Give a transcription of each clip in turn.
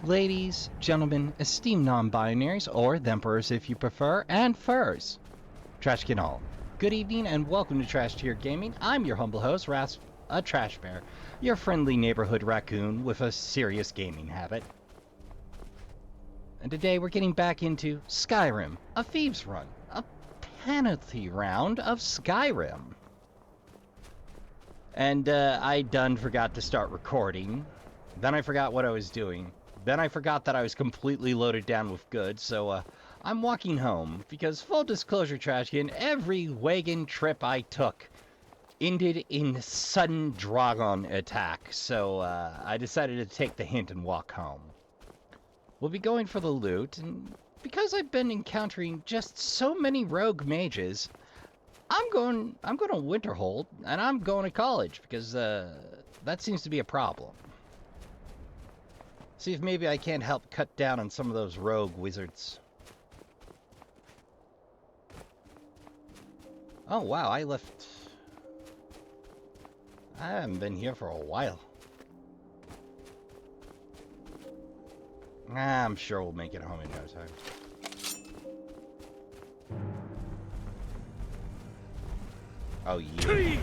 Ladies, gentlemen, esteemed non-binaries, or themperers if you prefer, and furs. Trashkin all. Good evening and welcome to Trash Tier Gaming. I'm your humble host, Rasp, a Trash Bear, your friendly neighborhood raccoon with a serious gaming habit. And today we're getting back into Skyrim, a thieves run, a penalty round of Skyrim. And I done forgot to start recording. Then I forgot what I was doing. Then I forgot that I was completely loaded down with goods, so I'm walking home, because full disclosure, Trashkin, every wagon trip I took ended in sudden dragon attack, so I decided to take the hint and walk home. We'll be going for the loot, and because I've been encountering just so many rogue mages, I'm going to Winterhold, and I'm going to college, because that seems to be a problem. See if maybe I can't help cut down on some of those rogue wizards. Oh wow, I haven't been here for a while. I'm sure we'll make it home in no time. Oh yeah.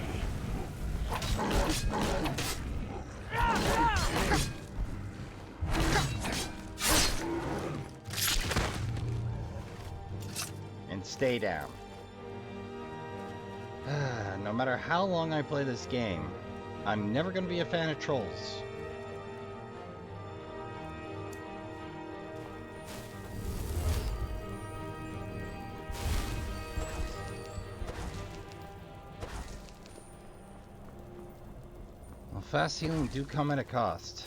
And stay down. No matter how long I play this game, I'm never going to be a fan of trolls. Well, fast healing do come at a cost.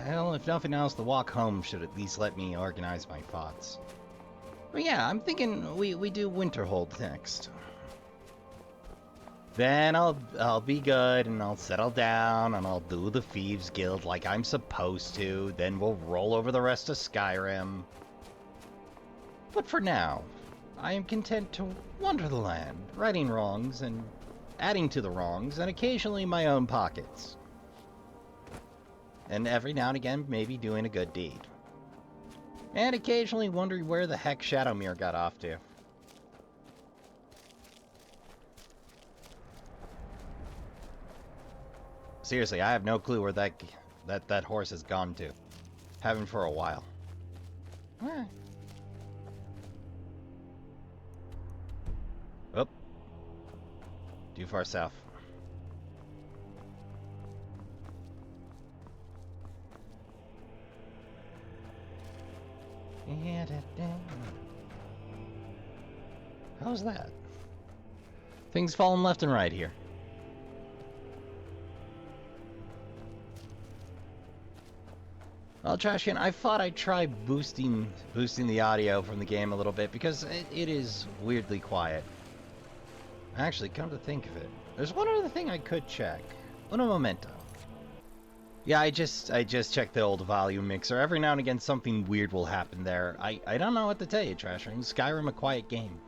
Well, if nothing else, the walk home should at least let me organize my thoughts. But yeah, I'm thinking we do Winterhold next. Then I'll be good and I'll settle down and I'll do the Thieves Guild like I'm supposed to. Then we'll roll over the rest of Skyrim. But for now, I am content to wander the land, righting wrongs and adding to the wrongs, and occasionally my own pockets. And every now and again, maybe doing a good deed. And occasionally wondering where the heck Shadowmere got off to. Seriously, I have no clue where that horse has gone to. Haven't for a while. Eh. Oh. Too far south. How's that? Things falling left and right here. Well, Trashkin, I thought I'd try boosting the audio from the game a little bit because it is weirdly quiet. Actually, come to think of it, there's one other thing I could check. Un momento. Yeah, I just checked the old volume mixer. Every now and again, something weird will happen there. I don't know what to tell you, Trashkin. Skyrim a quiet game.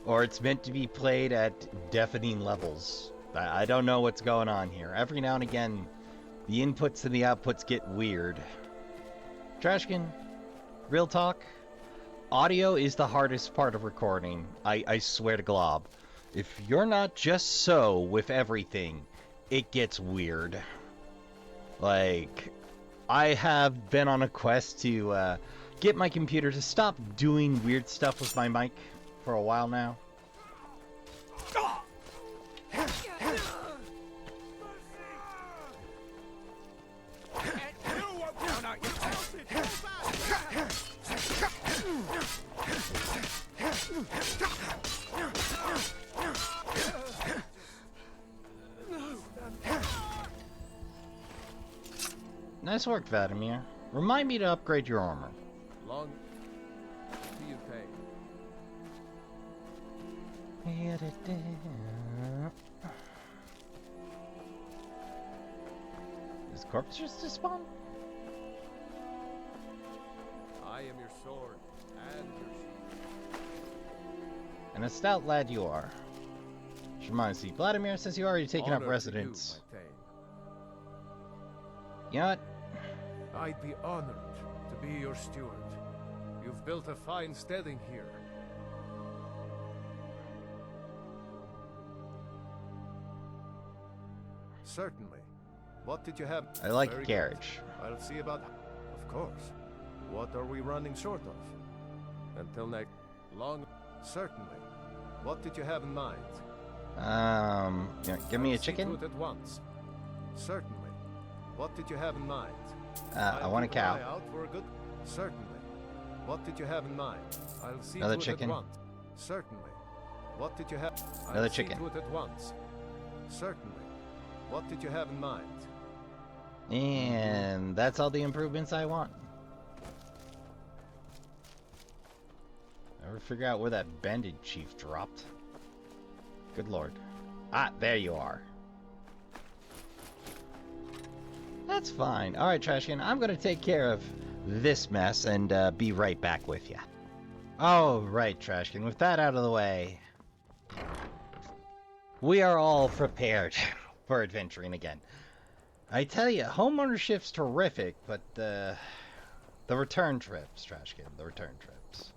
Or it's meant to be played at deafening levels. I don't know what's going on here. Every now and again, the inputs and the outputs get weird. Trashkin, real talk, audio is the hardest part of recording. I swear to Glob. If you're not just so with everything, it gets weird. Like, I have been on a quest to get my computer to stop doing weird stuff with my mic for a while now. Nice work, Vladimir. Remind me to upgrade your armor. Long do you pay? Is corpse just to spawn? your sword and your shield. And a stout lad you are. Shemansky, Vladimir says you already taken up Honor to residence. you, my Thane. You know what? I'd be honored to be your steward. You've built a fine steading here. Certainly. What did you have? I like Very a good. carriage. I'll see about... Of course. What are we running short of? Until next... Long... Certainly. What did you have in mind? Yeah, give me a I'll see to chicken. it at once. Certainly. What did you have in mind? I I'll want a keep an eye cow. out for a good... Certainly. What did you have in mind? I'll see Another to chicken. it at once. Certainly. What did you have? Another I'll chicken. See to it at once. Certainly. What did you have in mind? And that's all the improvements I want. Ever figure out where that bandit chief dropped? Good lord. Ah, there you are. That's fine. Alright, Trashkin, I'm gonna take care of this mess and be right back with you. Oh, right, Trashkin, with that out of the way, we are all prepared for adventuring again. I tell you, home ownership's terrific, but the return trips, Trashkin, the return trips.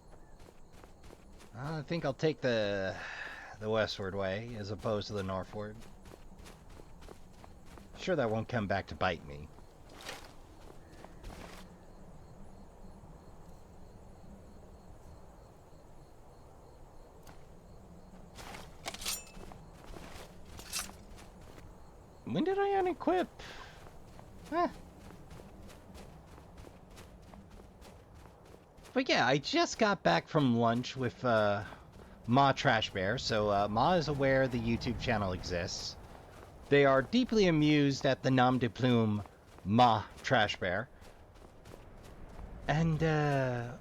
I think I'll take the westward way as opposed to the northward. Sure, that won't come back to bite me. When did I unequip? But yeah, I just got back from lunch with Ma Trash Bear, so Ma is aware the YouTube channel exists. They are deeply amused at the nom de plume Ma Trash Bear. And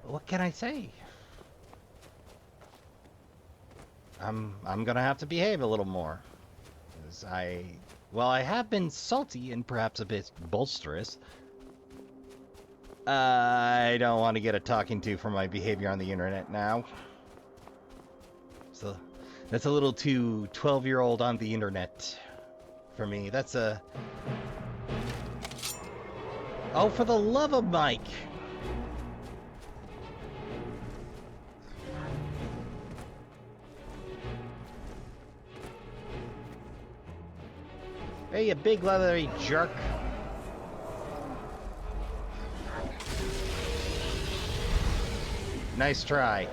what can I say? I'm gonna have to behave a little more. 'Cause I have been salty and perhaps a bit bolsterous. I don't want to get a talking to for my behavior on the internet now. So that's a little too 12-year-old on the internet for me. That's a... Oh, for the love of Mike! Hey, you big leathery jerk. Nice try.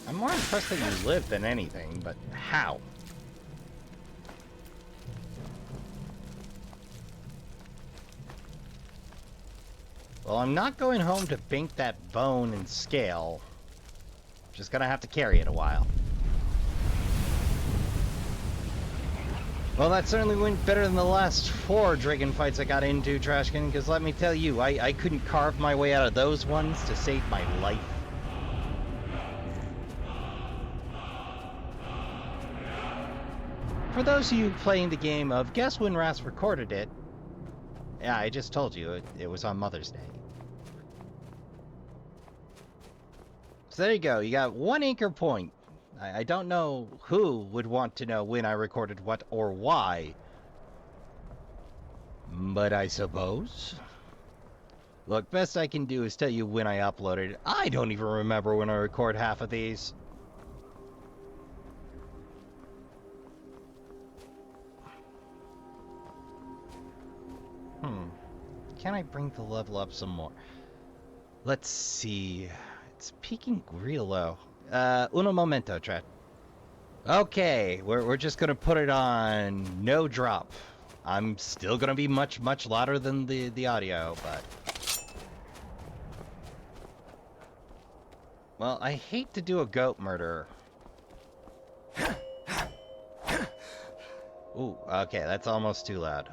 I'm more impressed that you live than anything, but how? Well, I'm not going home to bink that bone and scale. Just gonna have to carry it a while. Well, that certainly went better than the last 4 dragon fights I got into, Trashkin, because let me tell you, I couldn't carve my way out of those ones to save my life. For those of you playing the game of guess when Ras recorded it, yeah, I just told you, it was on Mother's Day. So there you go, you got 1 anchor point. I don't know who would want to know when I recorded what or why, but I suppose. Look, best I can do is tell you when I uploaded. I don't even remember when I record half of these. Can I bring the level up some more? Let's see. It's peaking real low. Uno momento, Tret. Okay, we're just gonna put it on no drop. I'm still gonna be much louder than the audio, but... Well, I hate to do a goat murder. Ooh, okay, that's almost too loud.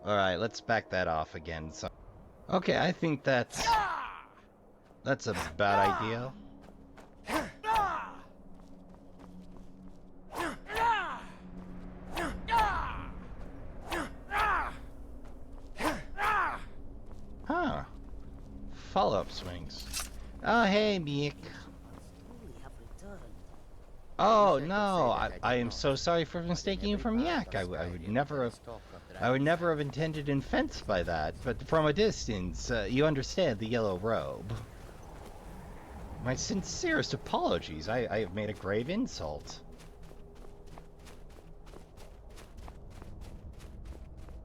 Alright, let's back that off again. So, okay, I think that's a bad idea. Huh. Follow-up swings. Oh, hey, Miek. Oh, no, I am so sorry for mistaking you for Miek. I would never have intended offense by that, but from a distance, you understand the yellow robe. My sincerest apologies. I have made a grave insult.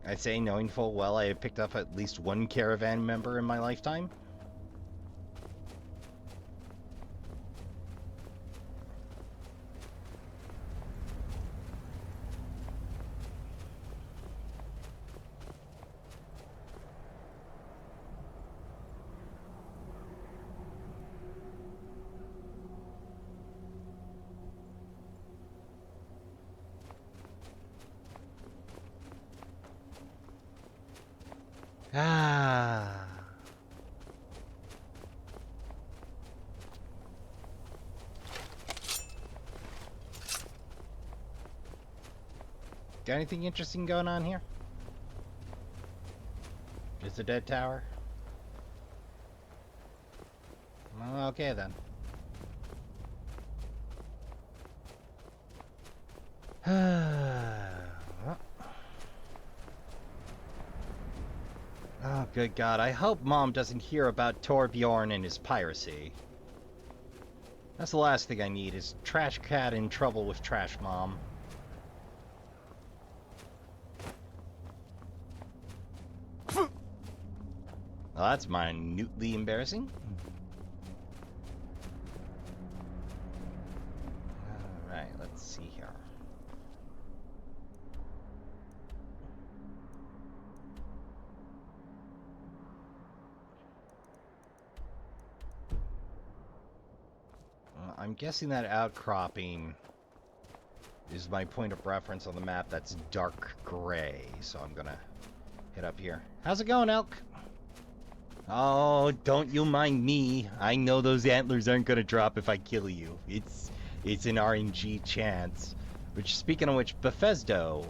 I say, knowing full well I have picked up at least one caravan member in my lifetime. Ah. Got anything interesting going on here? Just a dead tower? Well, okay then. Oh, good God. I hope Mom doesn't hear about Torbjorn and his piracy. That's the last thing I need, is Trash Cat in trouble with Trash Mom. Well, that's minutely embarrassing. Alright, let's see here. I'm guessing that outcropping is my point of reference on the map. That's dark gray, so I'm gonna hit up here. How's it going, Elk? Oh, don't you mind me. I know those antlers aren't gonna drop if I kill you. It's an RNG chance. Which, speaking of which, Bethesda,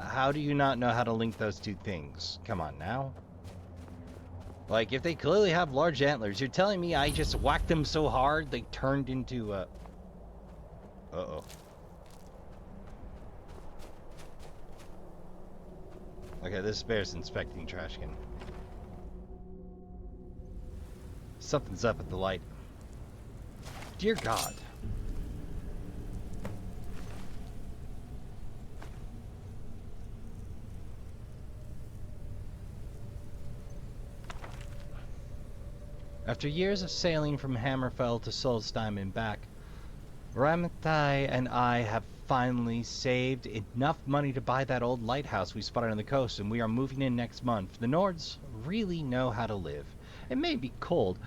how do you not know how to link those two things? Come on now. Like, if they clearly have large antlers, you're telling me I just whacked them so hard they turned into, Uh-oh. Okay, this bear's inspecting Trashkin. Something's up at the light. Dear God. After years of sailing from Hammerfell to Solstheim and back, Ramathai and I have finally saved enough money to buy that old lighthouse we spotted on the coast, and we are moving in next month. The Nords really know how to live. It may be cold,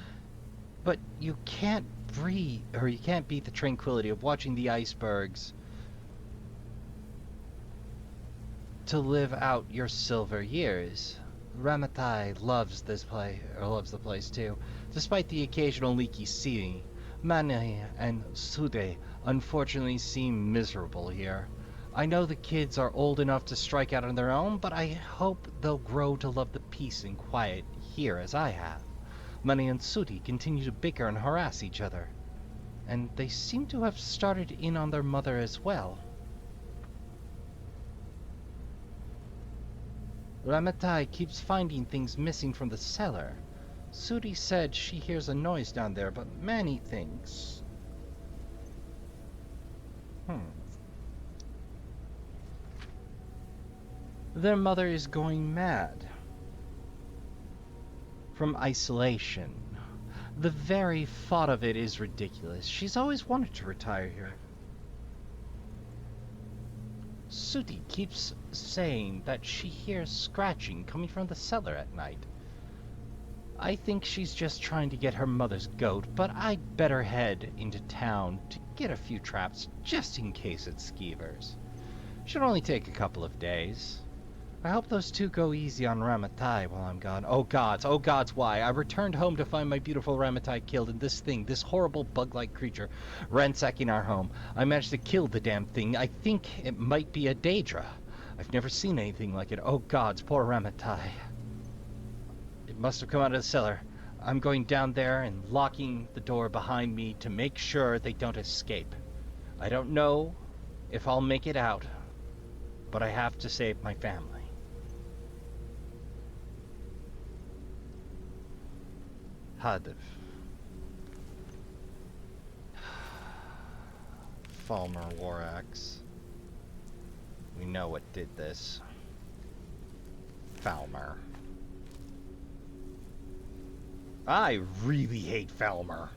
but you can't breathe, or you can't beat the tranquility of watching the icebergs to live out your silver years. Ramathai loves this place, or loves the place too. Despite the occasional leaky sea, Mane and Sude unfortunately seem miserable here. I know the kids are old enough to strike out on their own, but I hope they'll grow to love the peace and quiet here as I have. Mane and Sudi continue to bicker and harass each other, and they seem to have started in on their mother as well. Ramathai keeps finding things missing from the cellar. Sudi said she hears a noise down there, but Manny thinks... Their mother is going mad. From isolation. The very thought of it is ridiculous. She's always wanted to retire here. Sudi keeps saying that she hears scratching coming from the cellar at night. I think she's just trying to get her mother's goat, but I'd better head into town to get a few traps just in case it's skeevers. Should only take a couple of days. I hope those two go easy on Ramatai while I'm gone. Oh gods, why? I returned home to find my beautiful Ramatai killed and this horrible bug-like creature, ransacking our home. I managed to kill the damn thing. I think it might be a Daedra. I've never seen anything like it. Oh gods, poor Ramatai. It must have come out of the cellar. I'm going down there and locking the door behind me to make sure they don't escape. I don't know if I'll make it out, but I have to save my family. Hadv. Falmer War Axe. We know what did this. Falmer. I really hate Falmer.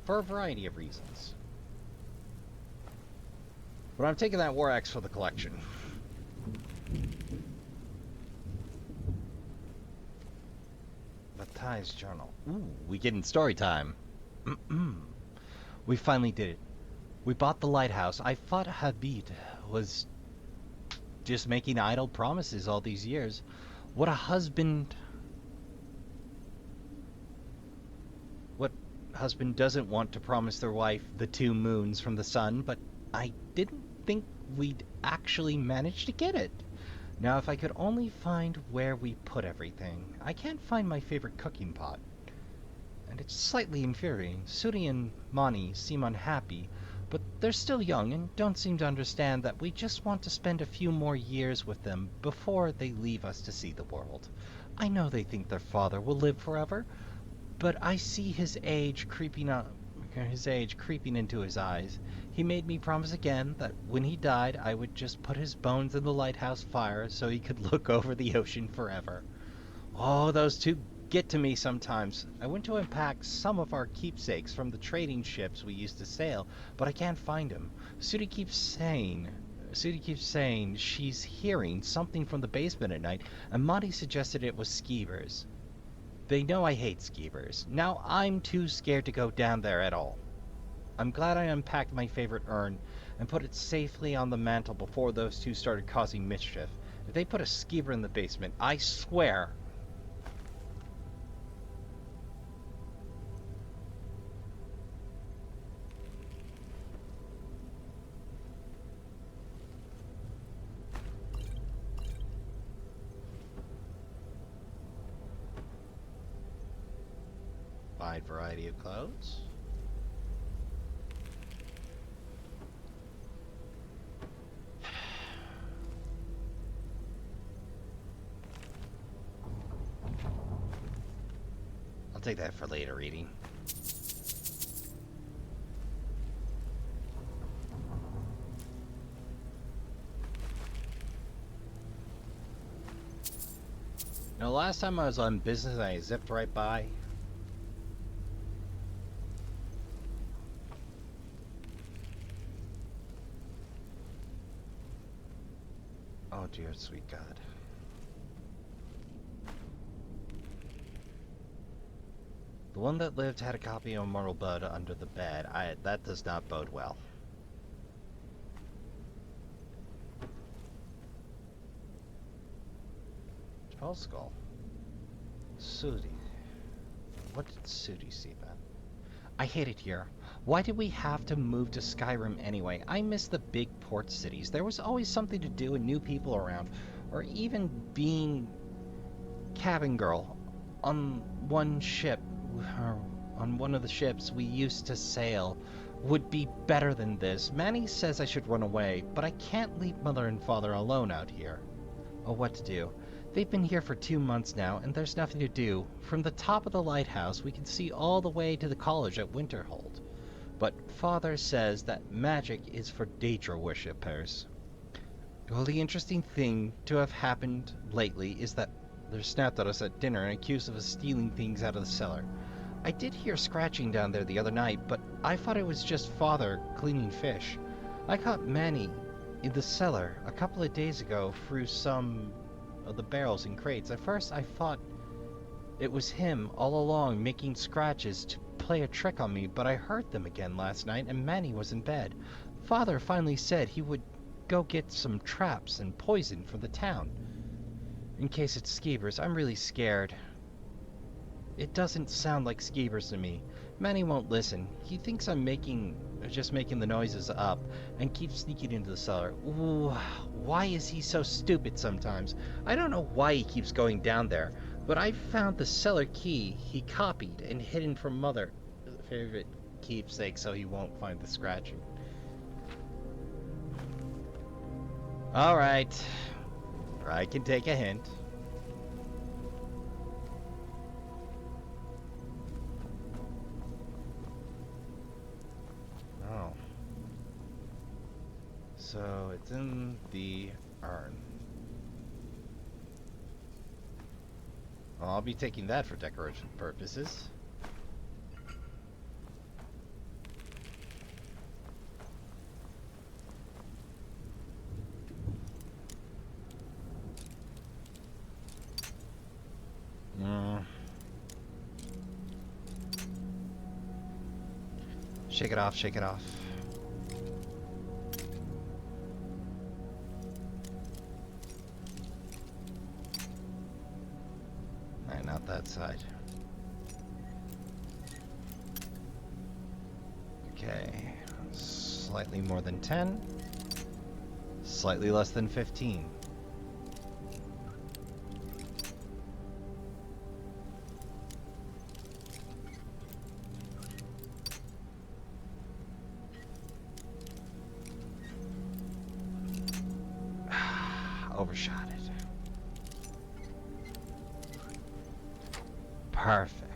For a variety of reasons. But I'm taking that War Axe for the collection. Matai's journal. Ooh, we get in story time. We finally did it. We bought the lighthouse. I thought Habib was just making idle promises all these years. What husband doesn't want to promise their wife the 2 moons from the sun, but I didn't think we'd actually manage to get it. Now, if I could only find where we put everything. I can't find my favorite cooking pot. And it's slightly infuriating. Suri and Mani seem unhappy, but they're still young and don't seem to understand that we just want to spend a few more years with them before they leave us to see the world. I know they think their father will live forever, but I see his age creeping into his eyes. He made me promise again that when he died, I would just put his bones in the lighthouse fire so he could look over the ocean forever. Oh, those two get to me sometimes. I went to unpack some of our keepsakes from the trading ships we used to sail, but I can't find them. Sudi keeps saying she's hearing something from the basement at night, and Monty suggested it was skeevers. They know I hate skeevers. Now I'm too scared to go down there at all. I'm glad I unpacked my favorite urn and put it safely on the mantle before those two started causing mischief. If they put a skeever in the basement, I swear... Wide variety of clothes. I'll take that for later reading. Now, last time I was on business, I zipped right by. Oh dear sweet God. The one that lived had a copy of Immortal Blood under the bed. That does not bode well. Troll Skull. Sudi. What did Sudi see then? I hate it here. Why did we have to move to Skyrim anyway? I miss the big port cities. There was always something to do and new people around. Or even being cabin girl on one ship, or on one of the ships we used to sail, would be better than this. Manny says I should run away, but I can't leave Mother and Father alone out here. Oh, what to do? They've been here for 2 months now, and there's nothing to do. From the top of the lighthouse, we can see all the way to the college at Winterhold. But Father says that magic is for Daedra worshippers. The only interesting thing to have happened lately is that they snapped at us at dinner and accused us of stealing things out of the cellar. I did hear scratching down there the other night, but I thought it was just Father cleaning fish. I caught Manny in the cellar a couple of days ago through some of the barrels and crates. At first I thought it was him all along making scratches to play a trick on me, but I heard them again last night and Manny was in bed. Father finally said he would go get some traps and poison for the town. In case it's skeevers, I'm really scared. It doesn't sound like skeevers to me. Manny won't listen. He thinks I'm just making the noises up and keeps sneaking into the cellar. Ooh, why is he so stupid sometimes? I don't know why he keeps going down there, but I found the cellar key he copied and hidden from Mother. Favorite keepsake so he won't find the scratching. Alright. I can take a hint. Oh. So it's in the urn. Well, I'll be taking that for decoration purposes. Shake it off, shake it off. Alright, not that side. Okay. Slightly more than 10. Slightly less than 15. Overshot it. Perfect.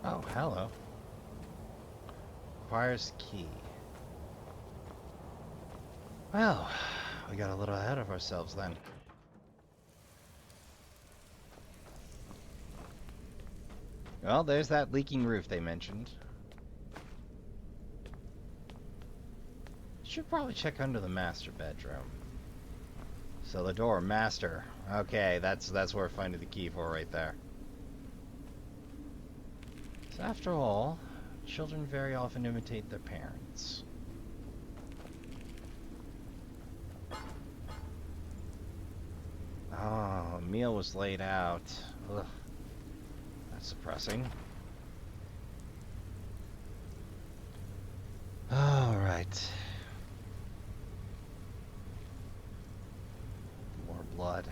Oh, hello. Requires key. Well, we got a little ahead of ourselves then. Well, there's that leaking roof they mentioned. Should probably check under the master bedroom. So the door, master. Okay, that's where we're finding the key for right there. So after all, children very often imitate their parents. Oh, a meal was laid out. Ugh. That's depressing. All right. More blood.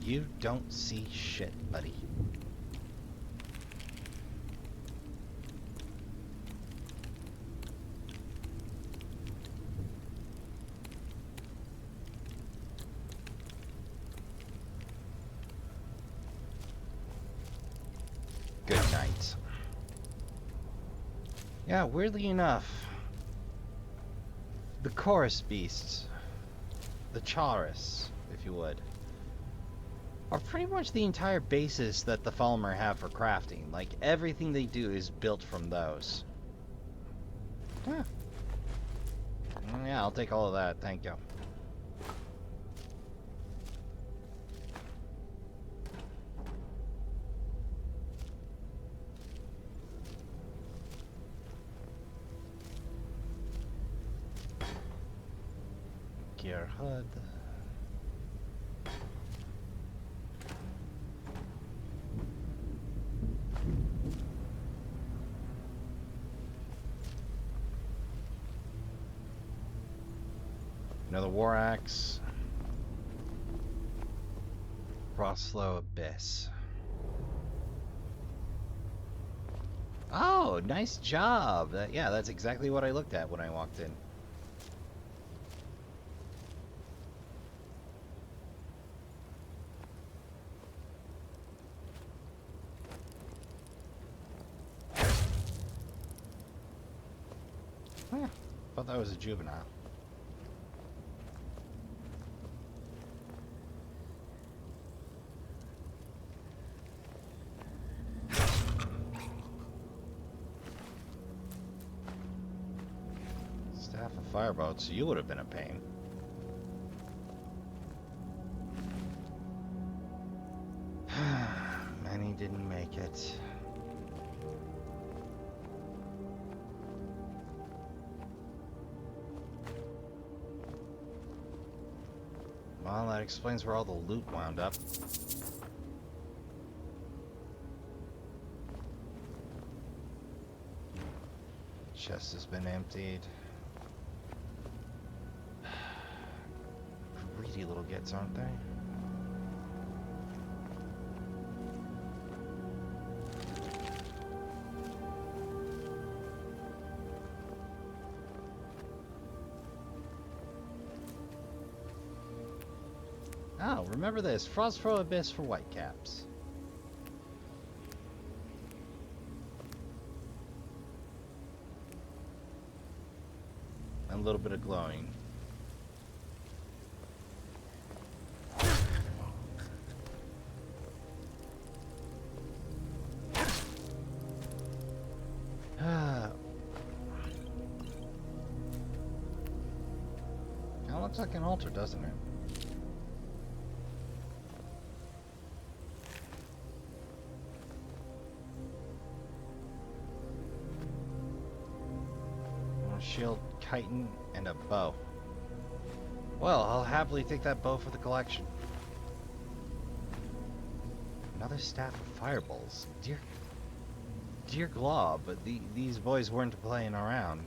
You don't see shit, buddy. Good night. Yeah, weirdly enough, the chorus beasts, the Chaurus, if you would, are pretty much the entire basis that the Falmer have for crafting. Like, everything they do is built from those. Huh. Yeah, I'll take all of that, thank you. Gear HUD. Another war axe. Frostlow Abyss. Oh, nice job. Yeah, that's exactly what I looked at when I walked in. Oh, yeah, thought that was a juvenile. Staff of fireboats, you would have been a pain. Many didn't make it. Well, that explains where all the loot wound up. Chest has been emptied. Greedy little gits, aren't they? Oh, remember this. Frostfro Abyss for whitecaps. And a little bit of glowing. Kind of looks like an altar, doesn't it? A shield, chitin, and a bow. Well, I'll happily take that bow for the collection. Another staff of fireballs. Dear Glob, but these boys weren't playing around.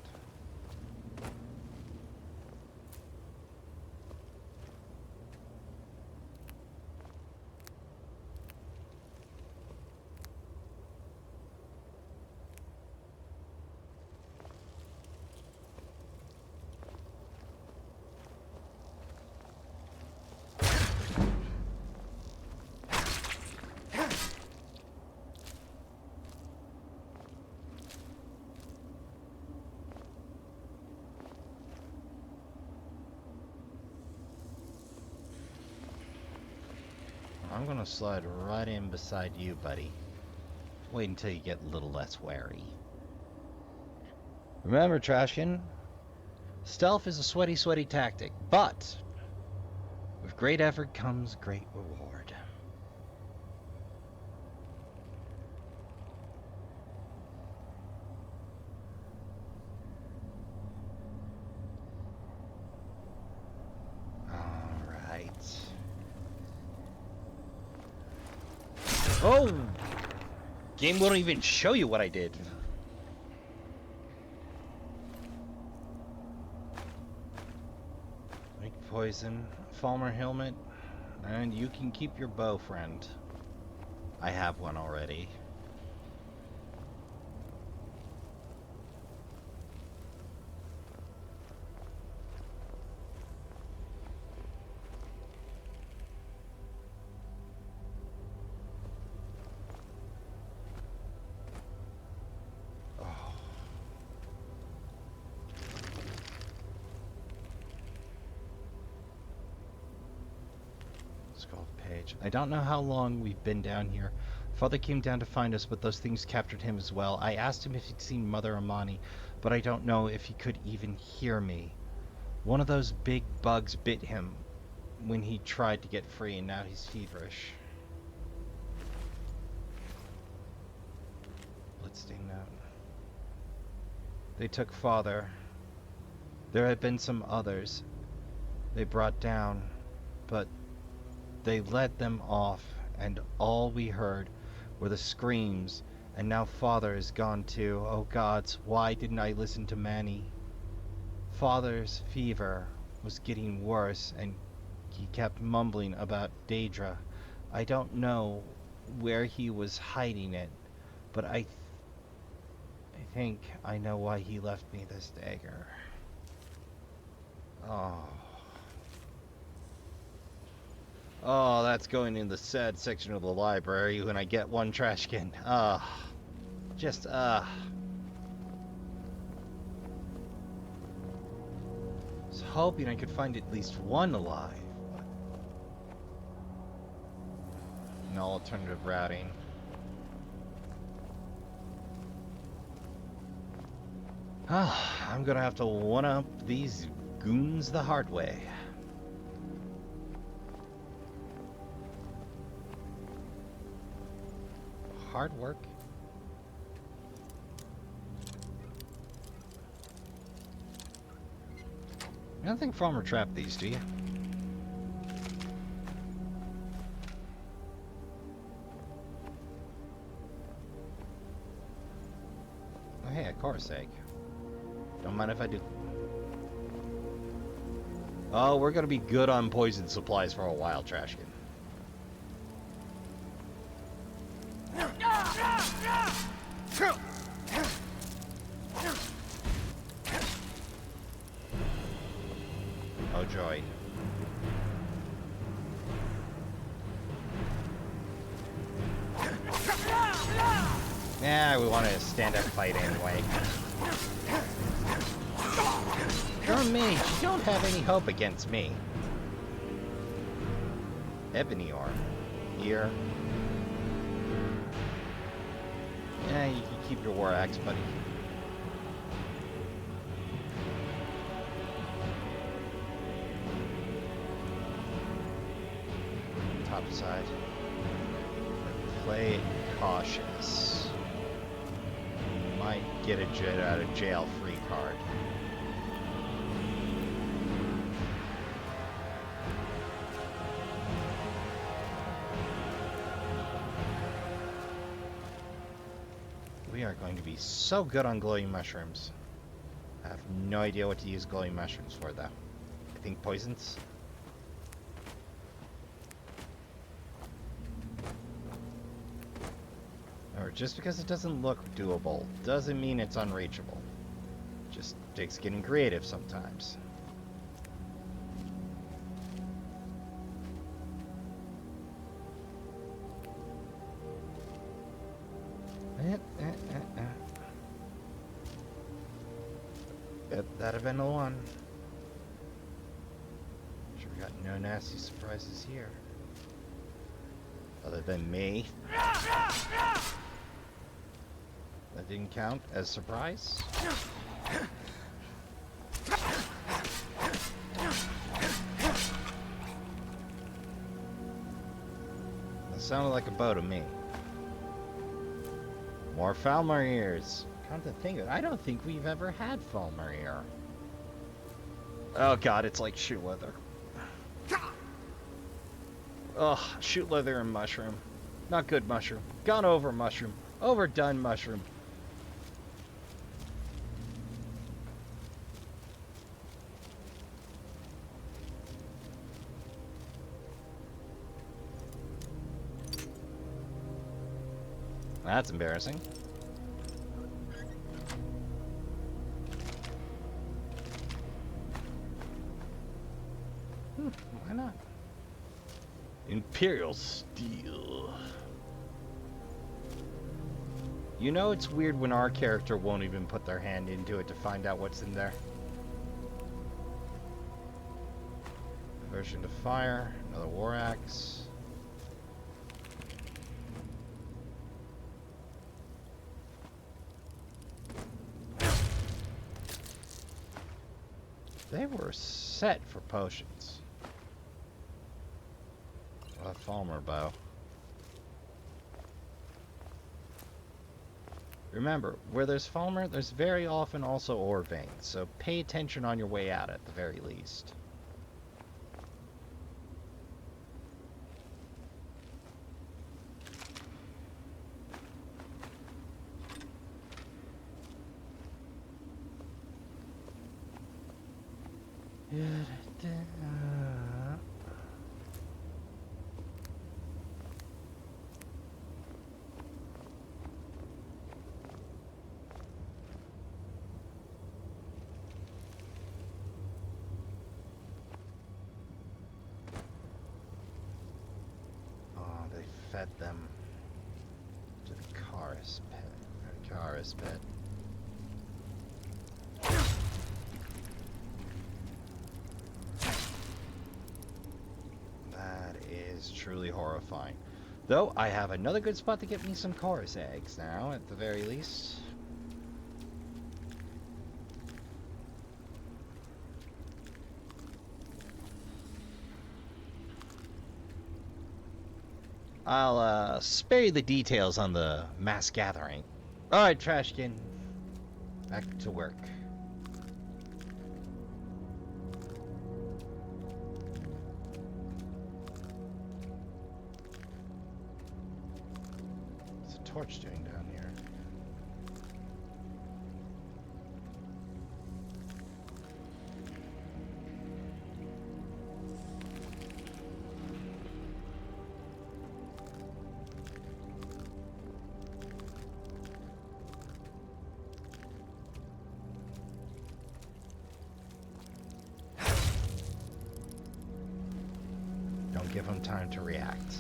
I'm gonna slide right in beside you, buddy. Wait until you get a little less wary. Remember, Trashkin, stealth is a sweaty tactic, but with great effort comes great reward. Alright. Oh! Game won't even show you what I did. Make poison, Falmer helmet, and you can keep your bow, friend. I have one already. Page. I don't know how long we've been down here. Father came down to find us, but those things captured him as well. I asked him if he'd seen Mother Amani, but I don't know if he could even hear me. One of those big bugs bit him when he tried to get free, and now he's feverish. Bloodstain note. They took Father. There had been some others they brought down, but they let them off, and all we heard were the screams, and now Father is gone too. Oh gods, why didn't I listen to Manny? Father's fever was getting worse, and he kept mumbling about Daedra. I don't know where he was hiding it, but think I know why he left me this dagger. Oh. Oh, that's going in the sad section of the library when I get one Trashkin. Just, was hoping I could find at least one alive. But... no alternative routing. I'm gonna have to one-up these goons the hard way. Hard work. You don't think Farmer trapped these, do you? Oh, hey, a course egg. Don't mind if I do. Oh, we're gonna be good on poison supplies for a while, Trashkin. Oh joy. Yeah, we want to stand up fight anyway. You're a mage. You don't have any hope against me. Ebony ore. Here. Yeah, you can keep your war axe, buddy. Top side. Play it cautious. You might get a get out of jail free card. We are going to be so good on glowing mushrooms. I have no idea what to use glowing mushrooms for, though. I think poisons? Or just because it doesn't look doable doesn't mean it's unreachable. Just takes getting creative sometimes. That'd have been the one. Sure got no nasty surprises here. Other than me. That didn't count as surprise. That sounded like a bow to me. More Falmer ears. Come to think of it, I don't think we've ever had Falmer ear. Oh god, it's like shoe leather. Ugh, shoot leather and mushroom. Not good mushroom. Gone over mushroom. Overdone mushroom. That's embarrassing. Why not? Imperial steel. You know it's weird when our character won't even put their hand into it to find out what's in there. Aversion to fire. Another war axe. They were set for potions. A Falmer bow. Remember, where there's Falmer, there's very often also ore veins, so pay attention on your way out at the very least. get them to the Karis pit. Karis pit. That is truly horrifying. Though, I have another good spot to get me some chorus eggs now, at the very least. I'll, spare you the details on the mass gathering. Alright, Trashkin. Back to work. Torch doing down here? Don't give him time to react.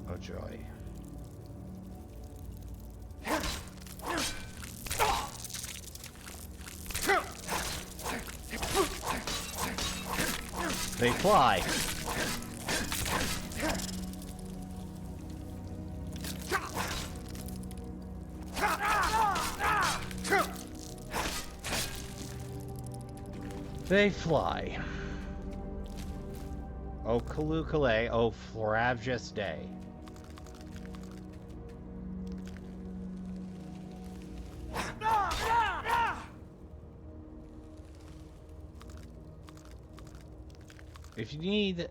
Oh joy. They fly. They fly. Oh Kalukale, oh Floravgus Day. If you need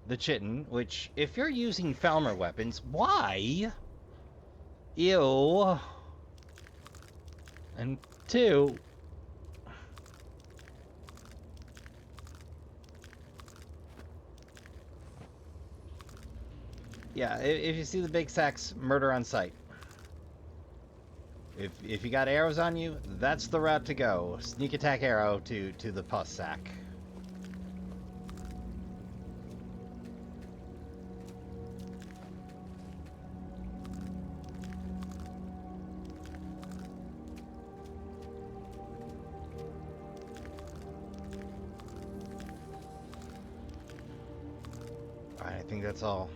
the chitin, which, if you're using Falmer weapons, why? Ew. And two... Yeah, if you see the big sacks, murder on sight. If you got arrows on you, that's the route to go. Sneak attack arrow to the pus sack. Alright, I think that's all.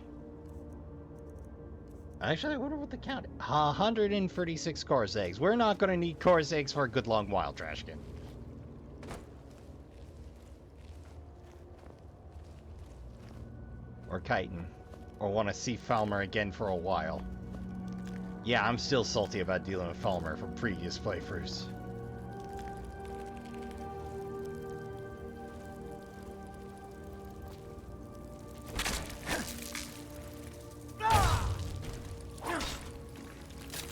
Actually, I wonder what the count is. 136 chorus eggs. We're not going to need chorus eggs for a good long while, Trashkin. Or chitin. Or want to see Falmer again for a while. Yeah, I'm still salty about dealing with Falmer from previous playthroughs.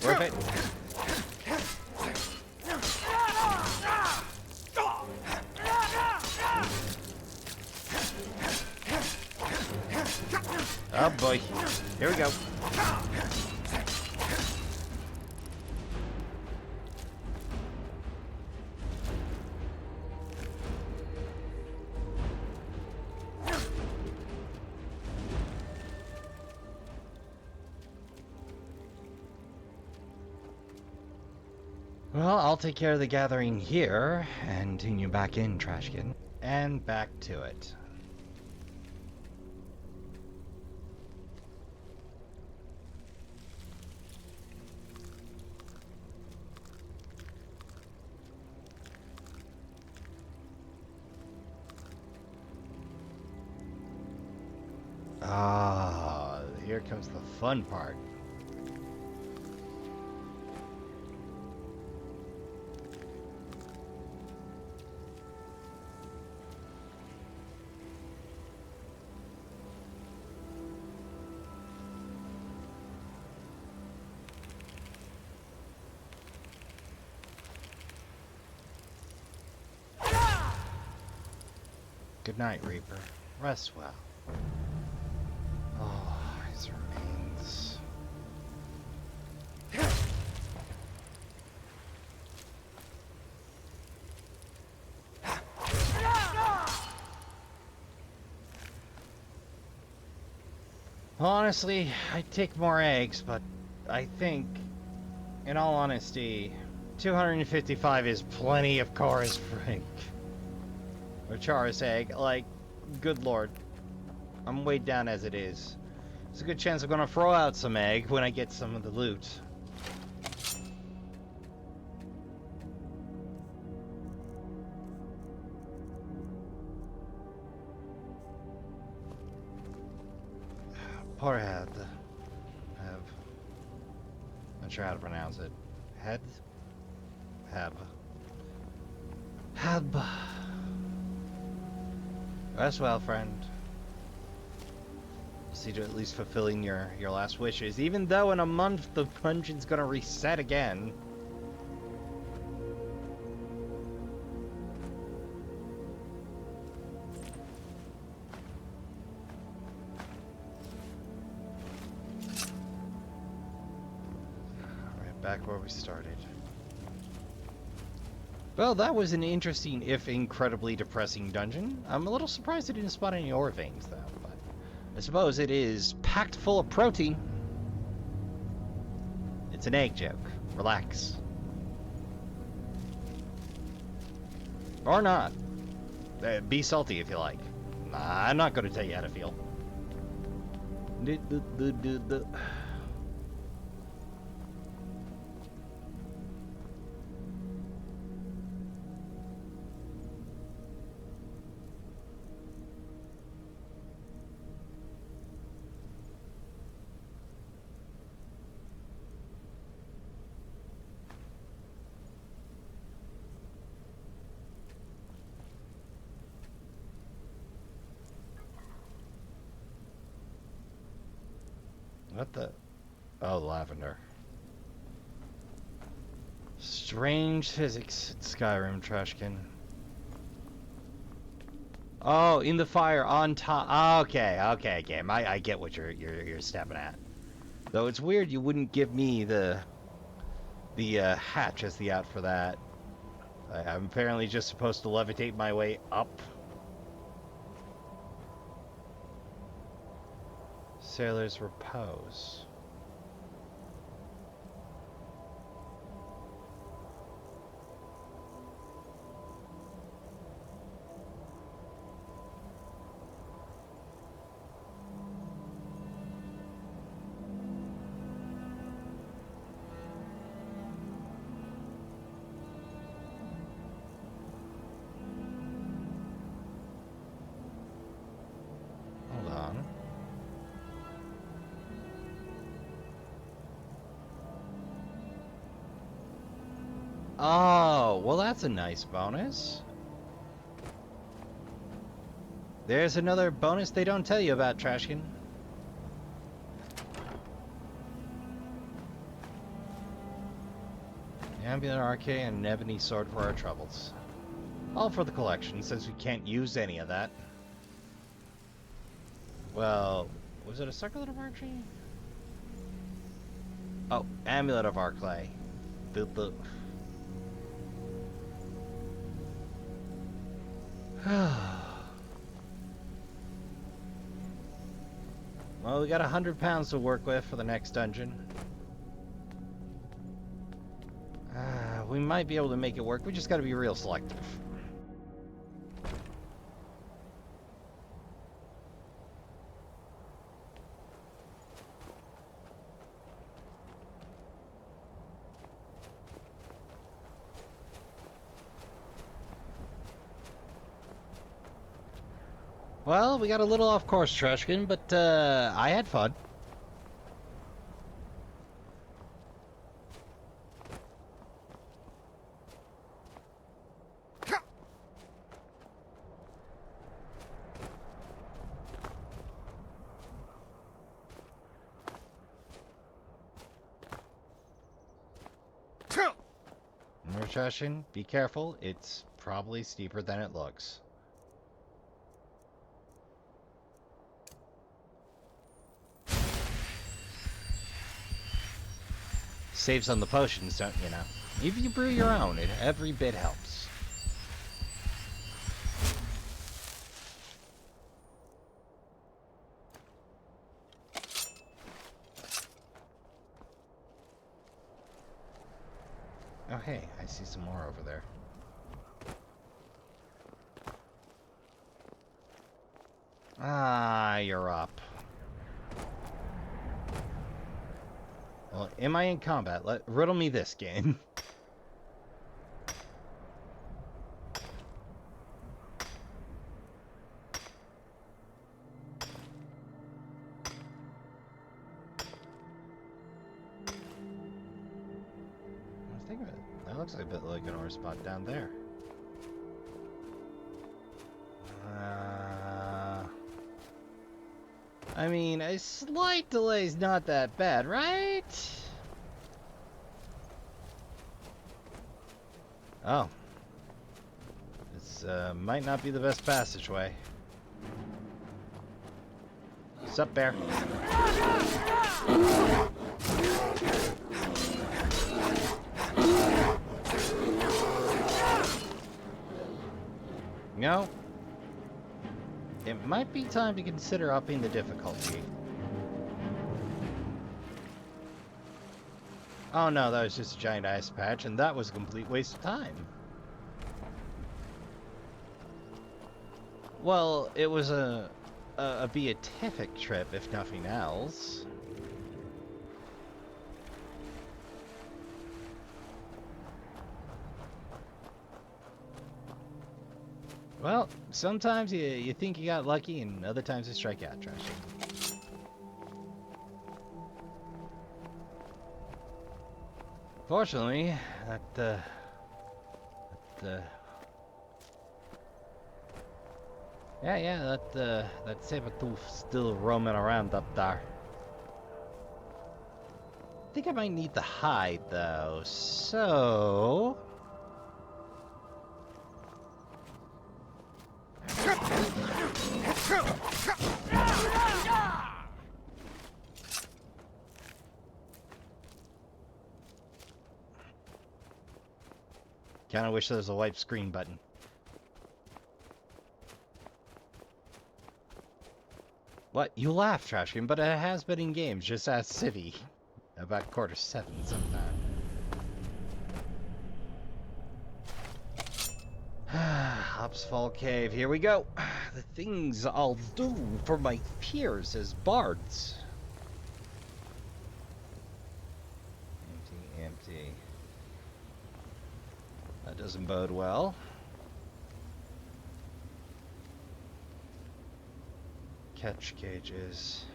Worth it. Oh boy. Here we go. Well, I'll take care of the gathering here, and tune you back in, Trashkin. And back to it. Ah, here comes the fun part. Good night, Reaper. Rest well. Oh, his remains. Honestly, I'd take more eggs, but I think, in all honesty, 255 is plenty of Chorus Frank. Or Charis egg. Like, good lord. I'm weighed down as it is. There's a good chance I'm gonna throw out some egg when I get some of the loot. Poor head. Not sure how to pronounce it. Head? Heb. Rest well, friend. See to at least fulfilling your last wishes, even though in a month the dungeon's gonna reset again. Right back where we started. Well, that was an interesting, if incredibly depressing dungeon. I'm a little surprised I didn't spot any ore veins, though, but I suppose it is packed full of protein. It's an egg joke. Relax. Or not. Be salty if you like. I'm not going to tell you how to feel. What the? Oh, lavender. Strange physics in Skyrim, Trashkin. Oh, in the fire on top. Okay. I get what you're stepping at. Though it's weird you wouldn't give me the hatch as the out for that. I'm apparently just supposed to levitate my way up. Sailor's Repose. Hold on. Oh, well that's a nice bonus. There's another bonus they don't tell you about, Trashkin. Ambient Arcade and an ebony sword for our troubles. All for the collection, since we can't use any of that. Well, was it a Circlet of Archery? Oh, Amulet of Arclay. Well, we got 100 pounds to work with for the next dungeon. We might be able to make it work. We just got to be real selective. Well, we got a little off course, Trashkin, but I had fun. Remember, Trashkin, be careful. It's probably steeper than it looks. Saves on the potions, don't you know? If you brew your own, every bit helps. Oh hey, I see some more over there. Ah, you're up. Well, am I in combat? Riddle me this, game. I think that looks like a bit like an ore spot down there. I mean, a slight delay is not that bad, right? Oh. This might not be the best passageway. Sup, bear? No. It might be time to consider upping the difficulty. Oh no, that was just a giant ice patch, and that was a complete waste of time. Well, it was a beatific trip, if nothing else. Well, sometimes you think you got lucky, and other times you strike out, Trashkin. Fortunately, that saber-tooth's still roaming around up there. I think I might need the hide, though, so... Kinda wish there was a wipe screen button. What? You laugh, Trashkin, but it has been in games, just as City. About 6:45 sometime. Hopsfall Cave, here we go. The things I'll do for my peers as bards. Empty, empty. That doesn't bode well. Catch cages.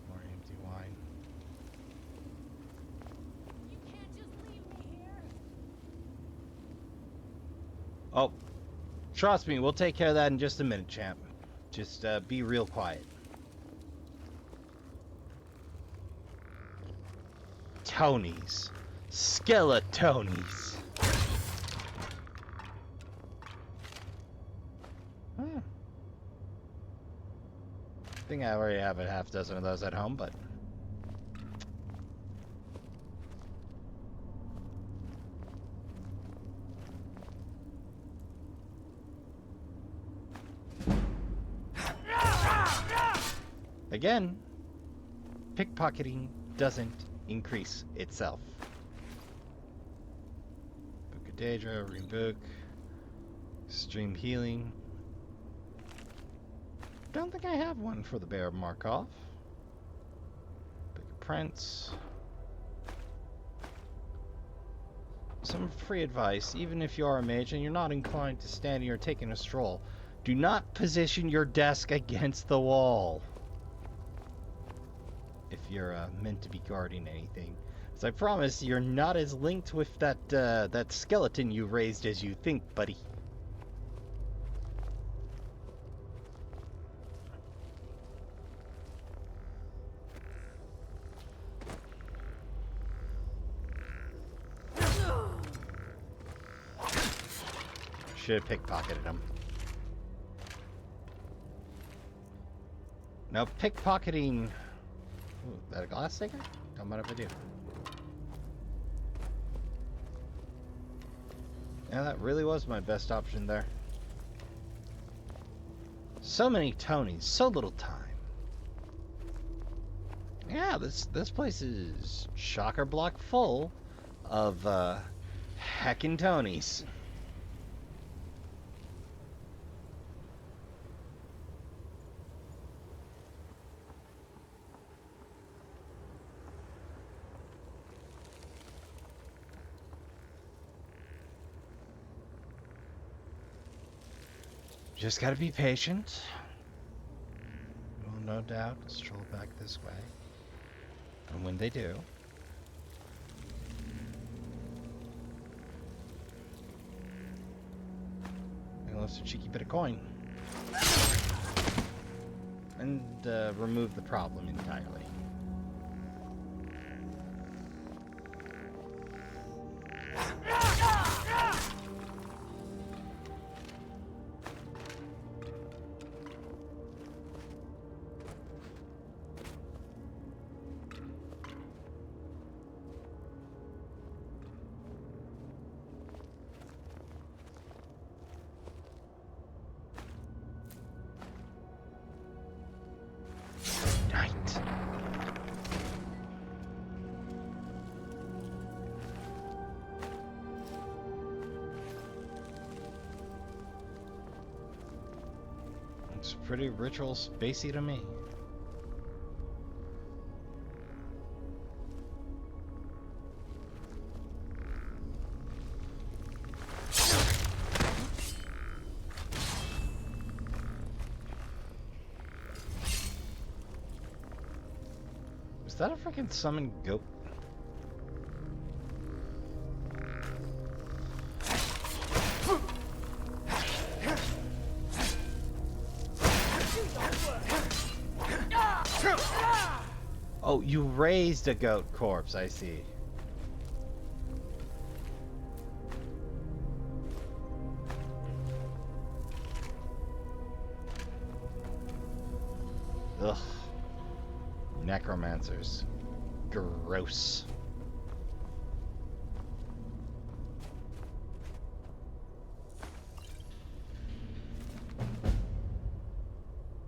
More empty wine. You can't just leave me here. Oh, trust me, we'll take care of that in just a minute, champ. Just be real quiet. Tony's. Skeletonies. Huh. I think I already have a half dozen of those at home, but... Again, pickpocketing doesn't increase itself. Book of Daedra, rebook, extreme healing. Don't think I have one for the Bear Markov. Book of Prince. Some free advice, even if you are a mage and you're not inclined to standing or taking a stroll, do not position your desk against the wall. If you're meant to be guarding anything. As I promise, you're not as linked with that skeleton you raised as you think, buddy. Should have pickpocketed him. Now, pickpocketing... Ooh, is that a glass sticker? Don't mind if I do. Yeah, that really was my best option there. So many Tonys, so little time. Yeah, this place is shocker block full of heckin' Tonys. Just gotta be patient. We'll no doubt stroll back this way. And when they do, they lost a cheeky bit of coin. And remove the problem entirely. Looks pretty ritual spacey to me. Is that a freaking summoned goat? Oh, you raised a goat corpse, I see. Ugh. Necromancers. Gross.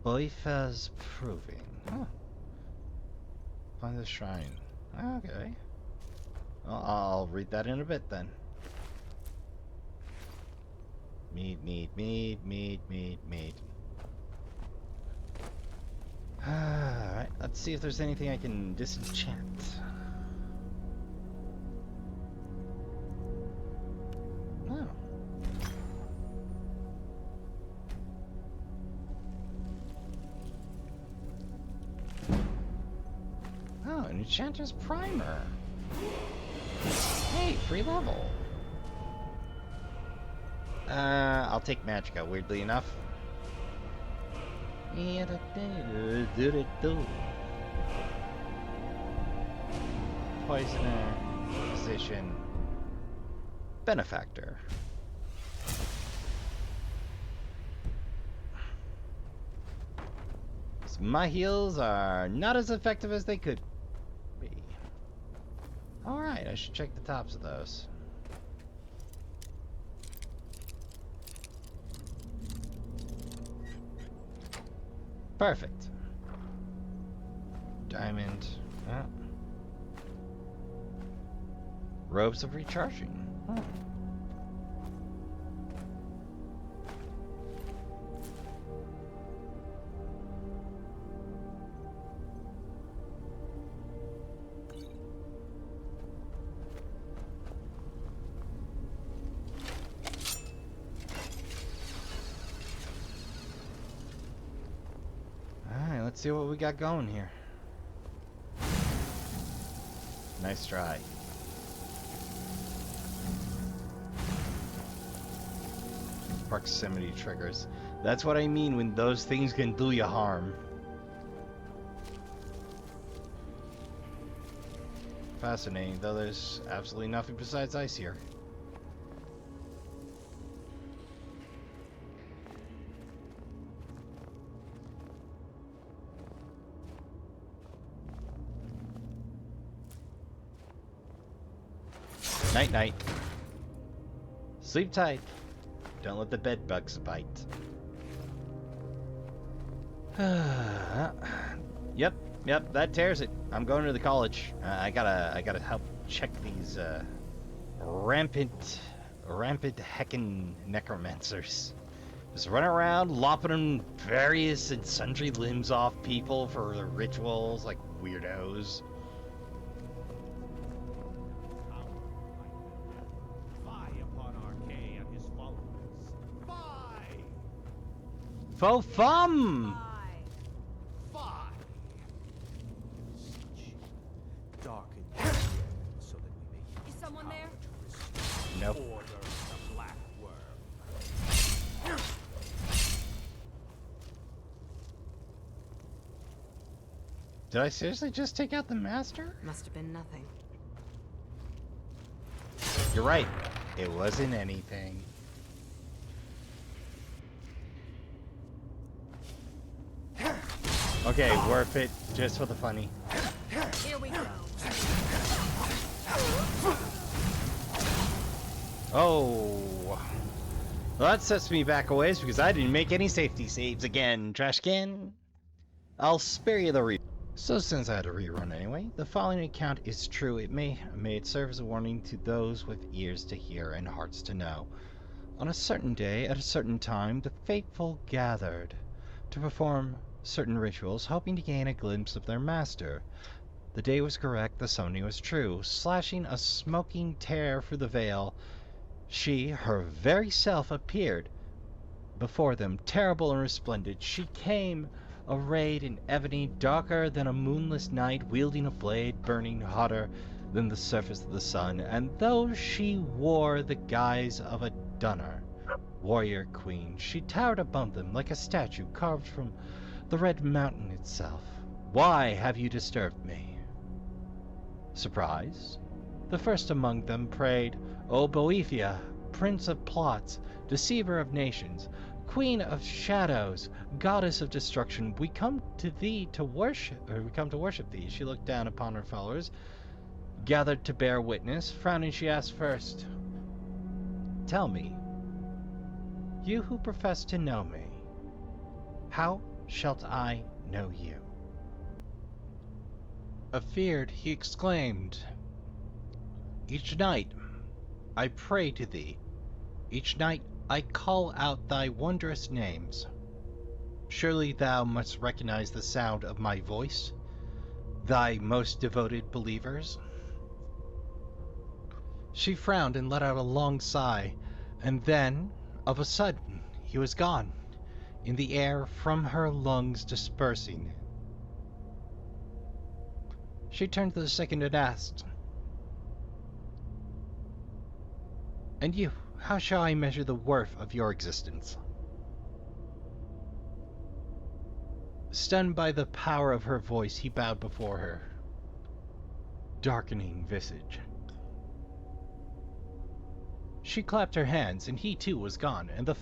Boifa's Proving. Huh. Find the shrine. Okay. Well, I'll read that in a bit then. Mead. Alright, let's see if there's anything I can disenchant. Oh. Oh, an Enchanter's Primer. Hey, free level. I'll take Magicka, weirdly enough. Poisoner, Physician, Benefactor. So my heals are not as effective as they could be. Alright, I should check the tops of those. Perfect. Diamond. Oh. Robes of recharging. Oh. Let's see what we got going here. Nice try. Proximity triggers. That's what I mean when those things can do you harm. Fascinating, though there's absolutely nothing besides ice here. Night night. Sleep tight. Don't let the bed bugs bite. Yep, that tears it. I'm going to the college. I gotta help check these rampant heckin' necromancers. Just running around lopping them various and sundry limbs off people for their rituals like weirdos. Fie upon Archay and his followers. Fie! Faux fum! Fie! Such darkened the air so that we may Is someone there? Nope. order the black worm. Did I seriously just take out the master? Must have been nothing. You're right. It wasn't anything. Okay, worth it just for the funny. Here we go. Oh. Well, that sets me back a ways because I didn't make any safety saves again, Trashkin. I'll spare you the read. So since I had to rerun anyway, the following account is true. It may serve as a warning to those with ears to hear and hearts to know. On a certain day, at a certain time, the faithful gathered to perform certain rituals, hoping to gain a glimpse of their master. The day was correct, the summoning was true. Slashing a smoking tear through the veil, she, her very self, appeared before them, terrible and resplendent. She came arrayed in ebony, darker than a moonless night, wielding a blade burning hotter than the surface of the sun. And though she wore the guise of a Dunner, warrior queen, she towered above them like a statue carved from the red mountain itself. Why have you disturbed me? Surprise? The first among them prayed, O Boethia, prince of plots, deceiver of nations, queen of shadows, goddess of destruction, we come to worship thee. She looked down upon her followers, gathered to bear witness. Frowning, she asked first, tell me, you who profess to know me, how shalt I know you? Afeared, he exclaimed, each night I pray to thee, each night I call out thy wondrous names. Surely thou must recognize the sound of my voice, thy most devoted believers. She frowned and let out a long sigh, and then, of a sudden, he was gone, in the air from her lungs dispersing. She turned to the second and asked, and you, how shall I measure the worth of your existence? Stunned by the power of her voice, he bowed before her, darkening visage. She clapped her hands, and he too was gone, and to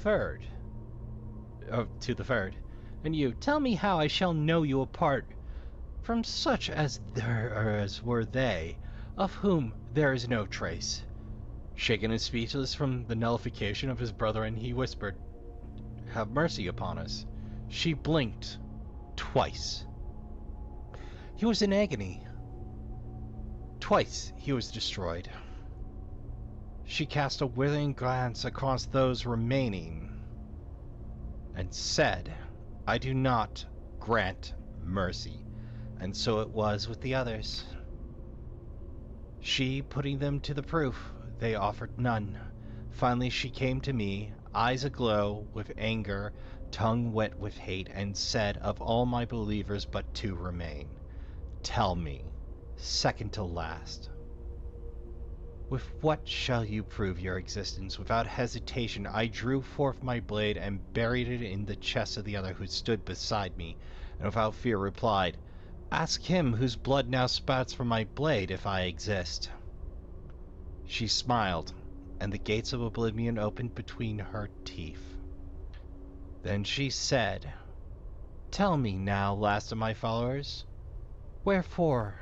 the third, and you, tell me how I shall know you apart from such as were they, of whom there is no trace. Shaken and speechless from the nullification of his brethren, he whispered, have mercy upon us. She blinked twice. He was in agony. Twice he was destroyed. She cast a withering glance across those remaining and said, I do not grant mercy. And so it was with the others. She, putting them to the proof, they offered none. Finally she came to me, eyes aglow with anger, tongue wet with hate, and said, of all my believers but two remain. Tell me, second to last, with what shall you prove your existence? Without hesitation I drew forth my blade and buried it in the chest of the other who stood beside me, and without fear replied, ask him whose blood now spouts from my blade if I exist. She smiled, and the gates of oblivion opened between her teeth. Then she said, tell me now, last of my followers, wherefore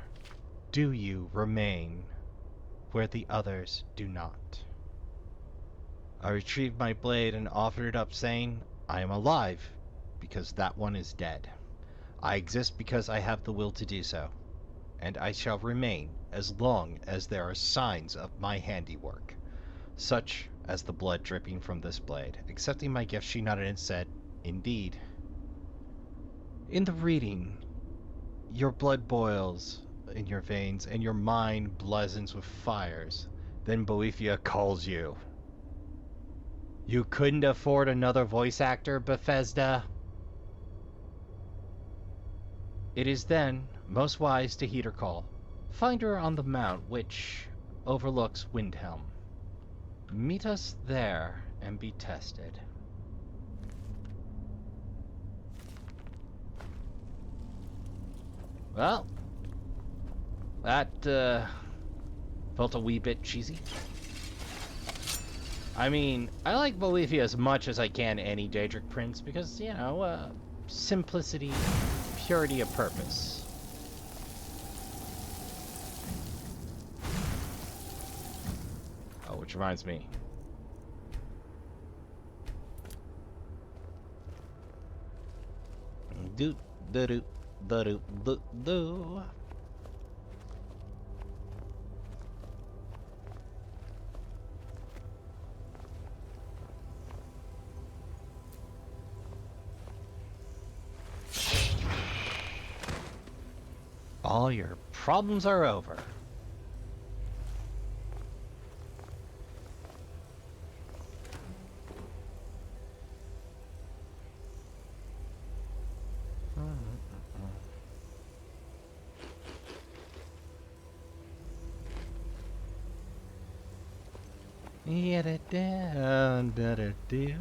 do you remain? where the others do not. I retrieved my blade and offered it up, saying, I am alive, because that one is dead. I exist because I have the will to do so, and I shall remain as long as there are signs of my handiwork, such as the blood dripping from this blade. Accepting my gift, she nodded and said, Indeed. In the reading, your blood boils in your veins, and your mind blazons with fires. Then Boethia calls you. You couldn't afford another voice actor, Bethesda? It is then most wise to heed her call. Find her on the mount which overlooks Windhelm. Meet us there and be tested. Well, that felt a wee bit cheesy. I mean, I like Boethia as much as I can any Daedric prince because, you know, simplicity, purity of purpose. Oh, which reminds me. Do do do do do do. All your problems are over. Yeah, da da da da do.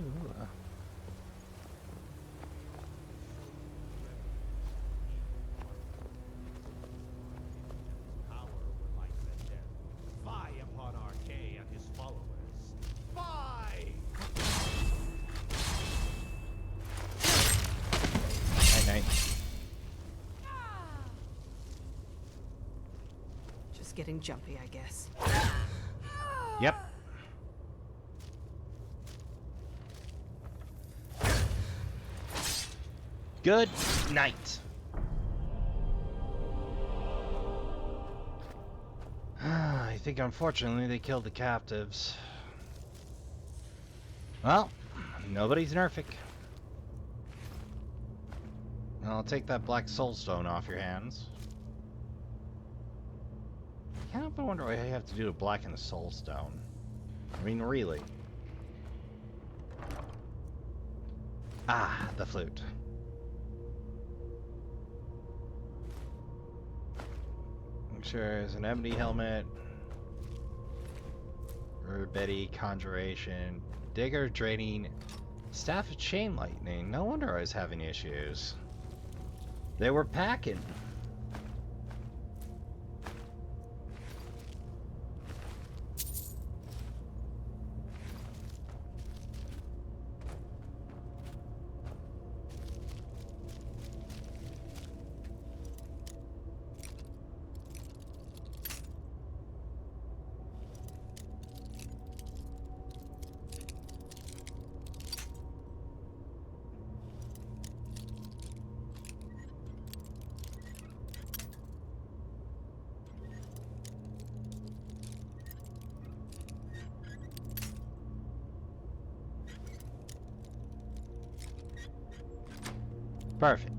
Power were life and death. Fie upon Archay and his followers. Fie! Night. Just getting jumpy, I guess. Yep. Good night. I think unfortunately they killed the captives. Well, nobody's Nerfic. I'll take that black soulstone off your hands. I can't help but wonder what I have to do to blacken the soulstone. I mean, really. Ah, the flute. Make sure there's an ebony helmet. Betty, conjuration, digger, draining, staff of chain lightning. No wonder I was having issues. They were packing. Perfect.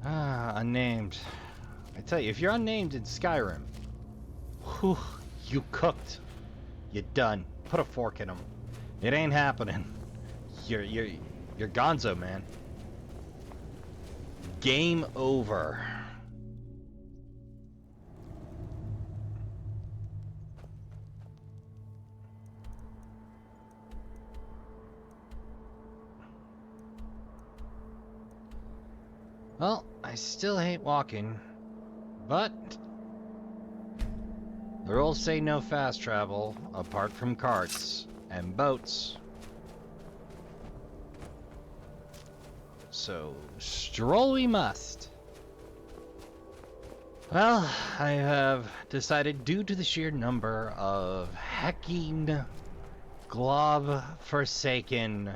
Ah, unnamed. I tell you, if you're unnamed in Skyrim, whew, you cooked. You're done. Put a fork in them. It ain't happening. You're gonzo, man. Game over. Well, I still hate walking, but the rules say no fast travel apart from carts and boats. So, stroll we must. Well, I have decided, due to the sheer number of hecking, glob-forsaken...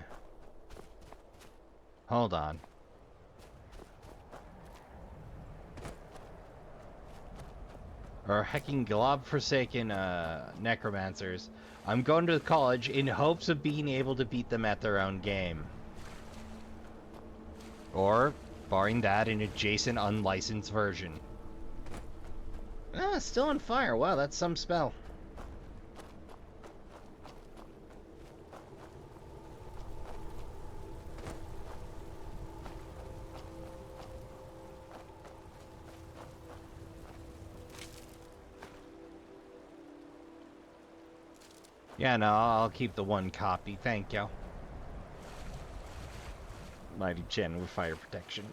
Hold on. Or hecking glob-forsaken necromancers, I'm going to college in hopes of being able to beat them at their own game. Or, barring that, an adjacent unlicensed version. Ah, still on fire. Wow, that's some spell. Yeah, no, I'll keep the one copy. Thank you. Mighty Chen with fire protection.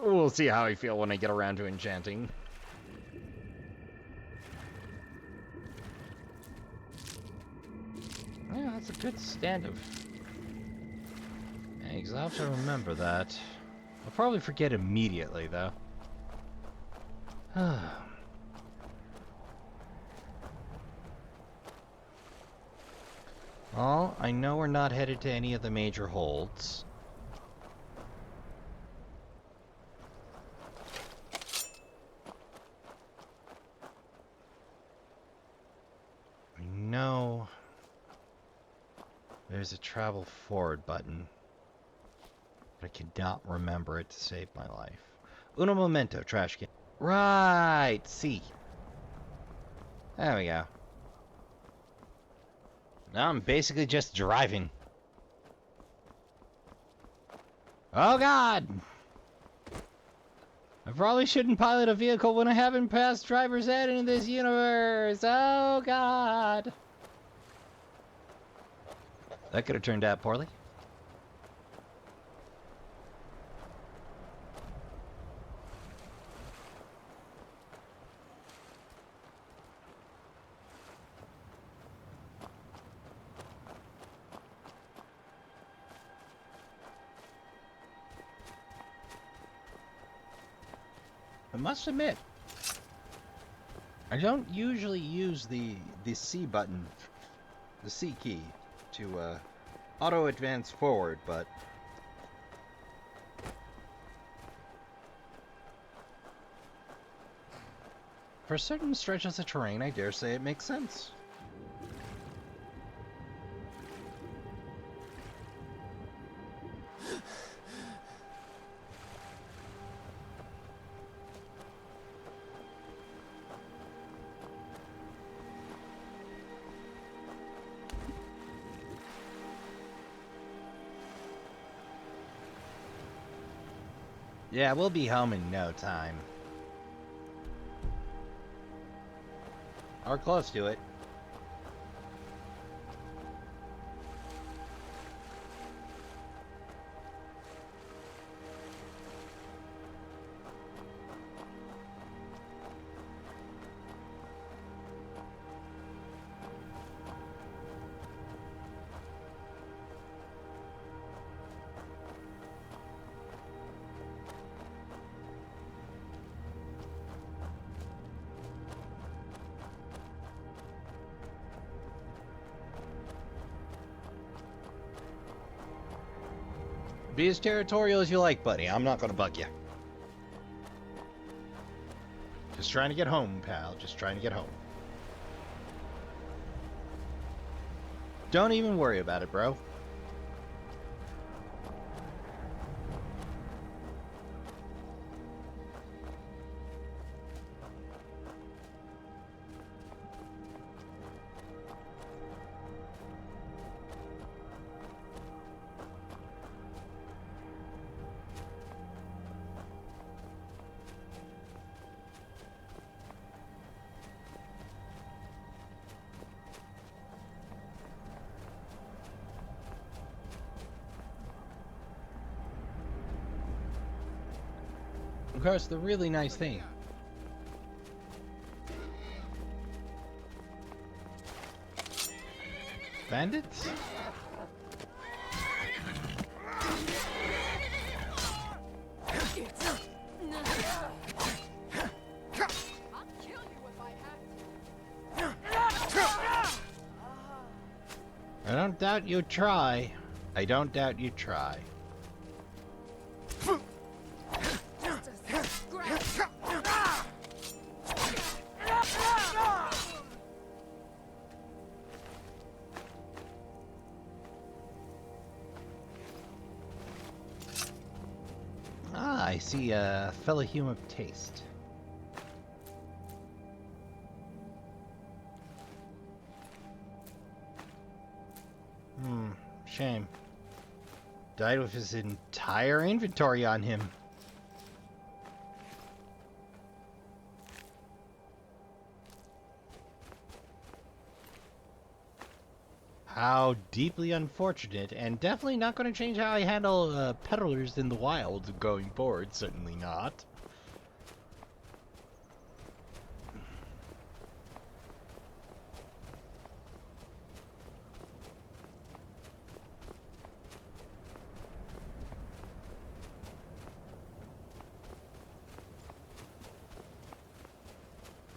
We'll see how I feel when I get around to enchanting. Yeah, that's a good stand of eggs. I'll have to remember that. I'll probably forget immediately, though. Well, I know we're not headed to any of the major holds. I know there's a travel forward button, but I cannot remember it to save my life. Uno momento, Trashkin. Right, see. There we go. Now I'm basically just driving. Oh god! I probably shouldn't pilot a vehicle when I haven't passed driver's ed in this universe. Oh god! That could have turned out poorly. I must admit, I don't usually use the C button, the C key, to auto advance forward, but for certain stretches of terrain, I dare say it makes sense. Yeah, we'll be home in no time. Or close to it. Be as territorial as you like, buddy. I'm not gonna bug you. Just trying to get home, pal. Just trying to get home. Don't even worry about it, bro. Of course, the really nice thing. Bandits? don't doubt you try. I don't doubt you try. Ah, I see a fellow human of taste. Shame. Died with his entire inventory on him. How deeply unfortunate, and definitely not going to change how I handle peddlers in the wild going forward. Certainly not.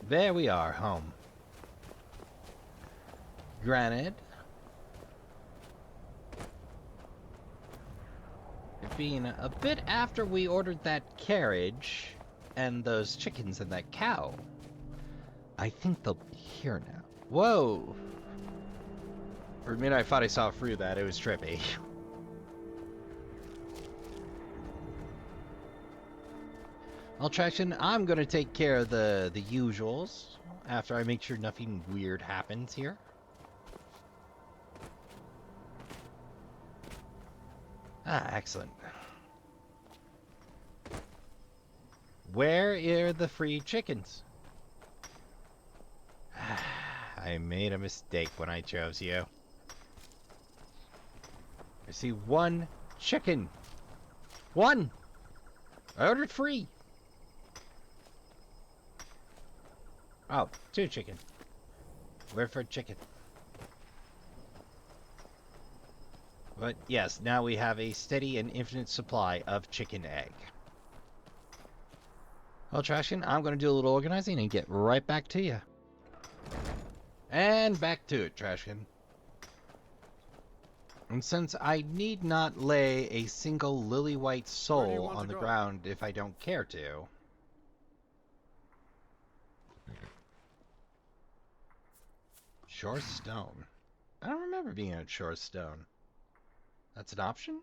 There we are, home. Granted, it being a bit after we ordered that carriage and those chickens and that cow, I think they'll be here now. Whoa! For a minute I thought I saw through that. It was trippy. Well, Trashkin, I'm gonna take care of the usuals after I make sure nothing weird happens here. Ah, excellent. Where are the free chickens? I made a mistake when I chose you. I see one chicken. One! I ordered free. Oh, 2 chicken. Where for chicken? But yes, now we have a steady and infinite supply of chicken egg. Well, Trashkin, I'm going to do a little organizing and get right back to you. And back to it, Trashkin. And since I need not lay a single lily-white soul on the ground if I don't care to... Shore Stone. I don't remember being at Shore Stone. That's an option?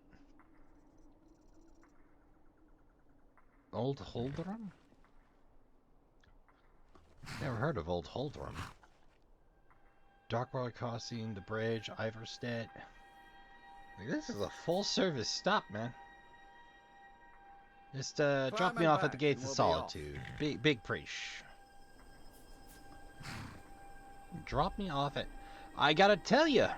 Old Holdrum? Never heard of Old Holdrum. Darkwater Crossing, the bridge, Iverstead. This is a full-service stop, man. Just drop me off at the Gates of Solitude. Big preach. Drop me off at... I gotta tell you,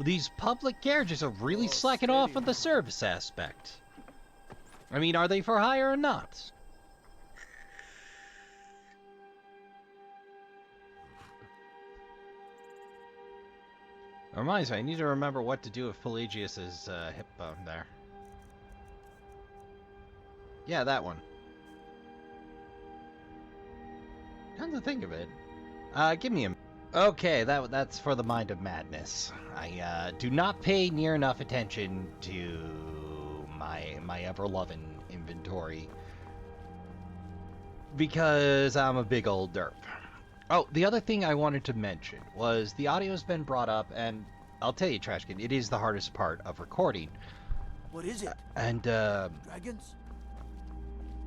these public carriages are really slacking off on the service aspect. I mean, are they for hire or not? It reminds me, I need to remember what to do with Pelagius's hip bone there. Yeah, that one. Come to think of it, give me a... Okay, that's for the Mind of Madness. I do not pay near enough attention to my ever-loving inventory because I'm a big old derp. Oh, the other thing I wanted to mention was the audio's been brought up, and I'll tell you, Trashkin, it is the hardest part of recording. What is it? And Dragons?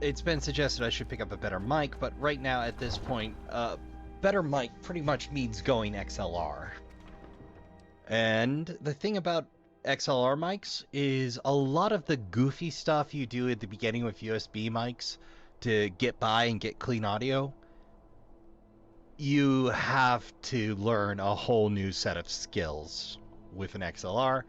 It's been suggested I should pick up a better mic, but right now at this point, better mic pretty much means going XLR. And the thing about XLR mics is a lot of the goofy stuff you do at the beginning with USB mics to get by and get clean audio, you have to learn a whole new set of skills with an XLR.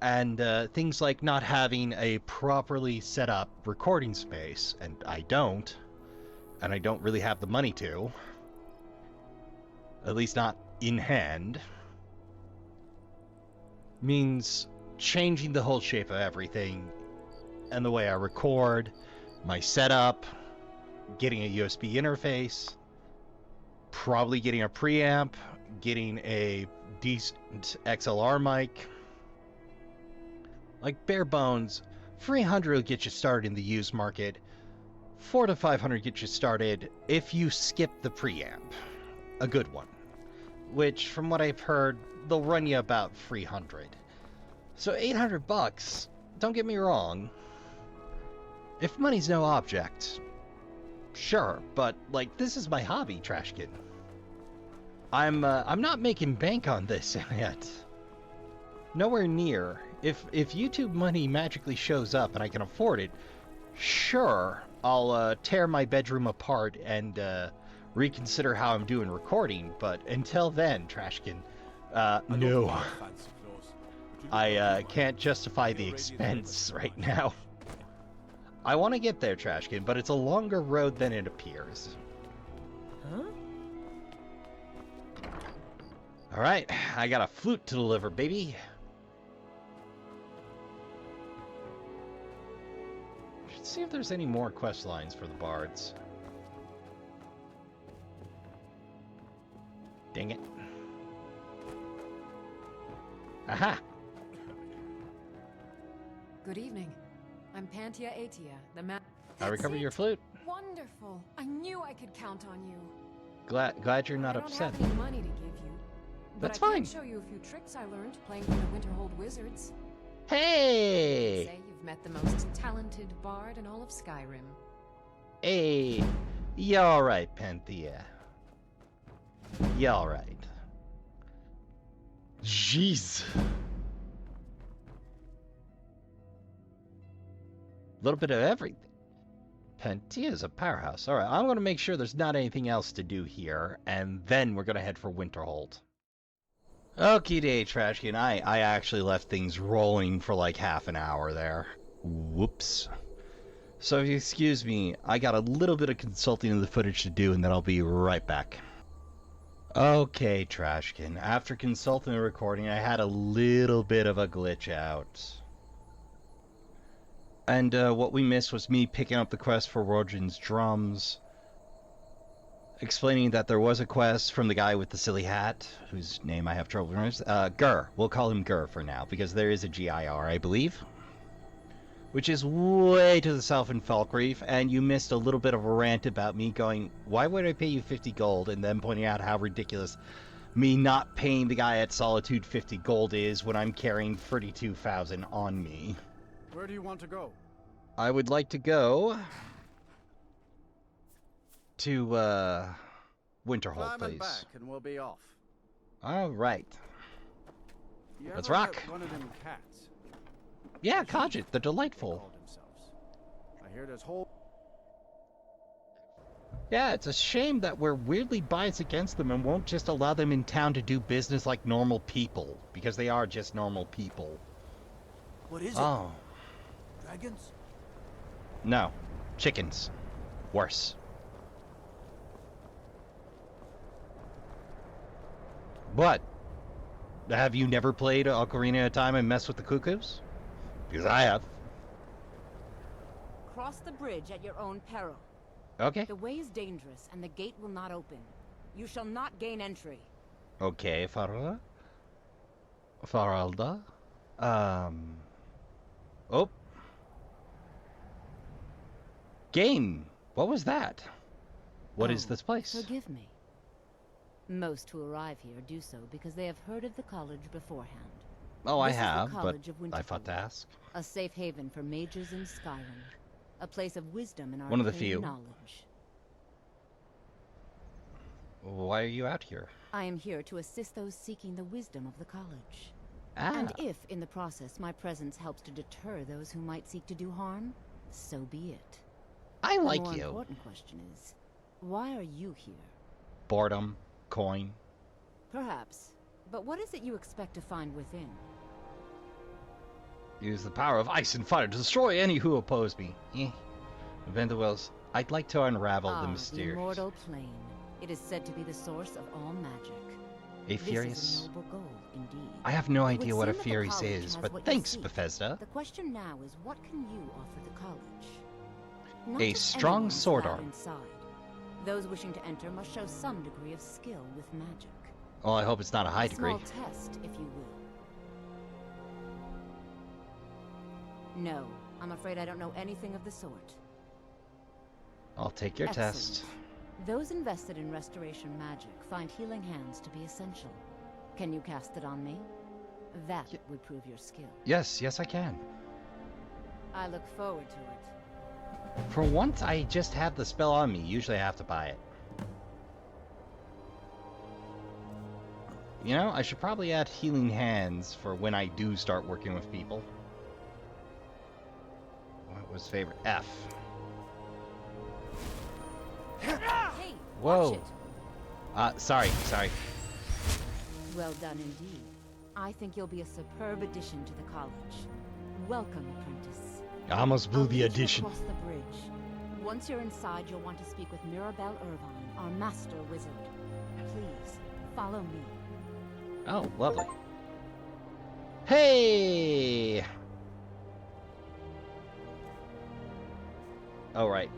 And things like not having a properly set up recording space, and I don't really have the money to, at least not in hand, means changing the whole shape of everything and the way I record, my setup, getting a USB interface, probably getting a preamp, getting a decent XLR mic. Like, bare bones, 300 will get you started in the used market. 400 to 500 get you started if you skip the preamp. A good one. Which, from what I've heard, they'll run you about 300. So $800, don't get me wrong. If money's no object, sure, but, like, this is my hobby, Trashkin. I'm not making bank on this yet. Nowhere near. If YouTube money magically shows up and I can afford it, sure, I'll tear my bedroom apart and reconsider how I'm doing recording, but until then, Trashkin, no. I can't justify the expense right now. I want to get there, Trashkin, but it's a longer road than it appears. Huh? Alright, I got a flute to deliver, baby. Should see if there's any more quest lines for the bards. Dang it. Aha! Good evening. I'm Pantia Atia, the man. I recovered your flute. Wonderful. I knew I could count on you. Glad you're not I don't upset. have any money to give you. That's but I fine. can show you a few tricks I learned playing for the Winterhold Wizards. Hey! Say you've met the most talented bard in all of Skyrim. Hey! You alright, Panthea? You alright? Jeez! A little bit of everything. Panthea's a powerhouse. Alright, I'm gonna make sure there's not anything else to do here, and then we're gonna head for Winterhold. Okie day, Trashkin. I actually left things rolling for like half an hour there. Whoops. So if you excuse me, I got a little bit of consulting of the footage to do, and then I'll be right back. Okay, Trashkin. After consulting the recording, I had a little bit of a glitch out. And what we missed was me picking up the quest for Rodrin's drums, explaining that there was a quest from the guy with the silly hat, whose name I have trouble remembering. Gur. We'll call him Gur for now, because there is a GIR, I believe. Which is way to the south in Falkreath, and you missed a little bit of a rant about me going, why would I pay you 50 gold, and then pointing out how ridiculous me not paying the guy at Solitude 50 gold is when I'm carrying 32,000 on me. Where do you want to go? I would like to go to Winterhold, Climb please. and back, and we'll be off. All right. You Let's ever rock. met one of them cats? Yeah, Khajiit, they're They delightful. call themselves. I hear there's whole. Yeah, it's a shame that we're weirdly biased against them and won't just allow them in town to do business like normal people, because they are just normal people. What is it? Oh, Dragons? no. Chickens. Worse. What? Have you never played Ocarina of Time and messed with the cuckoos? Because I have. Cross the bridge at your own peril. Okay. The way is dangerous, and the gate will not open. You shall not gain entry. Okay, Faralda. Oh. Game. What was that? What is Oh, this place? Forgive me. Most who arrive here do so because they have heard of the college beforehand. Oh, I This is the have, but College of I thought to Winterhold. ask. A safe haven for mages in Skyrim. A place of wisdom and One of the arcane few. knowledge. Why are you out here? I am here to assist those seeking the wisdom of the college. Ah, And if, in the process, my presence helps to deter those who might seek to do harm, so be it. I The like more you. important question is, why are you here? Boredom, coin. Perhaps. But what is it you expect to find within? Use the power of ice and fire to destroy any who oppose me. Venderwells, I'd like to unravel the The mysterious. immortal plane. It is said to be the source of all magic. A This Furious? is a noble goal, indeed. I have no It would idea what a seem that the Furious college is, has but what you thanks, seek. Bethesda. The question now is, what can you offer the college? Not A just strong anyone is sword allowed arm. Inside. Those wishing to enter must show some degree of skill with magic. Well, I hope it's not a high degree. Small test, if you will. No, I'm afraid I don't know anything of the sort. I'll take your test. Excellent. Those invested in restoration magic find healing hands to be essential. Can you cast it on me? That would prove your skill. Yes, yes I can. I look forward to it. For once, I just have the spell on me. Usually I have to buy it. You know, I should probably add healing hands for when I do start working with people. What was favorite? F. Hey, Whoa. watch it. Sorry. Well done indeed. I think you'll be a superb addition to the college. Welcome, apprentice. I almost blew I'll the lead you addition. across the bridge. Once you're inside, you'll want to speak with Mirabelle Irvine, our master wizard. Please, follow me. Oh, lovely. Hey! Oh, right.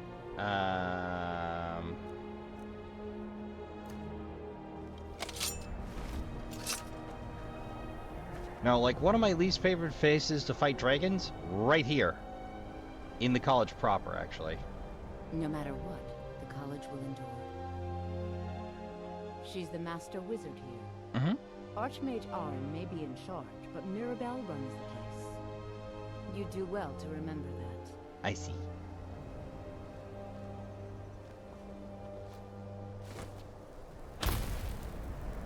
No, like, one of my least favorite phases to fight dragons? Right here. In the college proper, actually. No matter what, the college will endure. She's the master wizard here. Mm-hmm. Archmage Arn may be in charge, but Mirabelle runs the place. You do well to remember that. I see.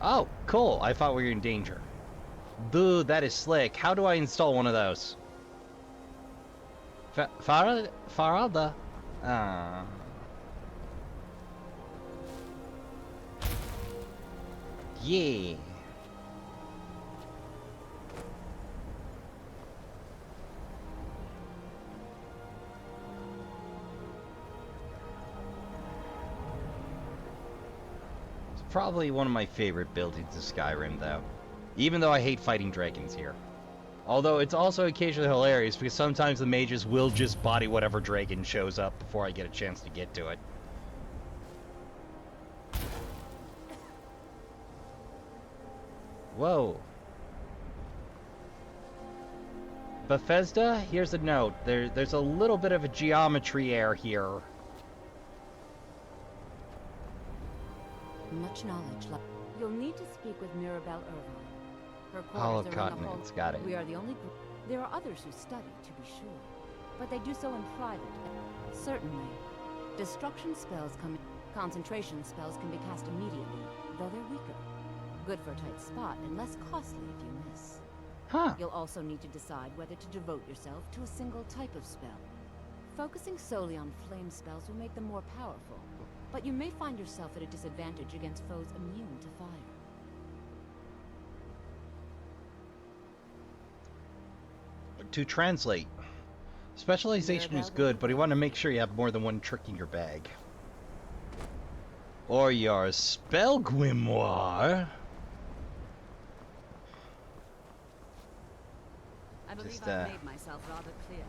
Oh, cool. I thought we were in danger. Dude, that is slick. How do I install one of those? Faralda? Yeah. It's probably one of my favorite buildings of Skyrim, though. Even though I hate fighting dragons here. Although it's also occasionally hilarious because sometimes the mages will just body whatever dragon shows up before I get a chance to get to it. Whoa. Bethesda, here's a note. There's a little bit of a geometry error here. Much knowledge. You'll need to speak with Mirabelle Irvine. Her Hollow quarters are in the hall. continents, got it. We are the only group. There are others who study, to be sure, but they do so in private. Certainly, destruction spells come. Concentration spells can be cast immediately, though they're weaker. Good for a tight spot and less costly if you miss. Huh. You'll also need to decide whether to devote yourself to a single type of spell. Focusing solely on flame spells will make them more powerful, but you may find yourself at a disadvantage against foes immune to fire. To translate, specialization is good, but you want to make sure you have more than one trick in your bag. Or your spell grimoire. I believe Just, I've made myself rather clear.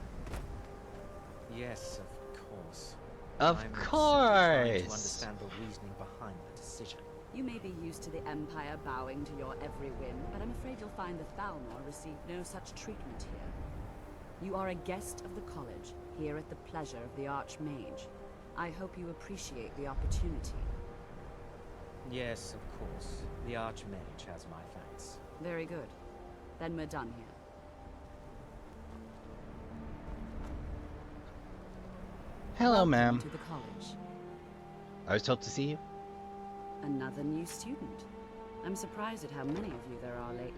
Yes, of course. Of I'm simply course. trying to understand the reasoning behind the decision. You may be used to the Empire bowing to your every whim, but I'm afraid you'll find the Thalmor receive no such treatment here. You are a guest of the college, here at the pleasure of the Archmage. I hope you appreciate the opportunity. Yes, of course. The Archmage has my thanks. Very good. Then we're done here. Hello, Welcome ma'am. to the college. I was told to see you. Another new student. I'm surprised at how many of you there are lately.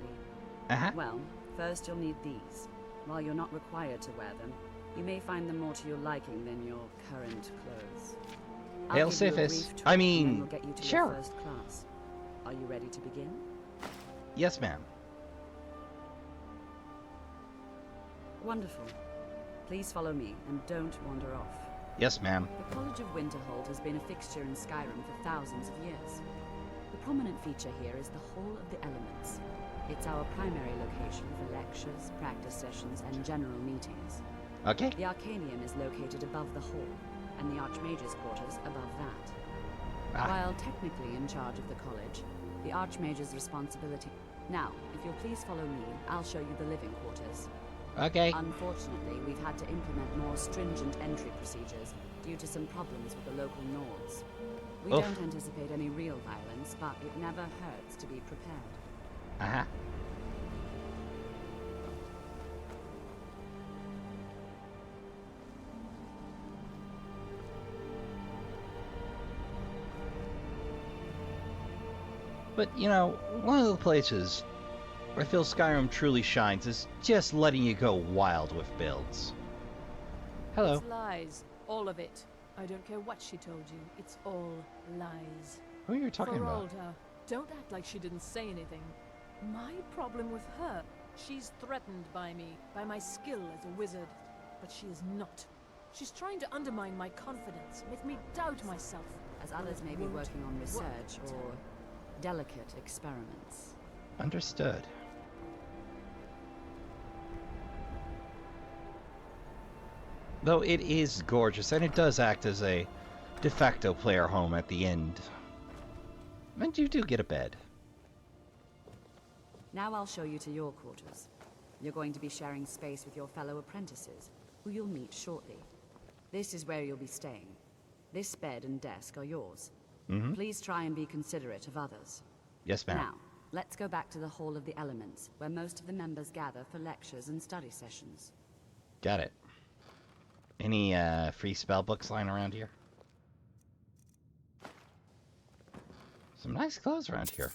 Uh-huh. Well, first you'll need these. While you're not required to wear them, you may find them more to your liking than your current clothes. I'll Hail give you a Siphus. brief tour, I and mean, then we'll get you to sure. your first class. Are you ready to begin? Yes, ma'am. Wonderful. Please follow me, and don't wander off. Yes, ma'am. The College of Winterhold has been a fixture in Skyrim for thousands of years. The prominent feature here is the Hall of the Elements. It's our primary location for lectures, practice sessions, and general meetings. Okay. The Arcanium is located above the hall, and the Archmage's quarters above that. Ah. While technically in charge of the college, the Archmage's responsibility. Now, if you'll please follow me, I'll show you the living quarters. Okay. Unfortunately, we've had to implement more stringent entry procedures due to some problems with the local Nords. We Oof. don't anticipate any real violence, but it never hurts to be prepared. Uh-huh. But, you know, one of the places where I feel Skyrim truly shines is just letting you go wild with builds. Hello. It's lies. All of it. I don't care what she told you. It's all lies. Who are you talking about? Feralda, don't act like she didn't say anything. My problem with her, she's threatened by me, by my skill as a wizard. But she is not. She's trying to undermine my confidence, make me doubt myself. As others may be working on research or delicate experiments. Understood. Though it is gorgeous, and it does act as a de facto player home at the end. And you do get a bed. Now I'll show you to your quarters. You're going to be sharing space with your fellow apprentices, who you'll meet shortly. This is where you'll be staying. This bed and desk are yours. Mm-hmm. Please try and be considerate of others. Yes, ma'am. Now, let's go back to the Hall of the Elements, where most of the members gather for lectures and study sessions. Got it. Any free spell books lying around here? Some nice clothes around here.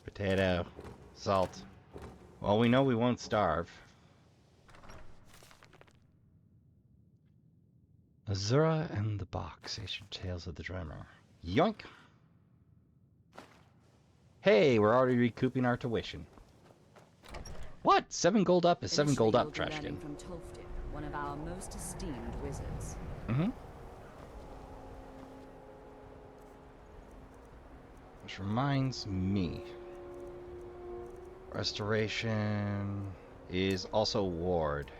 Potato, salt. Well, we know we won't starve. Azura and the Box, Ancient Tales of the Dreamer. Yoink! Hey, we're already recouping our tuition. What? 7 gold up is 7 gold up, Initially, you'll be Trashkin. learning from Tolfdir, one of our most esteemed wizards. Mm-hmm. Which reminds me, restoration is also ward.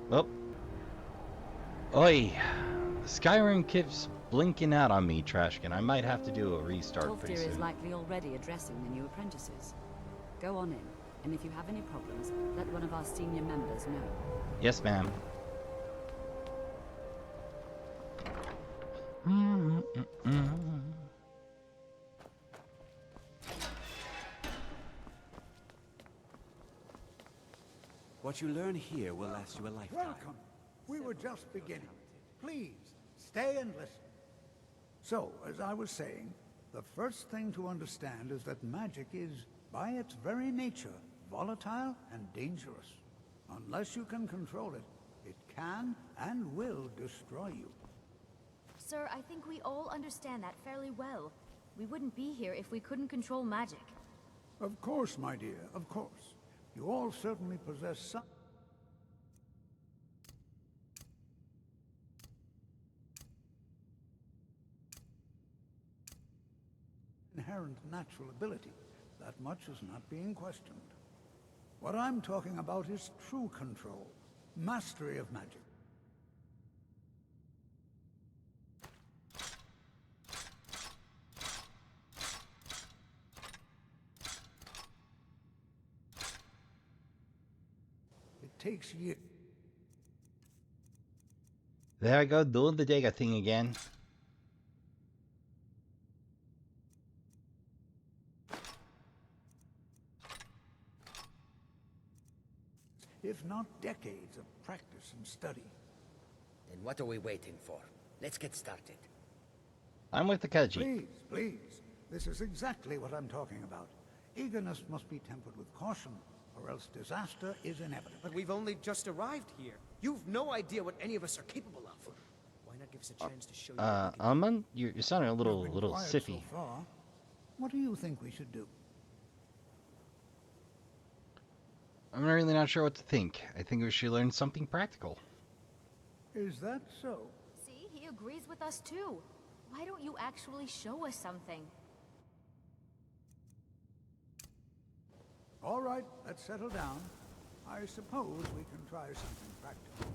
Oh. Oi. Skyrim keeps blinking out on me, Trashkin. I might have to do a restart pretty Tolfdir soon. is likely already addressing the new apprentices. Go on in, and if you have any problems, let one of our senior members know. Yes, ma'am. What you learn here will last you a lifetime. Welcome. We were just beginning. Please, stay and listen. So, as I was saying, the first thing to understand is that magic is, by its very nature, volatile and dangerous. Unless you can control it, it can and will destroy you. Sir, I think we all understand that fairly well. We wouldn't be here if we couldn't control magic. Of course, my dear, of course. You all certainly possess some inherent natural ability. That much is not being questioned. What I'm talking about is true control, mastery of magic. It takes years. There I go, doing the Dega thing again. If not decades of practice and study. Then what are we waiting for? Let's get started. I'm with the Kaji. Please, please. This is exactly what I'm talking about. Eagerness must be tempered with caution, or else disaster is inevitable. But we've only just arrived here. You've no idea what any of us are capable of. Why not give us a chance to show you? Alman, you're sounding a little Quiet siffy. so far. What do you think we should do? I'm really not sure what to think. I think we should learn something practical. Is that so? See, he agrees with us too. Why don't you actually show us something? All right, let's settle down. I suppose we can try something practical.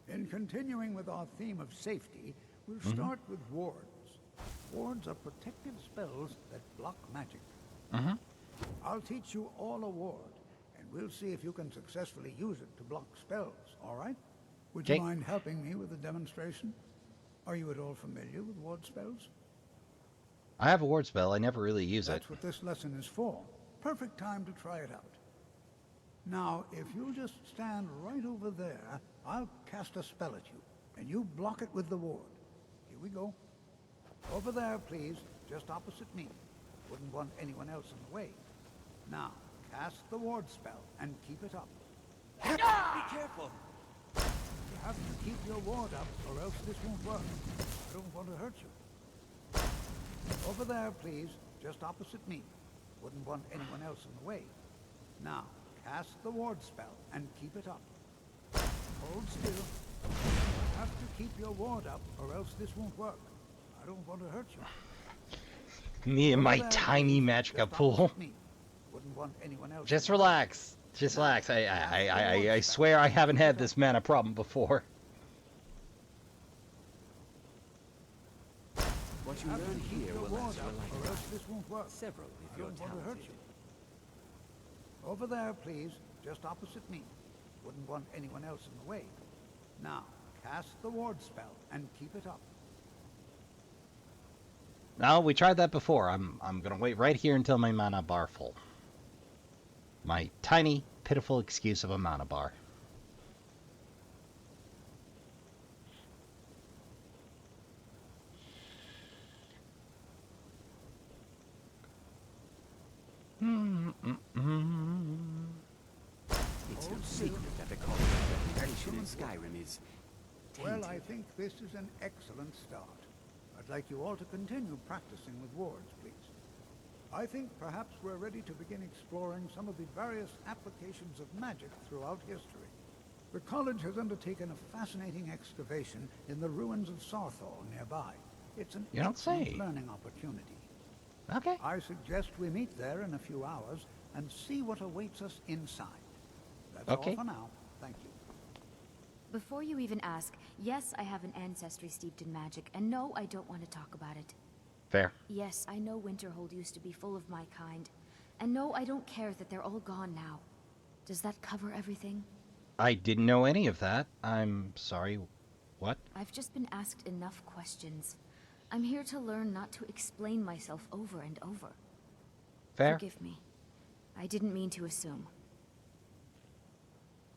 In continuing with our theme of safety, we'll start with wards. Wards are protective spells that block magic. I'll teach you all a ward, and we'll see if you can successfully use it to block spells, all right? Would you mind helping me with the demonstration? Are you at all familiar with ward spells? I have a ward spell. I never really use it. That's what this lesson is for. Perfect time to try it out. Now, if you'll just stand right over there, I'll cast a spell at you, and you block it with the ward. Here we go. Over there, please, just opposite me. Wouldn't want anyone else in the way. Now, cast the ward spell, and keep it up. Be careful! You have to keep your ward up, or else this won't work. I don't want to hurt you. Over there, please, just opposite me. Wouldn't want anyone else in the way. Now, cast the ward spell, and keep it up. Hold still. You have to keep your ward up, or else this won't work. I don't want to hurt you. Me and my tiny magicka pool. Wouldn't want anyone else. Just relax. Just relax. I swear I haven't had this mana problem before. What you learn here will last your life. Or else this won't work. Several, if I you're don't want to hurt talented. you. Over there, please, just opposite me. Wouldn't want anyone else in the way. Now, cast the ward spell and keep it up. No, we tried that before. I'm gonna wait right here until my mana bar full. My tiny, pitiful excuse of a mana bar. It's no secret that the college reputation in Skyrim is tainted. Well, I think this is an excellent start. I'd like you all to continue practicing with wards, please. I think perhaps we're ready to begin exploring some of the various applications of magic throughout history. The college has undertaken a fascinating excavation in the ruins of Sarthal nearby. It's an excellent learning opportunity. Okay. I suggest we meet there in a few hours and see what awaits us inside. That's all for now. Thank you. Before you even ask, yes, I have an ancestry steeped in magic, and no, I don't want to talk about it. Fair. Yes, I know Winterhold used to be full of my kind. And no, I don't care that they're all gone now. Does that cover everything? I didn't know any of that. I'm sorry. What? I've just been asked enough questions. I'm here to learn, not to explain myself over and over. Fair. Forgive me. I didn't mean to assume.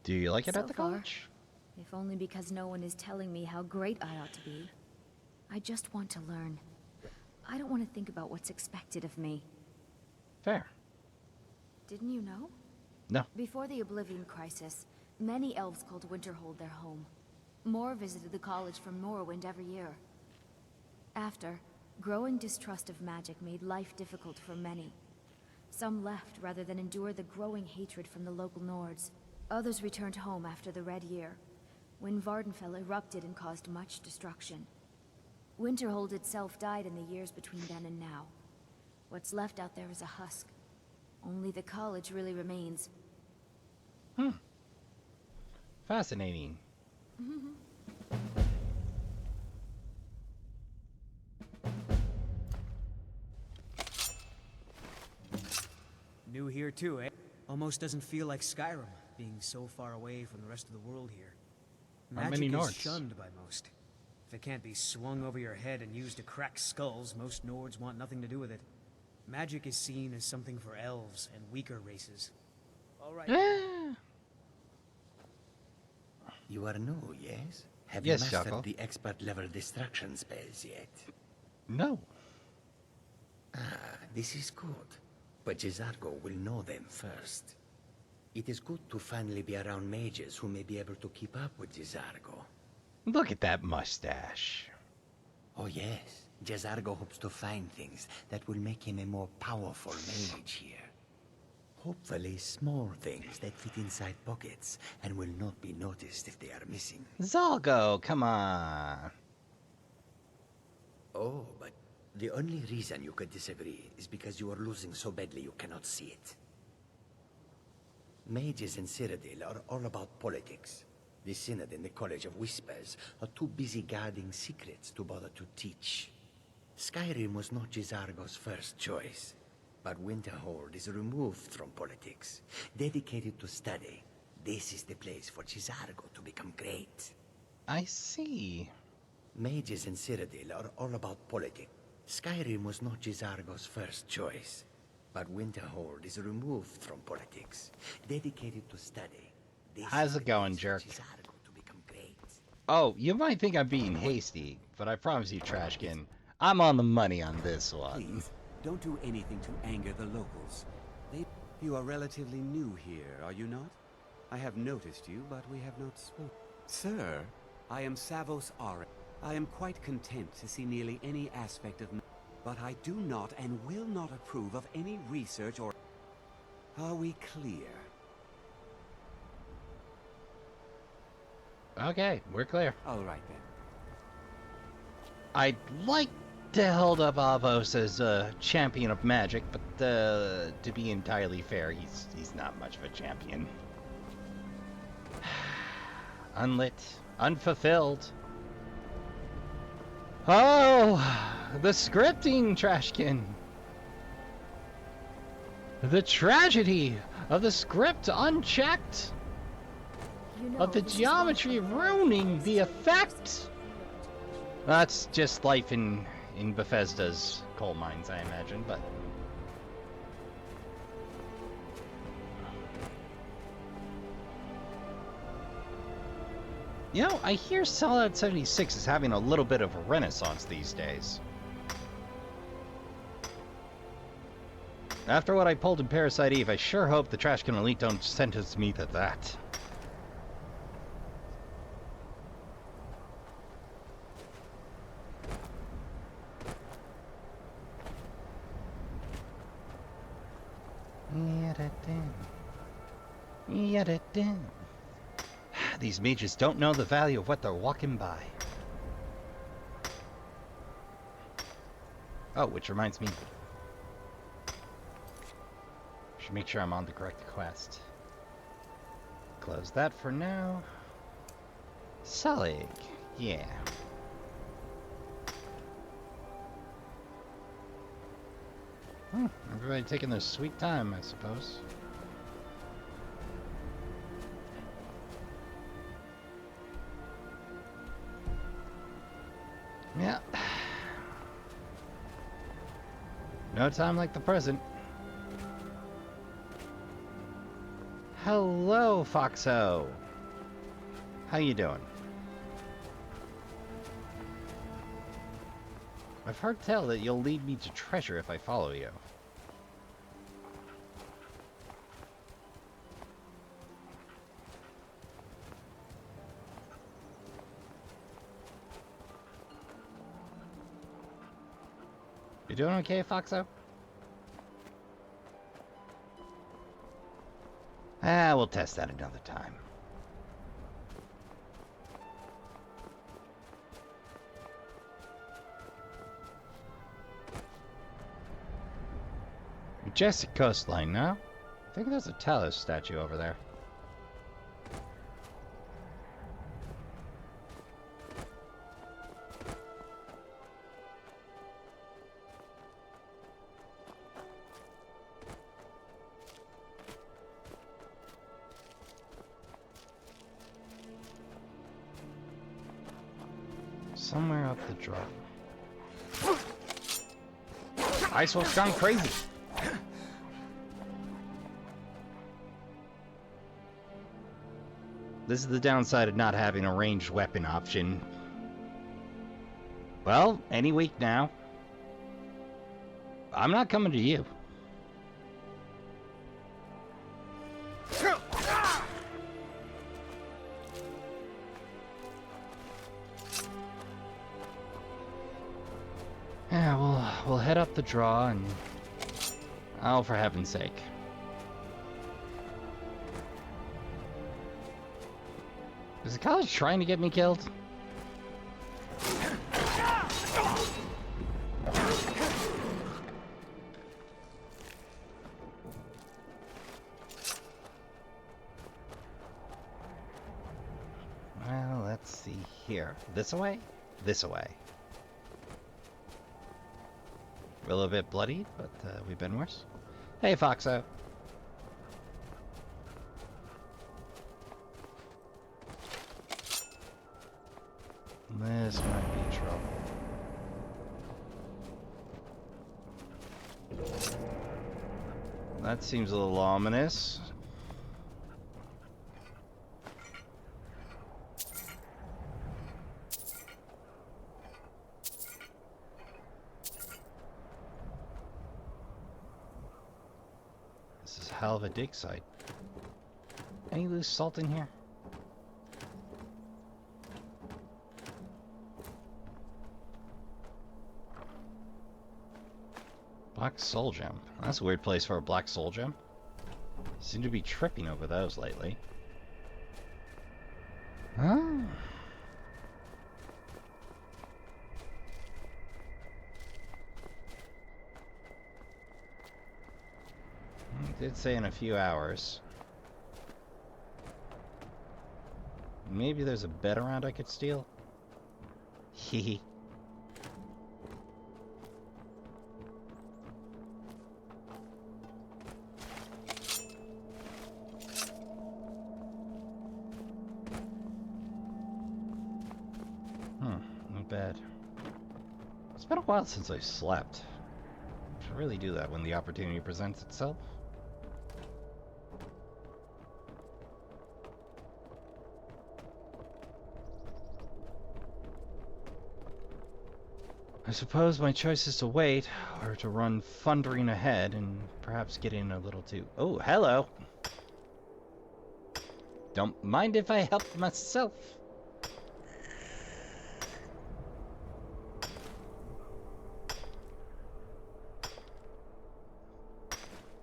Do you like it So at the far, college? If only because no one is telling me how great I ought to be. I just want to learn. I don't want to think about what's expected of me. Fair. Didn't you know? No. Before the Oblivion Crisis, many elves called Winterhold their home. More visited the college from Morrowind every year. After, growing distrust of magic made life difficult for many. Some left rather than endure the growing hatred from the local Nords. Others returned home after the Red Year, when Vardenfell erupted and caused much destruction. Winterhold itself died in the years between then and now. What's left out there is a husk. Only the college really remains. Fascinating. New here too, eh? Almost doesn't feel like Skyrim, being so far away from the rest of the world here. How many Magic is Nords? shunned by most. If it can't be swung over your head and used to crack skulls, most Nords want nothing to do with it. Magic is seen as something for elves and weaker races. All right. You are new, yes? Have Yes, you mastered Jaco. the expert-level destruction spells yet? No. Ah, this is good. But Jezargo will know them first. It is good to finally be around mages who may be able to keep up with Jezargo. Look at that mustache. Oh yes, Jezargo hopes to find things that will make him a more powerful mage here. Hopefully small things that fit inside pockets and will not be noticed if they are missing. Zalgo, come on. Oh, but the only reason you could disagree is because you are losing so badly you cannot see it. Mages in Cyrodiil are all about politics. The Synod and the College of Whispers are too busy guarding secrets to bother to teach. Skyrim was not Gisargo's first choice, but Winterhold is removed from politics, dedicated to study. This is the place for Gisargo to become great. I see. Mages in Cyrodiil are all about politics. Skyrim was not Gisargo's first choice, but Winterhold is removed from politics, dedicated to study. How's it going, jerk? Oh, you might think I'm being hasty, but I promise you, Trashkin, I'm on the money on this one. Please, don't do anything to anger the locals. You are relatively new here, are you not? I have noticed you, but we have not spoken. Sir, I am Savos Are. I am quite content to see nearly any aspect of... But I do not and will not approve of any research or... Are we clear? Okay, we're clear. All right, then. I'd like to hold up Avos as a champion of magic, but to be entirely fair, he's not much of a champion. Unlit, unfulfilled. Oh, the scripting, Trashkin. The tragedy of the script unchecked. Of the geometry ruining the effect. That's just life in Bethesda's coal mines, I imagine, but... You know, I hear Fallout 76 is having a little bit of a renaissance these days. After what I pulled in Parasite Eve, I sure hope the Trashkin Elite don't sentence me to that. These mages don't know the value of what they're walking by. Oh, which reminds me. Should make sure I'm on the correct quest. Close that for now. Solid. Yeah. Everybody taking their sweet time, I suppose. Yeah. No time like the present. Hello, Foxo. How you doing? I've heard tell that you'll lead me to treasure if I follow you. You doing okay, Foxo? Ah, we'll test that another time. Majestic coastline now. I think there's a Talos statue over there. Somewhere up the drop. Ice Wolf's gone crazy. This is the downside of not having a ranged weapon option. Well, any week now. I'm not coming to you. Yeah, we'll head up the draw and... Oh, for heaven's sake. Is the college trying to get me killed? Well, let's see here. This way? This way. We're a little bit bloodied, but we've been worse. Hey, Foxo. This might be trouble. That seems a little ominous. This is a hell of a dig site. Any loose salt in here? Black soul gem. That's a weird place for a black soul gem. Seem to be tripping over those lately. Oh. It did say in a few hours. Maybe there's a bed around I could steal? Hehe. Not bad. It's been a while since I slept. I should really do that when the opportunity presents itself. I suppose my choice is to wait, or to run thundering ahead and perhaps get in a little too... Oh, hello! Don't mind if I help myself.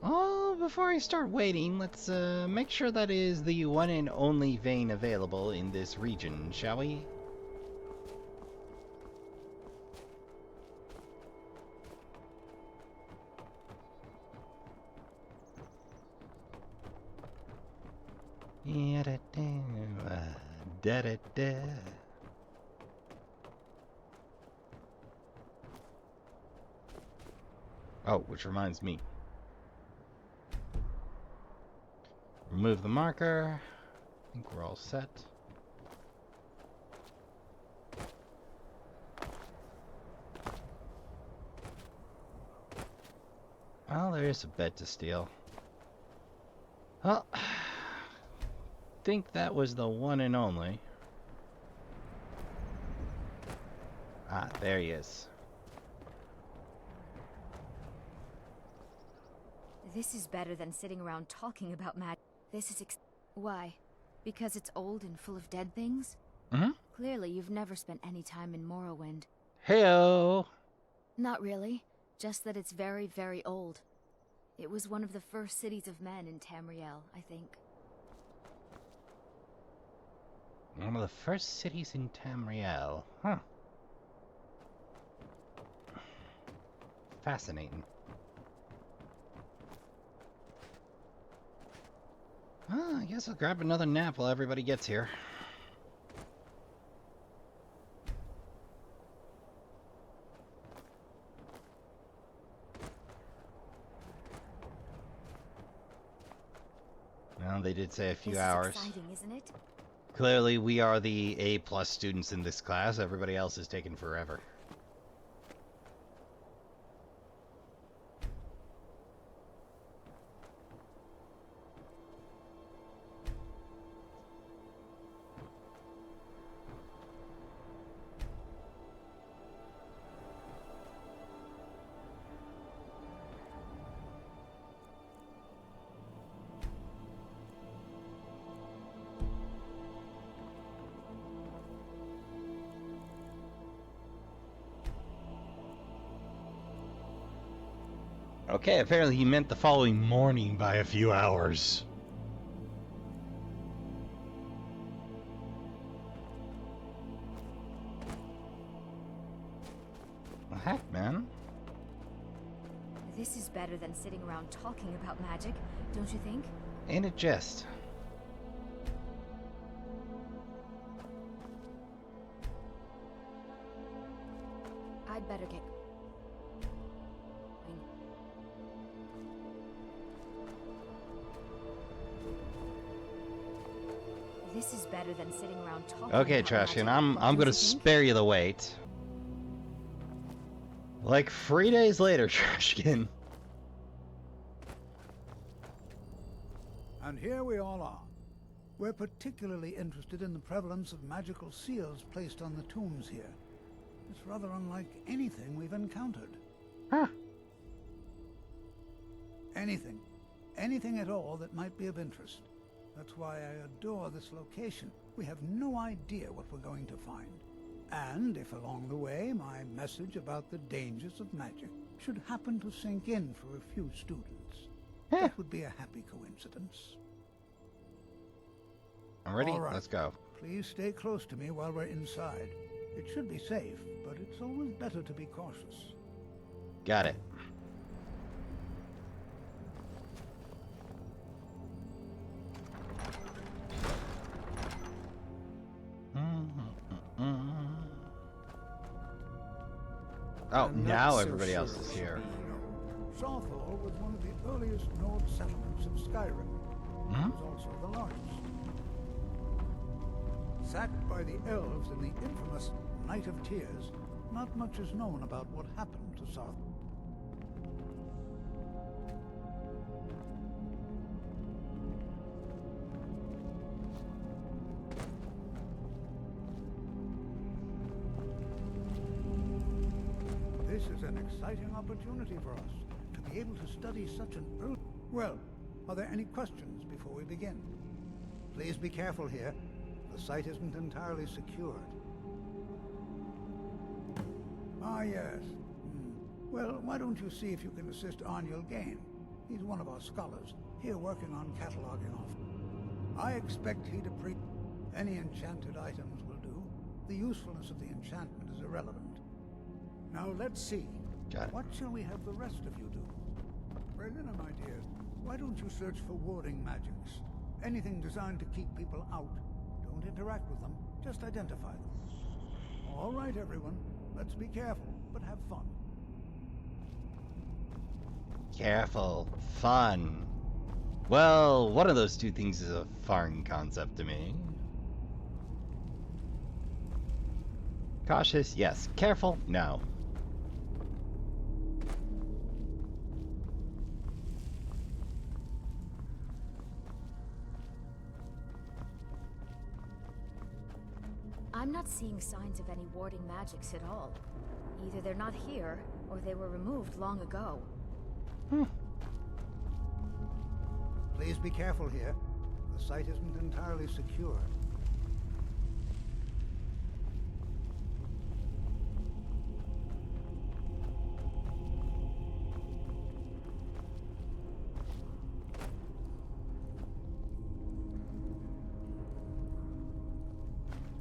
Oh, before I start waiting, let's make sure that is the one and only vein available in this region, shall we? Oh, which reminds me. Remove the marker. I think we're all set. Well, there is a bed to steal. Well, I think that was the one and only. Ah, there he is. This is better than sitting around talking about magic. This is Why? Because it's old and full of dead things? Mm-hmm. Clearly, you've never spent any time in Morrowind. Heyo! Not really. Just that it's very, very old. It was one of the first cities of men in Tamriel, I think. One of the first cities in Tamriel. Huh. Fascinating. Well, I guess I'll grab another nap while everybody gets here. Well, they did say a few hours. This is exciting, isn't it? Clearly, we are the A+ students in this class. Everybody else is taking forever. Okay, apparently he meant the following morning by a few hours. Heck, man. This is better than sitting around talking about magic, don't you think? Ain't it just? I'd better get... This is better than sitting around talking Okay, about Trashkin, magic, I'm don't gonna you think? spare you the wait. Like 3 days later, Trashkin. And here we all are. We're particularly interested in the prevalence of magical seals placed on the tombs here. It's rather unlike anything we've encountered. Huh. Anything. Anything at all that might be of interest. That's why I adore this location. We have no idea what we're going to find. And if along the way my message about the dangers of magic should happen to sink in for a few students, that would be a happy coincidence. I'm ready? All right. Let's go. Please stay close to me while we're inside. It should be safe, but it's always better to be cautious. Got it. Oh, I'm not now so everybody sure else is we here. Southall was one of the earliest Nord settlements of Skyrim. It was also the largest. Sacked by the elves in the infamous Night of Tears, not much is known about what happened to Southall. This is an exciting opportunity for us, to be able to study such an early... Well, are there any questions before we begin? Please be careful here. The site isn't entirely secured. Ah, yes. Well, why don't you see if you can assist Arniel Gain? He's one of our scholars, here working on cataloging off. I expect he'd appreciate any enchanted items will do. The usefulness of the enchantment is irrelevant. Now let's see. Got it. What shall we have the rest of you do? Brelina, my dear, why don't you search for warding magics? Anything designed to keep people out. Don't interact with them, just identify them. All right, everyone. Let's be careful, but have fun. Careful. Fun. Well, one of those two things is a foreign concept to me. Cautious, yes. Careful, no. I'm not seeing signs of any warding magics at all. Either they're not here, or they were removed long ago. Please be careful here. The site isn't entirely secure.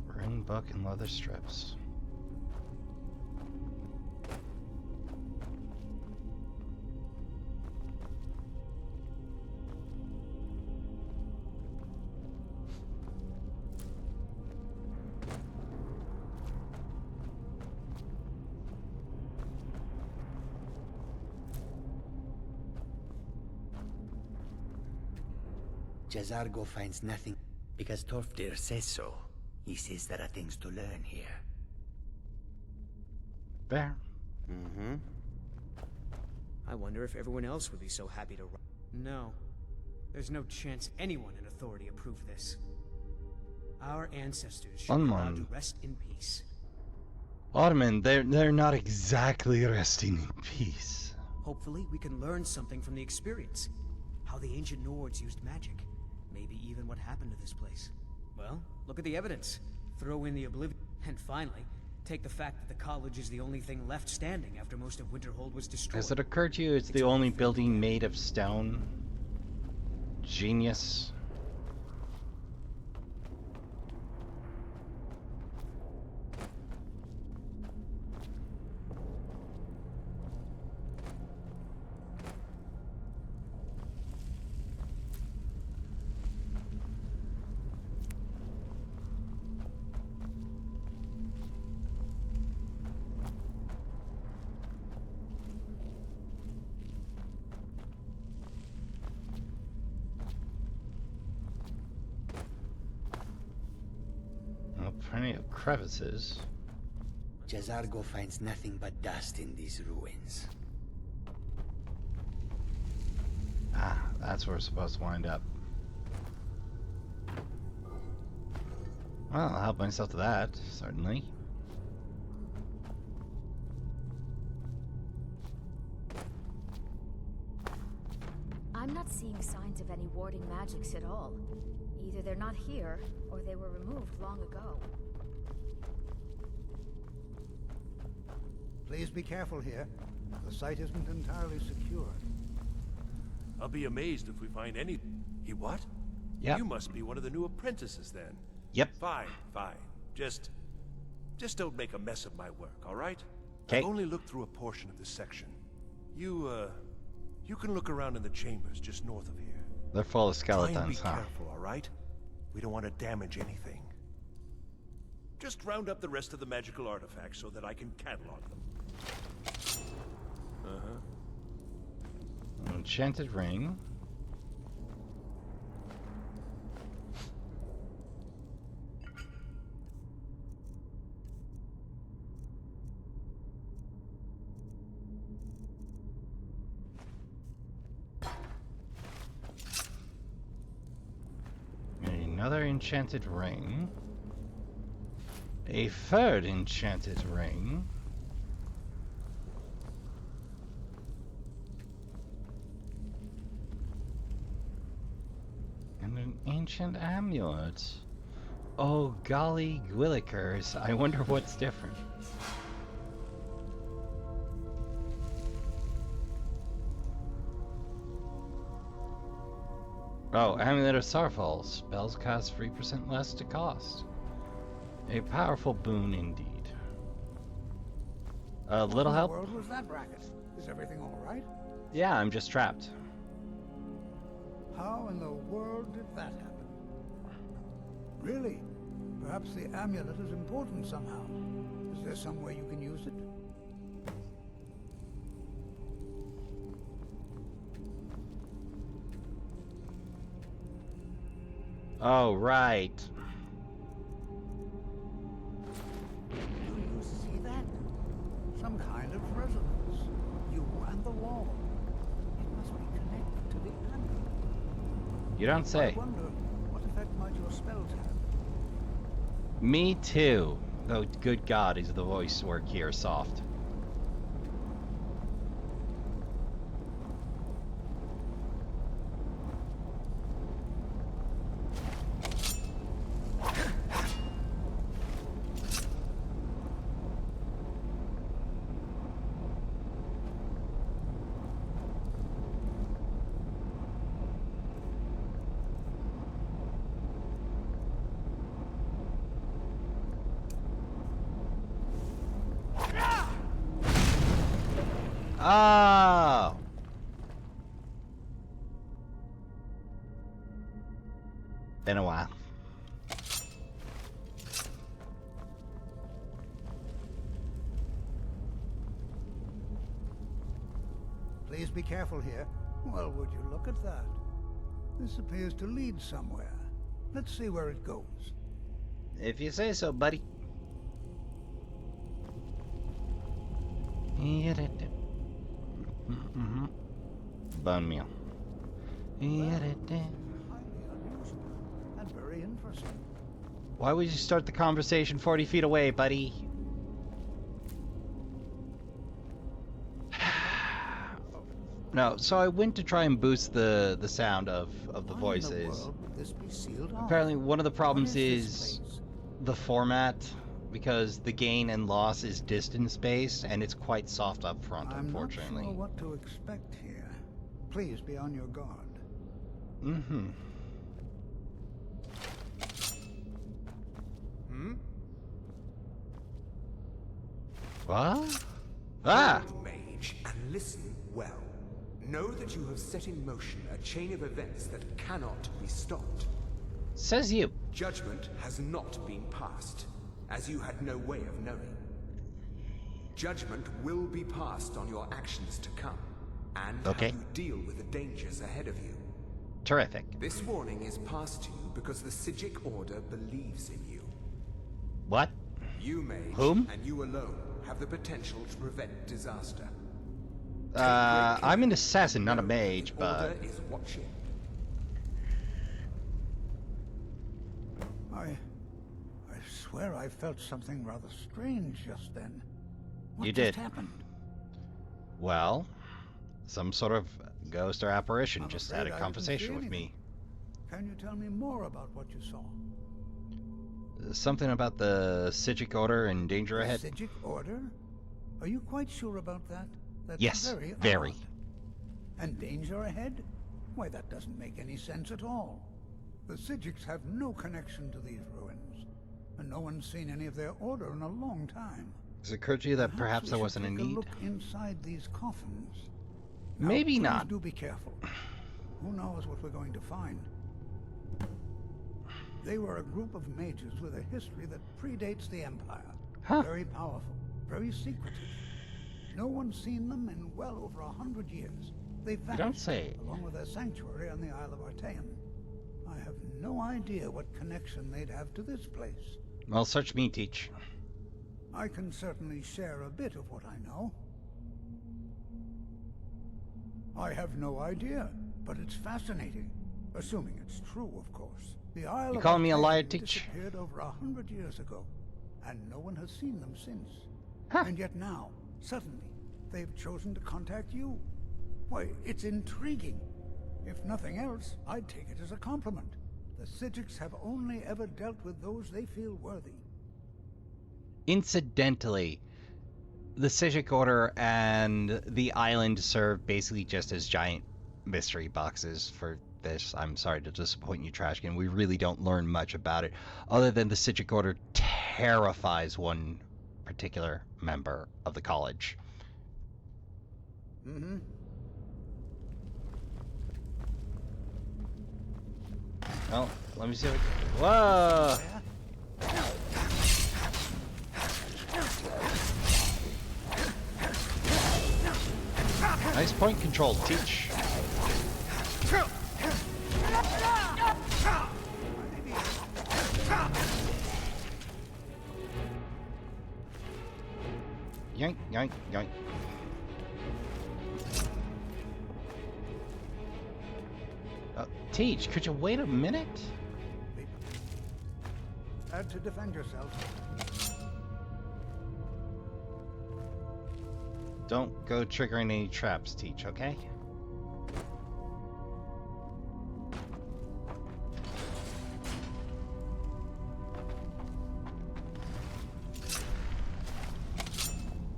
Ring book and leather strips. Jazargo finds nothing because Torfdir says so. He says there are things to learn here. Fair. I wonder if everyone else would be so happy to... No. There's no chance anyone in authority approved this. Our ancestors should be allowed to rest in peace. Ottoman, they're not exactly resting in peace. Hopefully, we can learn something from the experience. How the ancient Nords used magic. Maybe even what happened to this place. Well, look at the evidence. Throw in the oblivion. And finally, take the fact that the college is the only thing left standing after most of Winterhold was destroyed. Has it occurred to you it's the only building made of stone? Genius. Plenty of crevices. Jazargo finds nothing but dust in these ruins. Ah, that's where we're supposed to wind up. Well, I'll help myself to that, certainly. I'm not seeing signs of any warding magics at all. Either they're not here, or they were removed long ago. Please be careful here. The site isn't entirely secure. I'll be amazed if we find any... He what? Yep. You must be one of the new apprentices then. Yep. Fine, fine. Just don't make a mess of my work, all right? 'Kay. I've only looked through a portion of this section. You can look around in the chambers just north of here. They're full of Try and be skeletons, huh? careful, all right? We don't want to damage anything. Just round up the rest of the magical artifacts so that I can catalog them. Enchanted ring. Another enchanted ring. A third enchanted ring. And an ancient amulet. Oh, golly gwillikers. I wonder what's different. Oh, Amulet of Starfall. Spells cost 3% less to cost. A powerful boon indeed. A little help? What in the world was that racket? Is everything all right? Yeah, I'm just trapped. How in the world did that happen? Really? Perhaps the amulet is important somehow. Is there some way you can use it? Oh, right. Do you see that? Some kind of resonance. You and the wall. It must be connected to the amulet. You don't say. I wonder, what effect might your spells have? Me too. Oh, good God, is the voice work here soft. Oh! Been a while. Please be careful here. Well, would you look at that? This appears to lead somewhere. Let's see where it goes. If you say so, buddy. Mm-hmm. Bone meal. Highly unusual and very interesting. Why would you start the conversation 40 feet away, buddy? No, so I went to try and boost the sound of the voices. Apparently one of the problems is the format, because the gain and loss is distance based and it's quite soft up front, unfortunately. I'm not sure what to expect here. Please be on your guard. Mm-hmm. What? Ah! Mage, and listen well. Know that you have set in motion a chain of events that cannot be stopped. Says you. Judgment has not been passed, as you had no way of knowing. Judgment will be passed on your actions to come, and how you deal with the dangers ahead of you. Terrific. This warning is passed to you because the Psijic Order believes in you. What? You, Mage, Whom? and you alone, have the potential to prevent disaster. I'm an assassin, not a mage, The but... Order is watching. I swear I felt something rather strange just then. What You just did. happened? Well, some sort of ghost or apparition I'm just afraid had a I didn't conversation see with anything. me. Can you tell me more about what you saw? Something about the Sijic Order and danger ahead? Sijic Order? Are you quite sure about that? That's Yes, very. very. Odd. And danger ahead? Why, that doesn't make any sense at all. The Sijics have no connection to these ruins, and no one's seen any of their order in a long time. Does it occur to you that perhaps there we wasn't a should take need? Look inside these coffins. Now, Maybe please not. do be careful. Who knows what we're going to find? They were a group of mages with a history that predates the Empire. Huh. Very powerful, very secretive. No one's seen them in well over 100 years. They vanished, don't say. along with their sanctuary on the Isle of Artaeum. I have no idea what connection they'd have to this place. Well, search me, Teach. I can certainly share a bit of what I know. I have no idea, but it's fascinating. Assuming it's true, of course. The Isle You of calling me a Artaeum liar, Teach? disappeared over 100 years ago, and no one has seen them since. Huh. And yet now, suddenly, they've chosen to contact you. Why, it's intriguing. If nothing else, I'd take it as a compliment. The Sijics have only ever dealt with those they feel worthy. Incidentally, the Sijic Order and the island serve basically just as giant mystery boxes for this. I'm sorry to disappoint you, Trashkin. We really don't learn much about it, other than the Sijic Order terrifies one particular member of the college. Mm-hmm. Well, let me see what... Whoa! Nice point control, Teach. Yoink, yoink, yoink. Teach, could you wait a minute? Had to defend yourself. Don't go triggering any traps, Teach, okay?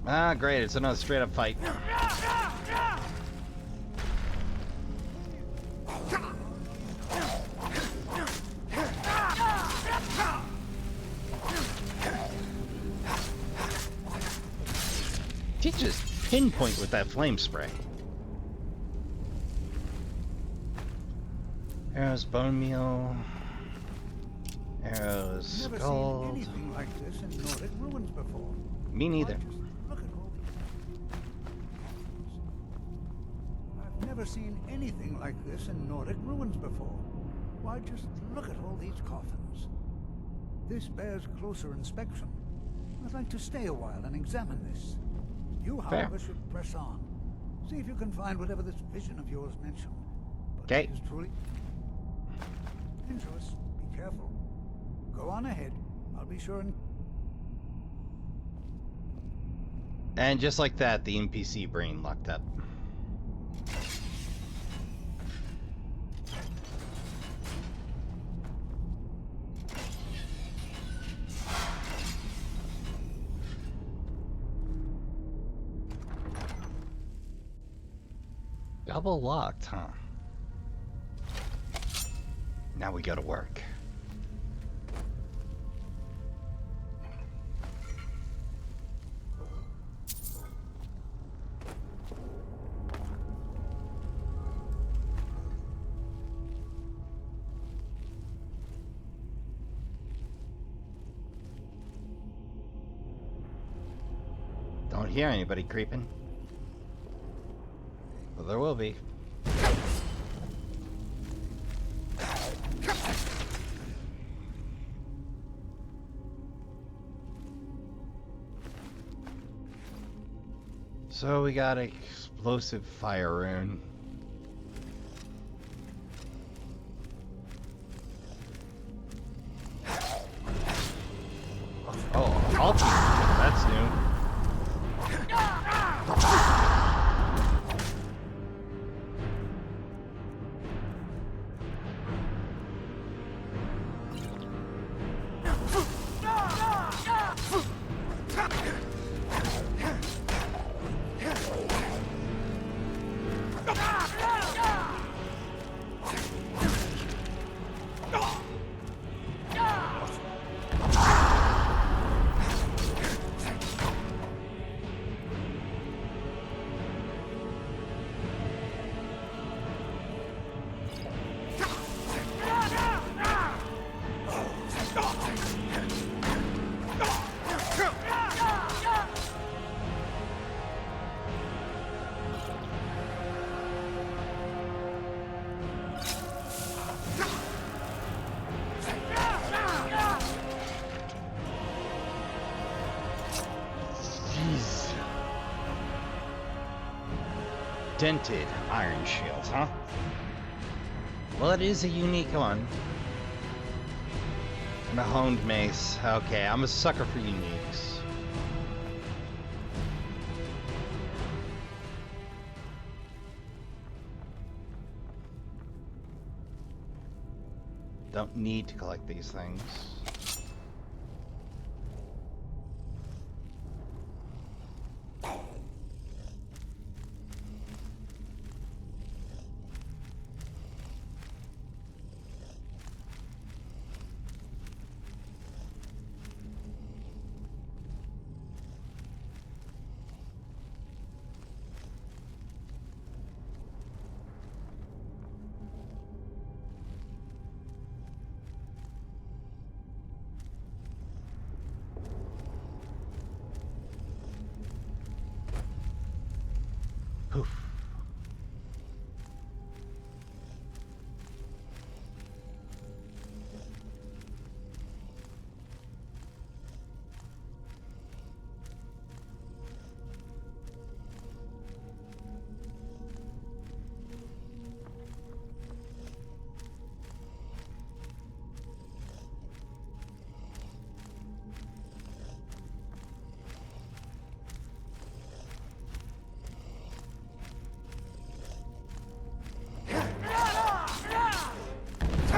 Ah, great, it's another straight-up fight. Teach just pinpoint with that flame spray. Arrows, bone meal. Arrows, Never gold. seen anything like this in Nordic ruins before. Me neither. Look at all these. I've never seen anything like this in Nordic ruins before. Why, just look at all these coffins. This bears closer inspection. I'd like to stay a while and examine this. You, however, should press on. See if you can find whatever this vision of yours mentioned. But it is truly dangerous. Be careful. Go on ahead. I'll be sure and... And just like that, the NPC brain locked up. Double locked, huh? Now we go to work. Don't hear anybody creeping. Well, there will be. So we got explosive fire rune. Oh, ultimate. That's new. Dented iron shield, huh? Well, it is a unique one. And a honed mace. Okay, I'm a sucker for uniques. Don't need to collect these things. Poof.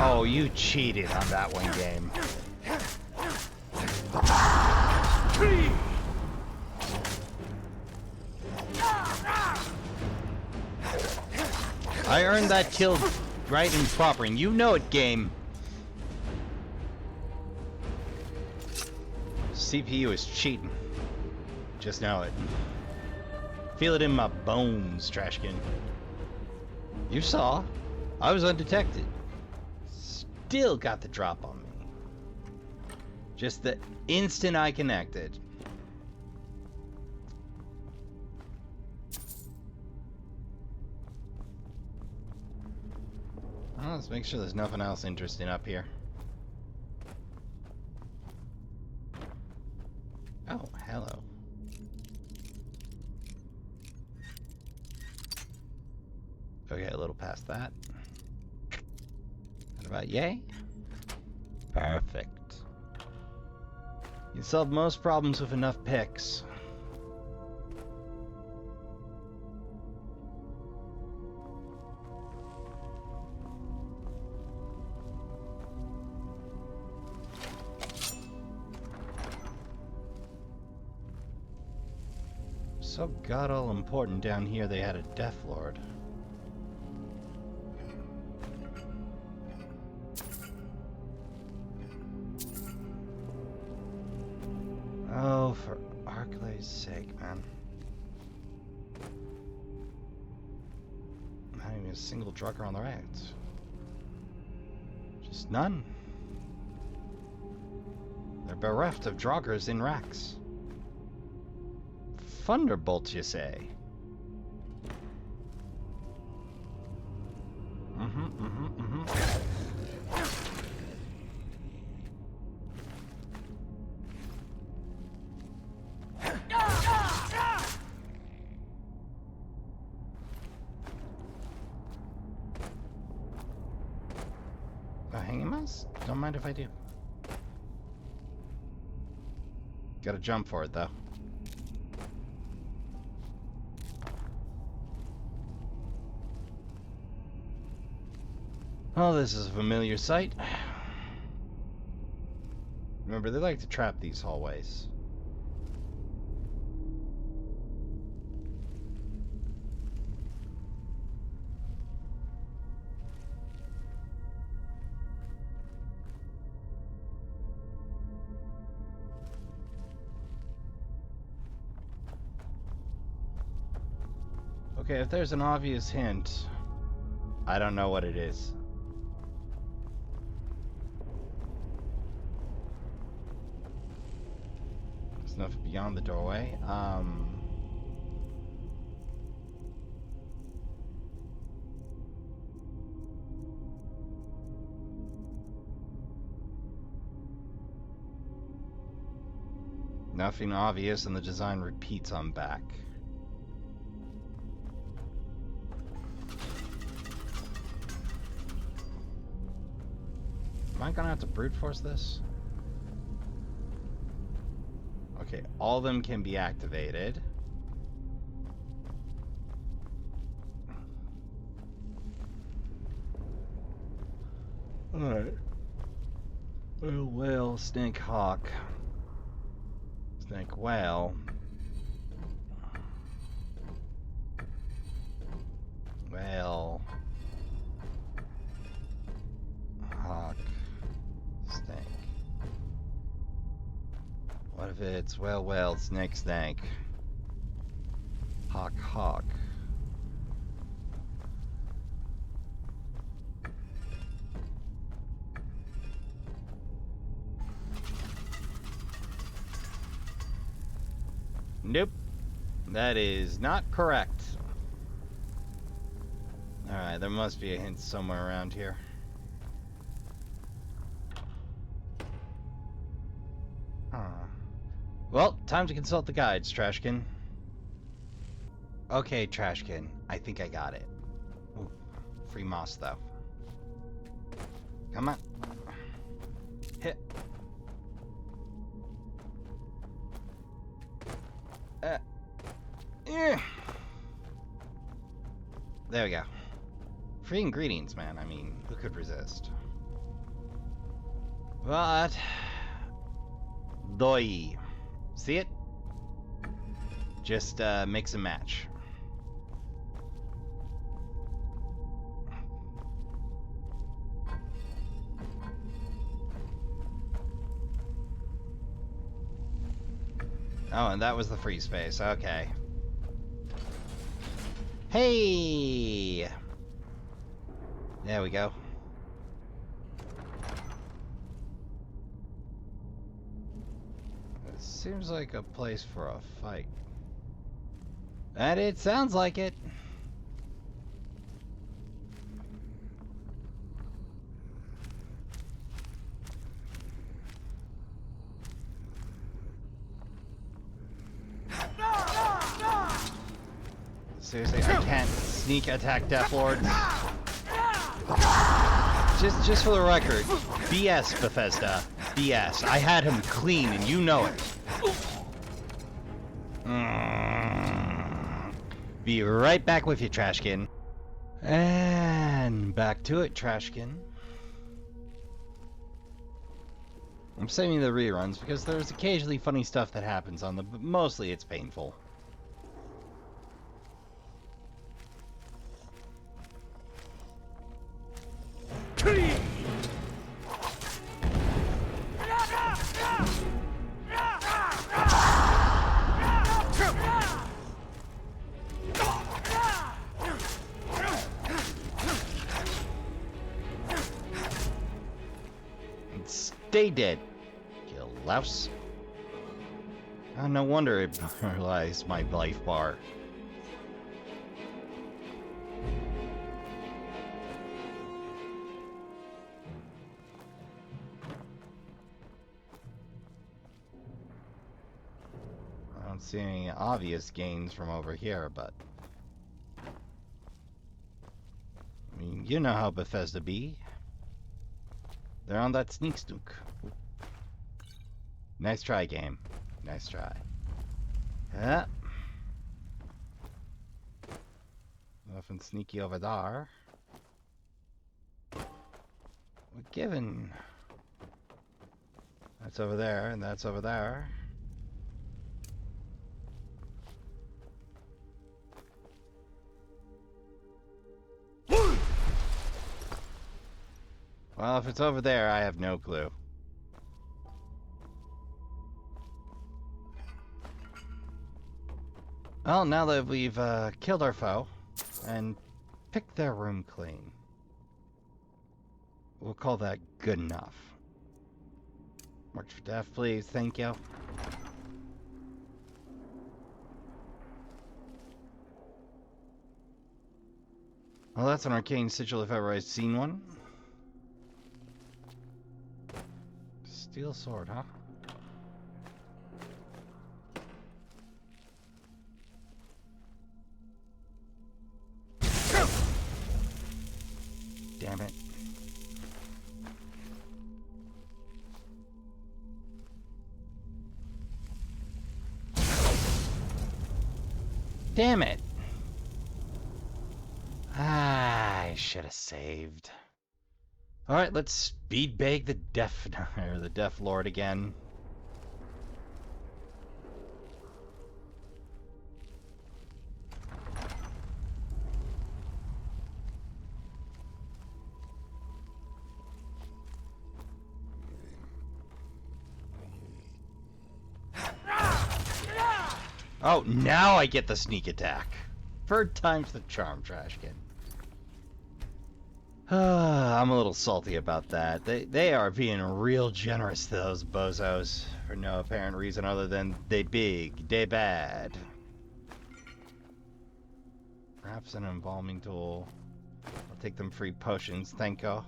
Oh, you cheated on that one game. I earned that kill right and proper, and you know it, game. CPU is cheating. Just know it. Feel it in my bones, Trashkin. You saw. I was undetected. Still got the drop on me. Just the instant I connected. Well, let's make sure there's nothing else interesting up here. Oh, hello. Okay, a little past that. What about yay? Perfect. You solve most problems with enough picks. So god all important down here they had a Death Lord. Oh, for Arclay's sake, man. Not even a single drugger on the right. Just none. They're bereft of druggers in racks. Thunderbolts, you say? mouse? Don't mind if I do. Gotta jump for it, though. Oh, this is a familiar sight. Remember, they like to trap these hallways. Okay, if there's an obvious hint, I don't know what it is. There's nothing beyond the doorway. Nothing obvious, and the design repeats on back. Am I gonna have to brute force this? Okay, all of them can be activated. Alright. Whale, snake, hawk. Snake, whale. Whale. Hawk. Snake. What if it's whale, snake, snake? Hawk, hawk. Nope. That is not correct. Alright, there must be a hint somewhere around here. Well, time to consult the guides, Trashkin. Okay, Trashkin. I think I got it. Ooh, free moss, though. Come on. Hit. Yeah. There we go. Free ingredients, man. I mean, who could resist? But... Doi. See it? Just mix and match. Oh, and that was the free space. Okay. Hey! There we go. It seems like a place for a fight. And it sounds like it. Seriously, I can't sneak attack Death Lords. Just for the record, BS, Bethesda. BS. I had him clean, and you know it. Be right back with you, Trashkin. And back to it, Trashkin. I'm saving the reruns because there's occasionally funny stuff that happens on them, but mostly it's painful. Stay dead, you louse. Oh, no wonder it paralyzed my life bar. I don't see any obvious gains from over here, but... I mean, you know how Bethesda be. They're on that sneak snook. Nice try, game. Nice try. Yeah. Nothing sneaky over there. We're given. That's over there, and that's over there. Well, if it's over there, I have no clue. Well, now that we've killed our foe and picked their room clean, we'll call that good enough. March for death, please. Thank you. Well, that's an arcane sigil if ever I've seen one. Steel sword, huh? Damn it. Damn it. I should have saved. Alright, let's speed bag the Death Lord again. Oh, now I get the sneak attack. Third time's the charm, Trashkin. I'm a little salty about that. They are being real generous to those bozos for no apparent reason other than they big, they bad. Perhaps an embalming tool. I'll take them free potions, thank you.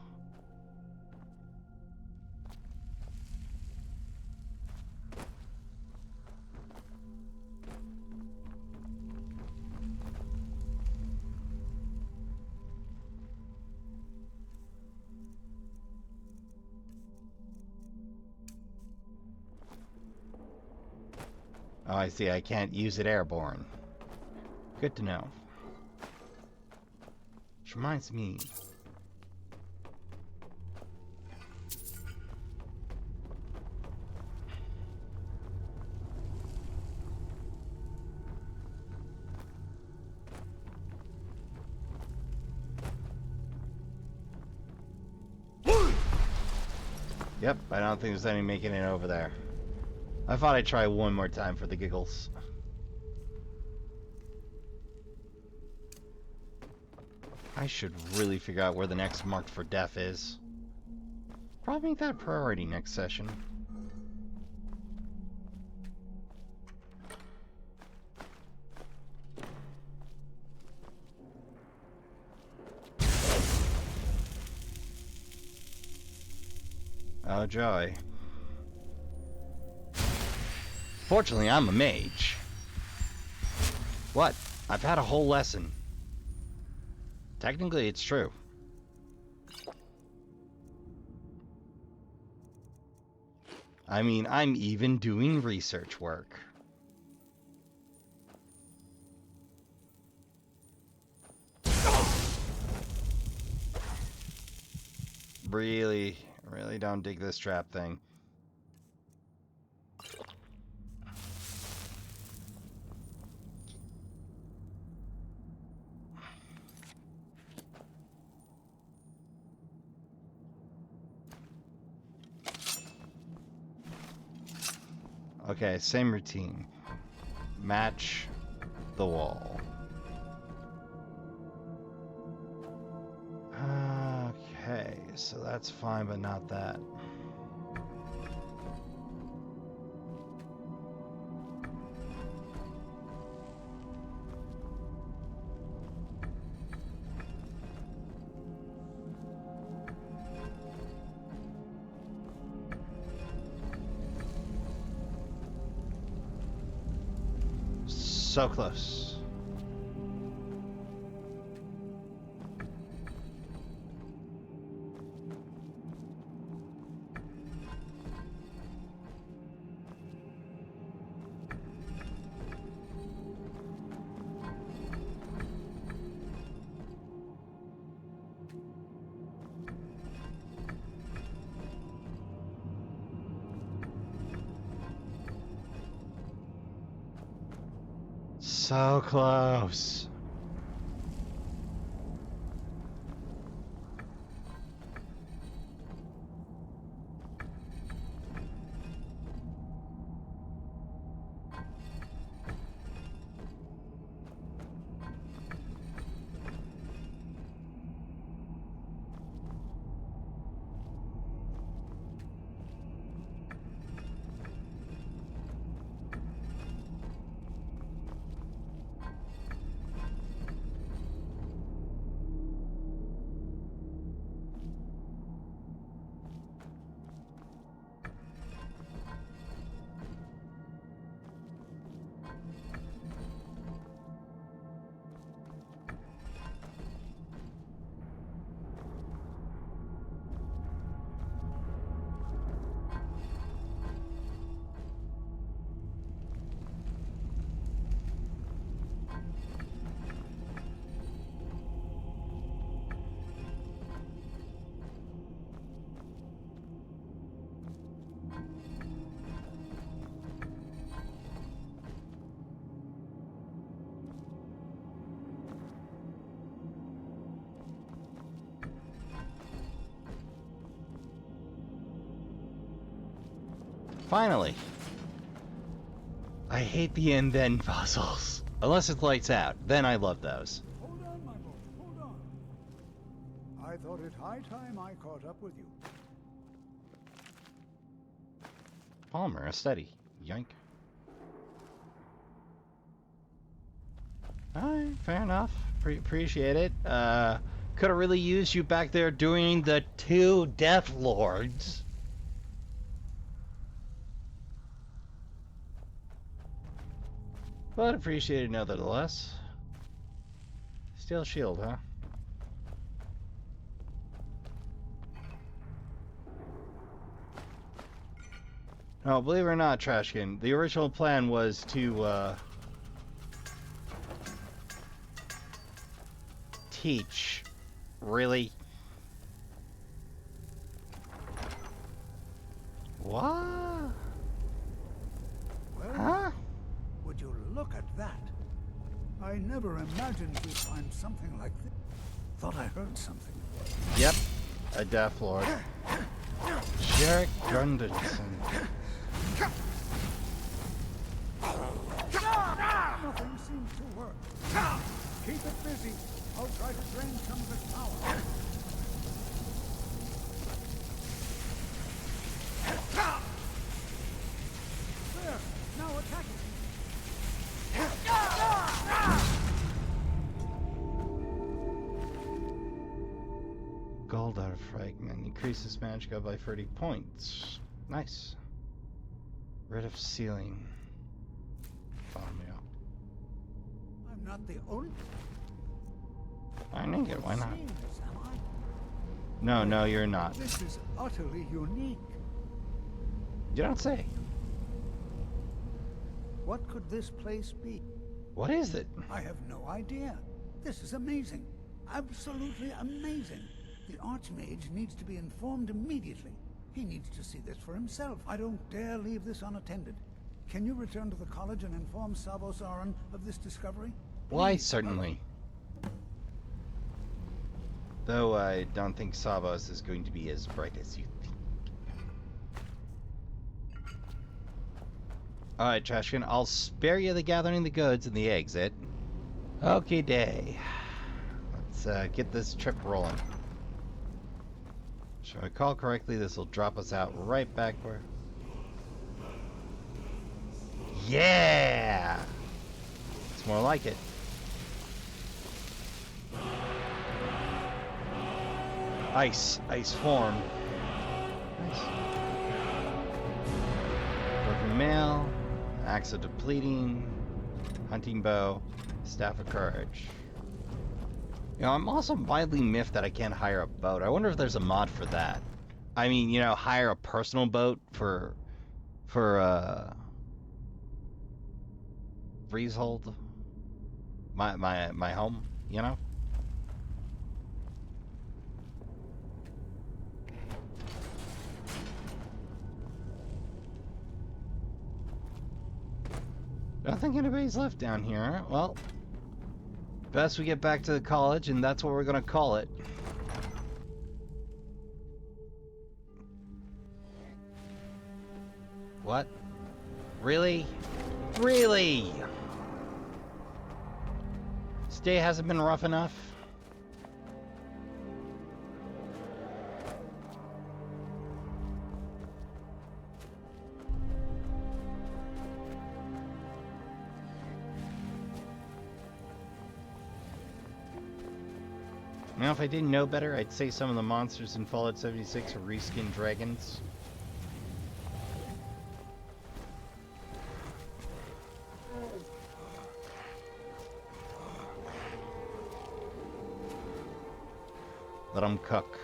Oh, I see. I can't use it airborne. Good to know. Which reminds me. Yep, I don't think there's any making it over there. I thought I'd try one more time for the giggles. I should really figure out where the next marked for death is. Probably make that a priority next session. Oh joy. Fortunately, I'm a mage. What? I've had a whole lesson. Technically, it's true. I mean, I'm even doing research work. Really don't dig this trap thing. Okay, same routine. Match the wall. Okay, so that's fine, but not that. So close. So close. Finally. I hate the and then puzzles. Unless it lights out. Then I love those. Hold on, my boy, hold on. I thought it high time I caught up with you. Palmer, a steady. Yoink. Alright, fair enough. Appreciate it. Could have really used you back there doing the 2 Death Lords. But appreciated nevertheless. Steel shield, huh? No, believe it or not, Trashkin, the original plan was to, teach. Really? What? Well, huh? Would you look at that? I never imagined you'd find something like this. Thought I heard something. Yep, a Death Lord. Jarek Gundenson. Nothing seems to work. Keep it busy. I'll try to drain some of its power. There, now attack it. Goldar fragment increases magicka by 30 points. Nice. Rid of ceiling. Follow me up. I'm not the only. I think it. Why not? Seeing this, am I? No, you're not. This is utterly unique. You don't say. What could this place be? What is it? I have no idea. This is amazing. Absolutely amazing. The Archmage needs to be informed immediately. He needs to see this for himself. I don't dare leave this unattended. Can you return to the college and inform Savos Aran of this discovery? Why, certainly. Though I don't think Savos is going to be as bright as you think. Alright, Trashkin, I'll spare you the gathering the goods and the exit. Okay, day. Let's get this trip rolling. Should I recall correctly, this will drop us out right back where... Yeah! It's more like it. Ice form. Nice. Broken mail, axe of depleting, hunting bow, staff of courage. You know, I'm also widely miffed that I can't hire a boat. I wonder if there's a mod for that. I mean, you know, hire a personal boat for Freezehold, my home, you know. don't think anybody's left down here. Well, best we get back to the college, and that's what we're gonna call it. What? Really? Really? This day hasn't been rough enough? Now, if I didn't know better, I'd say some of the monsters in Fallout 76 are reskinned dragons. Let them cook.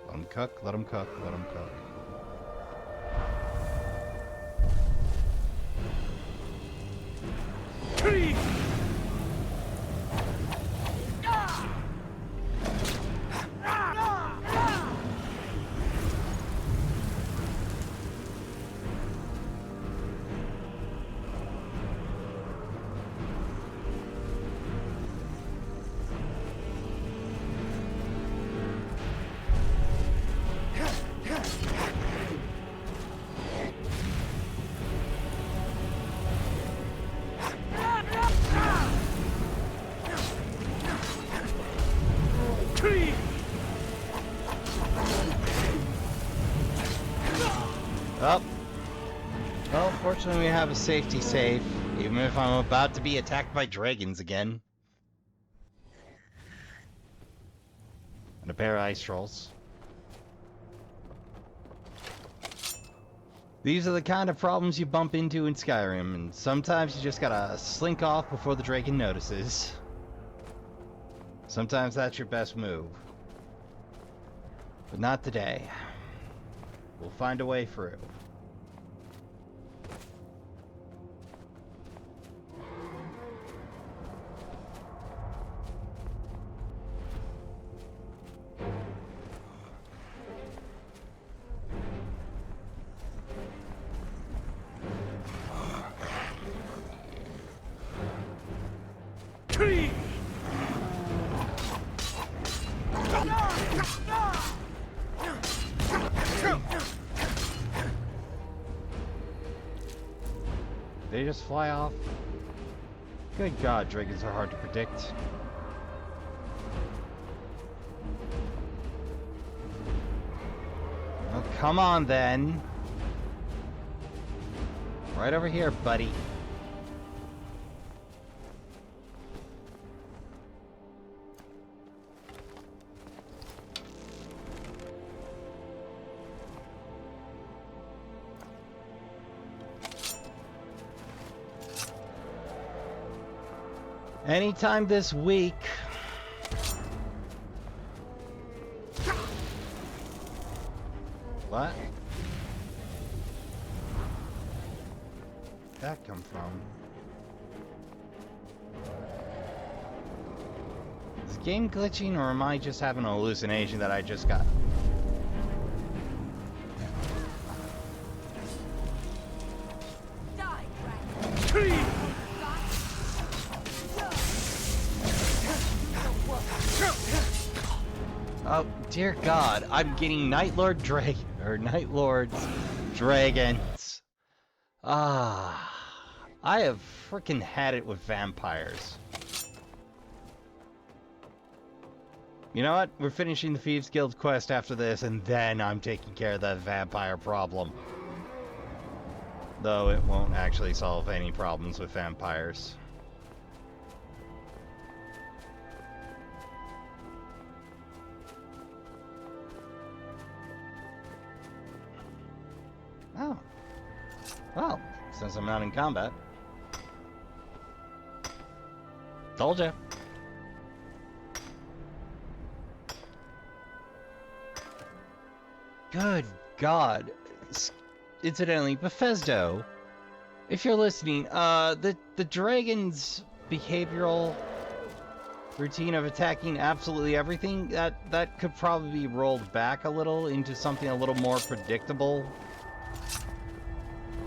Let them cook, let them cook, let them cook. Oh. Well, fortunately we have a safety save, even if I'm about to be attacked by dragons again. And a pair of ice trolls. These are the kind of problems you bump into in Skyrim, and sometimes you just gotta slink off before the dragon notices. Sometimes that's your best move. But not today. We'll find a way through. They just fly off? Good God, dragons are hard to predict. Oh, come on then. Right over here, buddy. Anytime this week. What? Where'd that come from? Is the game glitching, or am I just having an hallucination that I just got? Oh, dear God, I'm getting Night Lord's dragons. Ah, I have frickin' had it with vampires. You know what? We're finishing the Thieves Guild quest after this, and then I'm taking care of that vampire problem. Though it won't actually solve any problems with vampires. Oh. Well, since I'm not in combat. Told ya. Good God. Incidentally, Bethesda, if you're listening, the dragon's behavioral routine of attacking absolutely everything, that could probably be rolled back a little into something a little more predictable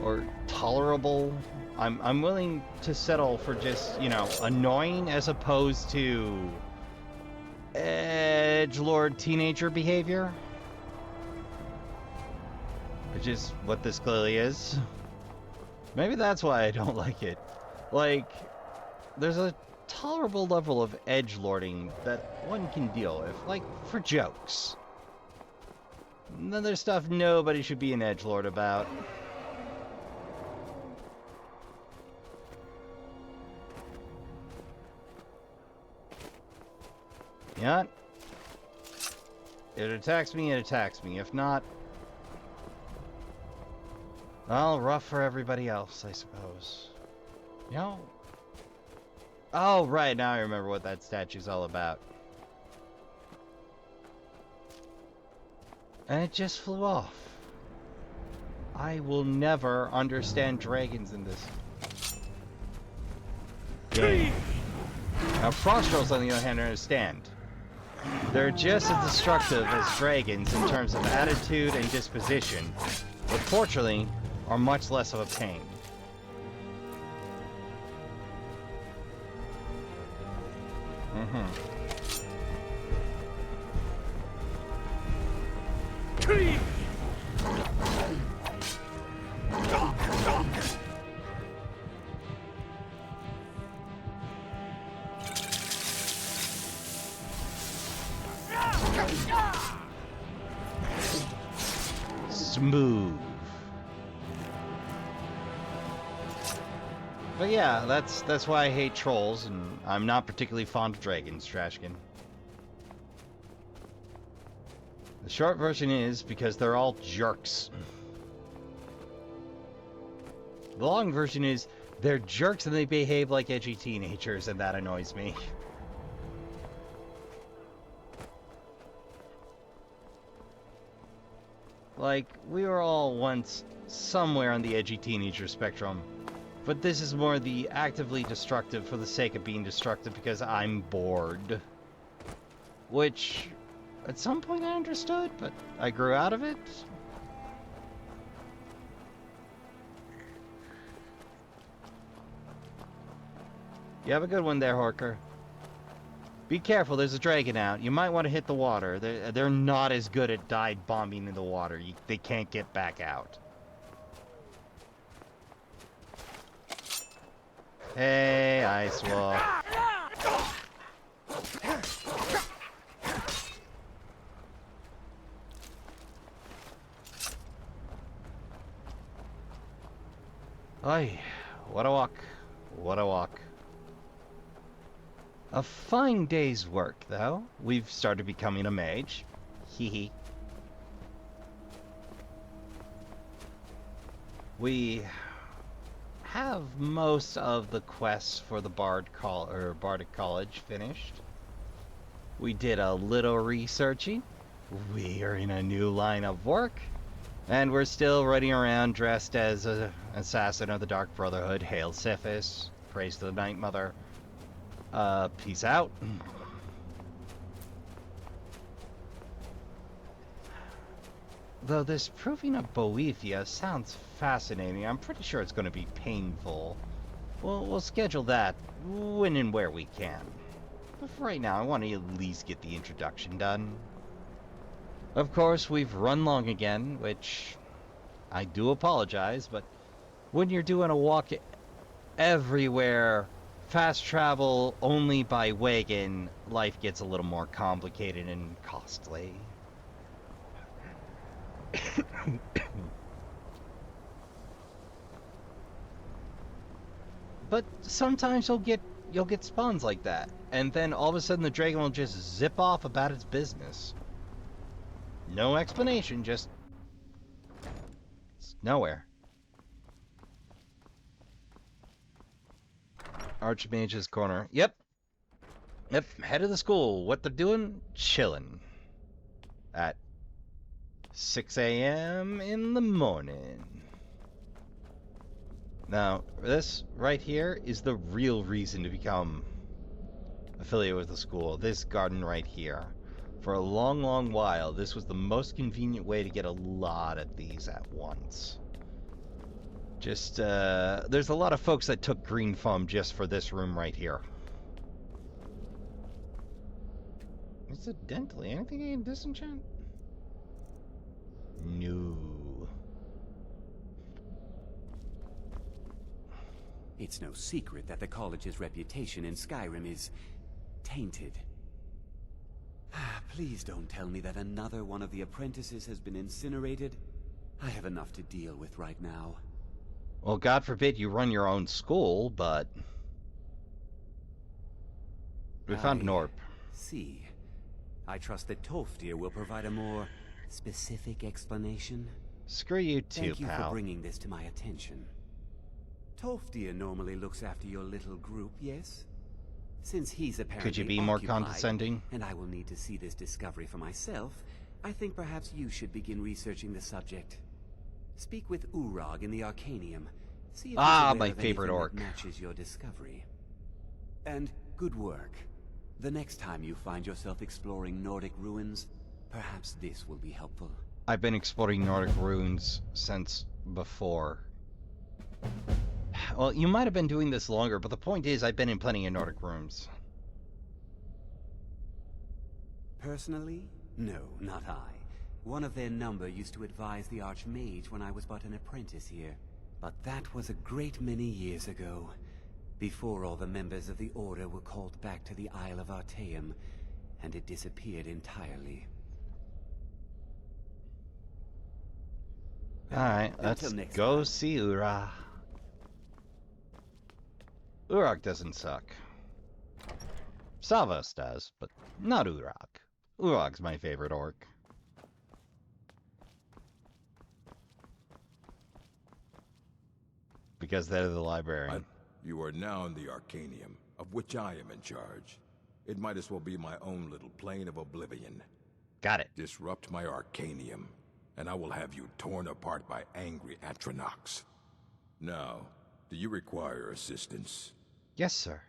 or tolerable I'm willing to settle for just, you know, annoying as opposed to edgelord teenager behavior. Which is what this clearly is. Maybe that's why I don't like it. Like, there's a tolerable level of edgelording that one can deal with, like, for jokes. And then there's stuff nobody should be an edgelord about. Yeah. It attacks me, it attacks me. If not, well, rough for everybody else, I suppose. You know? Oh, right, now I remember what that statue's all about. And it just flew off. I will never understand dragons in this game. Now, frost trolls, on the other hand, I understand. They're just as destructive as dragons in terms of attitude and disposition, but fortunately, are much less of a pain. Smooth. But yeah, that's why I hate trolls, and I'm not particularly fond of dragons, Trashkin. The short version is because they're all jerks. The long version is they're jerks and they behave like edgy teenagers, and that annoys me. Like, we were all once somewhere on the edgy teenager spectrum. But this is more the actively destructive for the sake of being destructive because I'm bored. Which, at some point I understood, but I grew out of it. You have a good one there, Horker. Be careful, there's a dragon out. You might want to hit the water. They're not as good at dive bombing in the water. They can't get back out. Hey, Ice Wolf. Ay, what a walk. What a walk. A fine day's work, though. We've started becoming a mage. Hee hee. We have most of the quests for the Bardic College finished. We did a little researching. We are in a new line of work. And we're still running around dressed as an assassin of the Dark Brotherhood. Hail Sithis. Praise to the Night Mother. Peace out. Though this proving of Boethia sounds fascinating, I'm pretty sure it's going to be painful. We'll schedule that when and where we can. But for right now, I want to at least get the introduction done. Of course, we've run long again, which I do apologize, but when you're doing a walk everywhere, fast travel only by wagon, life gets a little more complicated and costly. But sometimes you'll get spawns like that, and then all of a sudden the dragon will just zip off about its business. No explanation, just nowhere. Archmage's corner. Yep, head of the school. What they're doing? Chilling. At 6 a.m. in the morning. Now, this right here is the real reason to become affiliated with the school. This garden right here. For a long, long while, this was the most convenient way to get a lot of these at once. Just, there's a lot of folks that took green foam just for this room right here. Incidentally, anything I can disenchant? No. It's no secret that the college's reputation in Skyrim is tainted. Please don't tell me that another one of the apprentices has been incinerated. I have enough to deal with right now. Well, God forbid you run your own school, but... We found Norp. See. I trust that Tolfdir will provide a more specific explanation. Screw you too, Thank you pal. for bringing this to my attention. Tolfdir normally looks after your little group, yes? Since he's apparently Could you be more occupied, condescending? and I will need to see this discovery for myself, I think perhaps you should begin researching the subject. Speak with Urag in the Arcanium. See if he's aware my of favorite anything orc. that matches your discovery. And good work. The next time you find yourself exploring Nordic ruins, perhaps this will be helpful. I've been exploring Nordic ruins since before. Well, you might have been doing this longer, but the point is I've been in plenty of Nordic rooms. Personally? No, not I. One of their number used to advise the Archmage when I was but an apprentice here. But that was a great many years ago, before all the members of the Order were called back to the Isle of Artaeum, and it disappeared entirely. Alright, let's go see Urag. Urag doesn't suck. Savos does, but not Urag. Urag's my favorite orc. Because they're the librarian. You are now in the Arcanium, of which I am in charge. It might as well be my own little plane of oblivion. Got it. Disrupt my Arcanium, and I will have you torn apart by angry Atronachs. Now, do you require assistance? Yes, sir.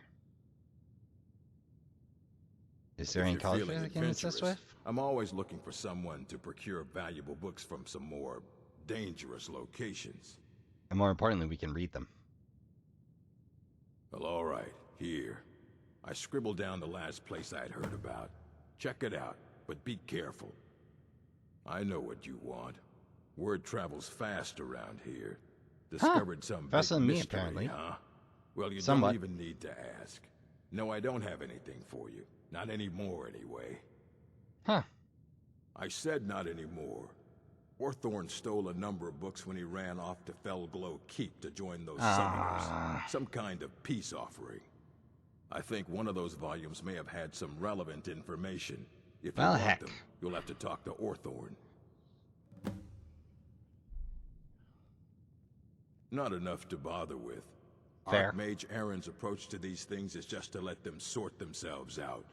Is there any If you're college feeling I can assist adventurous, with? I'm always looking for someone to procure valuable books from some more dangerous locations. And more importantly, we can read them. Well, all right, here. I scribbled down the last place I'd heard about. Check it out, but be careful. I know what you want. Word travels fast around here. Discovered some big faster than me, mystery, apparently. huh? Well, you Somewhat. don't even need to ask. No, I don't have anything for you. Not anymore, anyway. Huh. I said not anymore. Orthorn stole a number of books when he ran off to Felglow Keep to join those summoners. Some kind of peace offering. I think one of those volumes may have had some relevant information. If you Well, want heck. them, you'll have to talk to Orthorn. Not enough to bother with. Fair. Archmage Aaron's approach to these things is just to let them sort themselves out.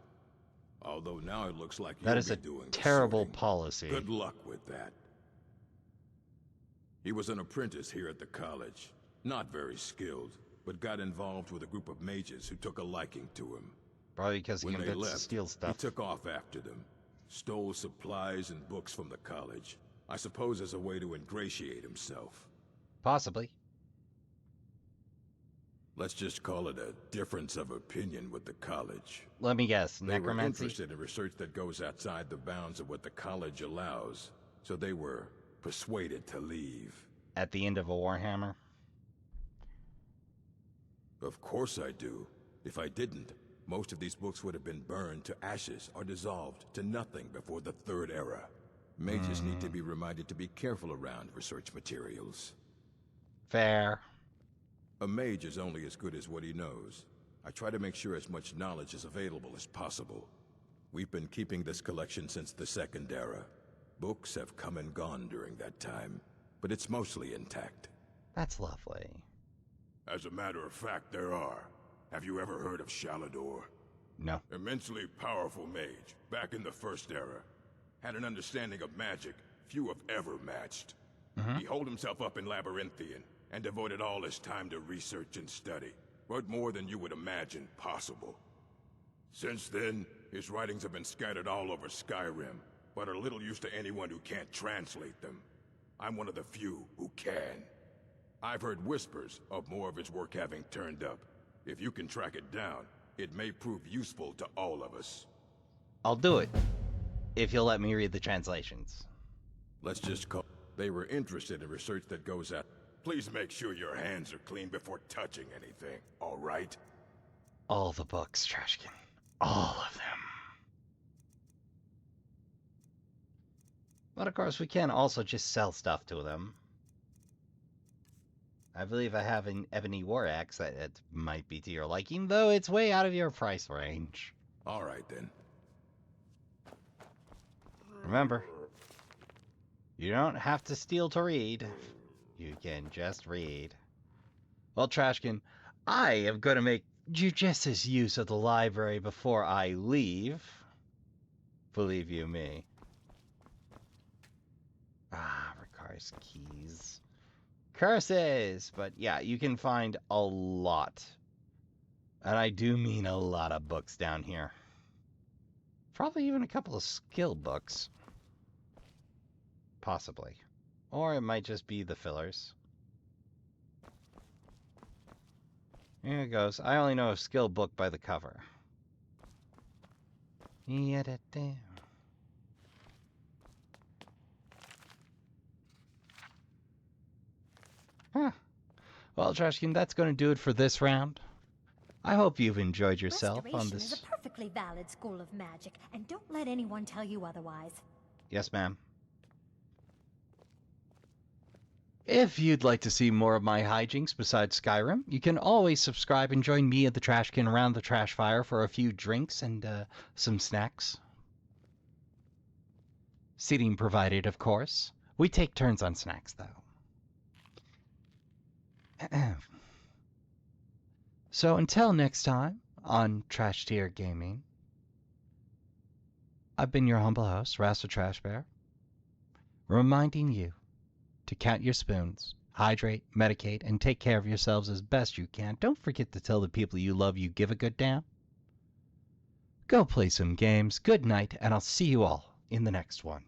Although now it looks like That you'll is be a doing the terrible sorting. policy. Good luck with that. He was an apprentice here at the college. Not very skilled, but got involved with a group of mages who took a liking to him. Probably because he When they can left, steal he stuff. took off after them. Stole supplies and books from the college. I suppose as a way to ingratiate himself. Possibly. Let's just call it a difference of opinion with the college. Let me guess, They were necromancy? interested in research that goes outside the bounds of what the college allows, so they were persuaded to leave. At the end of a Warhammer? Of course I do. If I didn't, most of these books would have been burned to ashes or dissolved to nothing before the Third Era. Mages need to be reminded to be careful around research materials. Fair. A mage is only as good as what he knows. I try to make sure as much knowledge is available as possible. We've been keeping this collection since the Second Era. Books have come and gone during that time, but it's mostly intact. That's lovely. As a matter of fact, there are. Have you ever heard of Shalador? No. Immensely powerful mage, back in the First Era. Had an understanding of magic few have ever matched. He holed himself up in Labyrinthian, and devoted all his time to research and study, but more than you would imagine possible. Since then, his writings have been scattered all over Skyrim, but are little use to anyone who can't translate them. I'm one of the few who can. I've heard whispers of more of his work having turned up. If you can track it down, it may prove useful to all of us. I'll do it, if you'll let me read the translations. Let's just call... They were interested in research that goes out. Please make sure your hands are clean before touching anything, all right? All the books, Trashkin. All of them. But of course, we can also just sell stuff to them. I believe I have an ebony war axe that it might be to your liking, though it's way out of your price range. All right, then. Remember, you don't have to steal to read. You can just read. Well, Trashkin, I am going to make judicious use of the library before I leave. Believe you me. Requires keys. Curses! But yeah, you can find a lot. And I do mean a lot of books down here. Probably even a couple of skill books. Possibly. Or it might just be the fillers. Here it goes. I only know a skill book by the cover. Huh. Well, Trashkin, that's going to do it for this round. I hope you've enjoyed yourself on this. Restoration is a perfectly valid school of magic, and don't let anyone tell you otherwise. Yes, ma'am. If you'd like to see more of my hijinks besides Skyrim, you can always subscribe and join me at the Trashkin around the trash fire for a few drinks and some snacks. Seating provided, of course. We take turns on snacks, though. So until next time on Trash Tier Gaming, I've been your humble host, Rasta Trash Bear, reminding you to count your spoons, hydrate, medicate, and take care of yourselves as best you can. Don't forget to tell the people you love you give a good damn. Go play some games. Good night, and I'll see you all in the next one.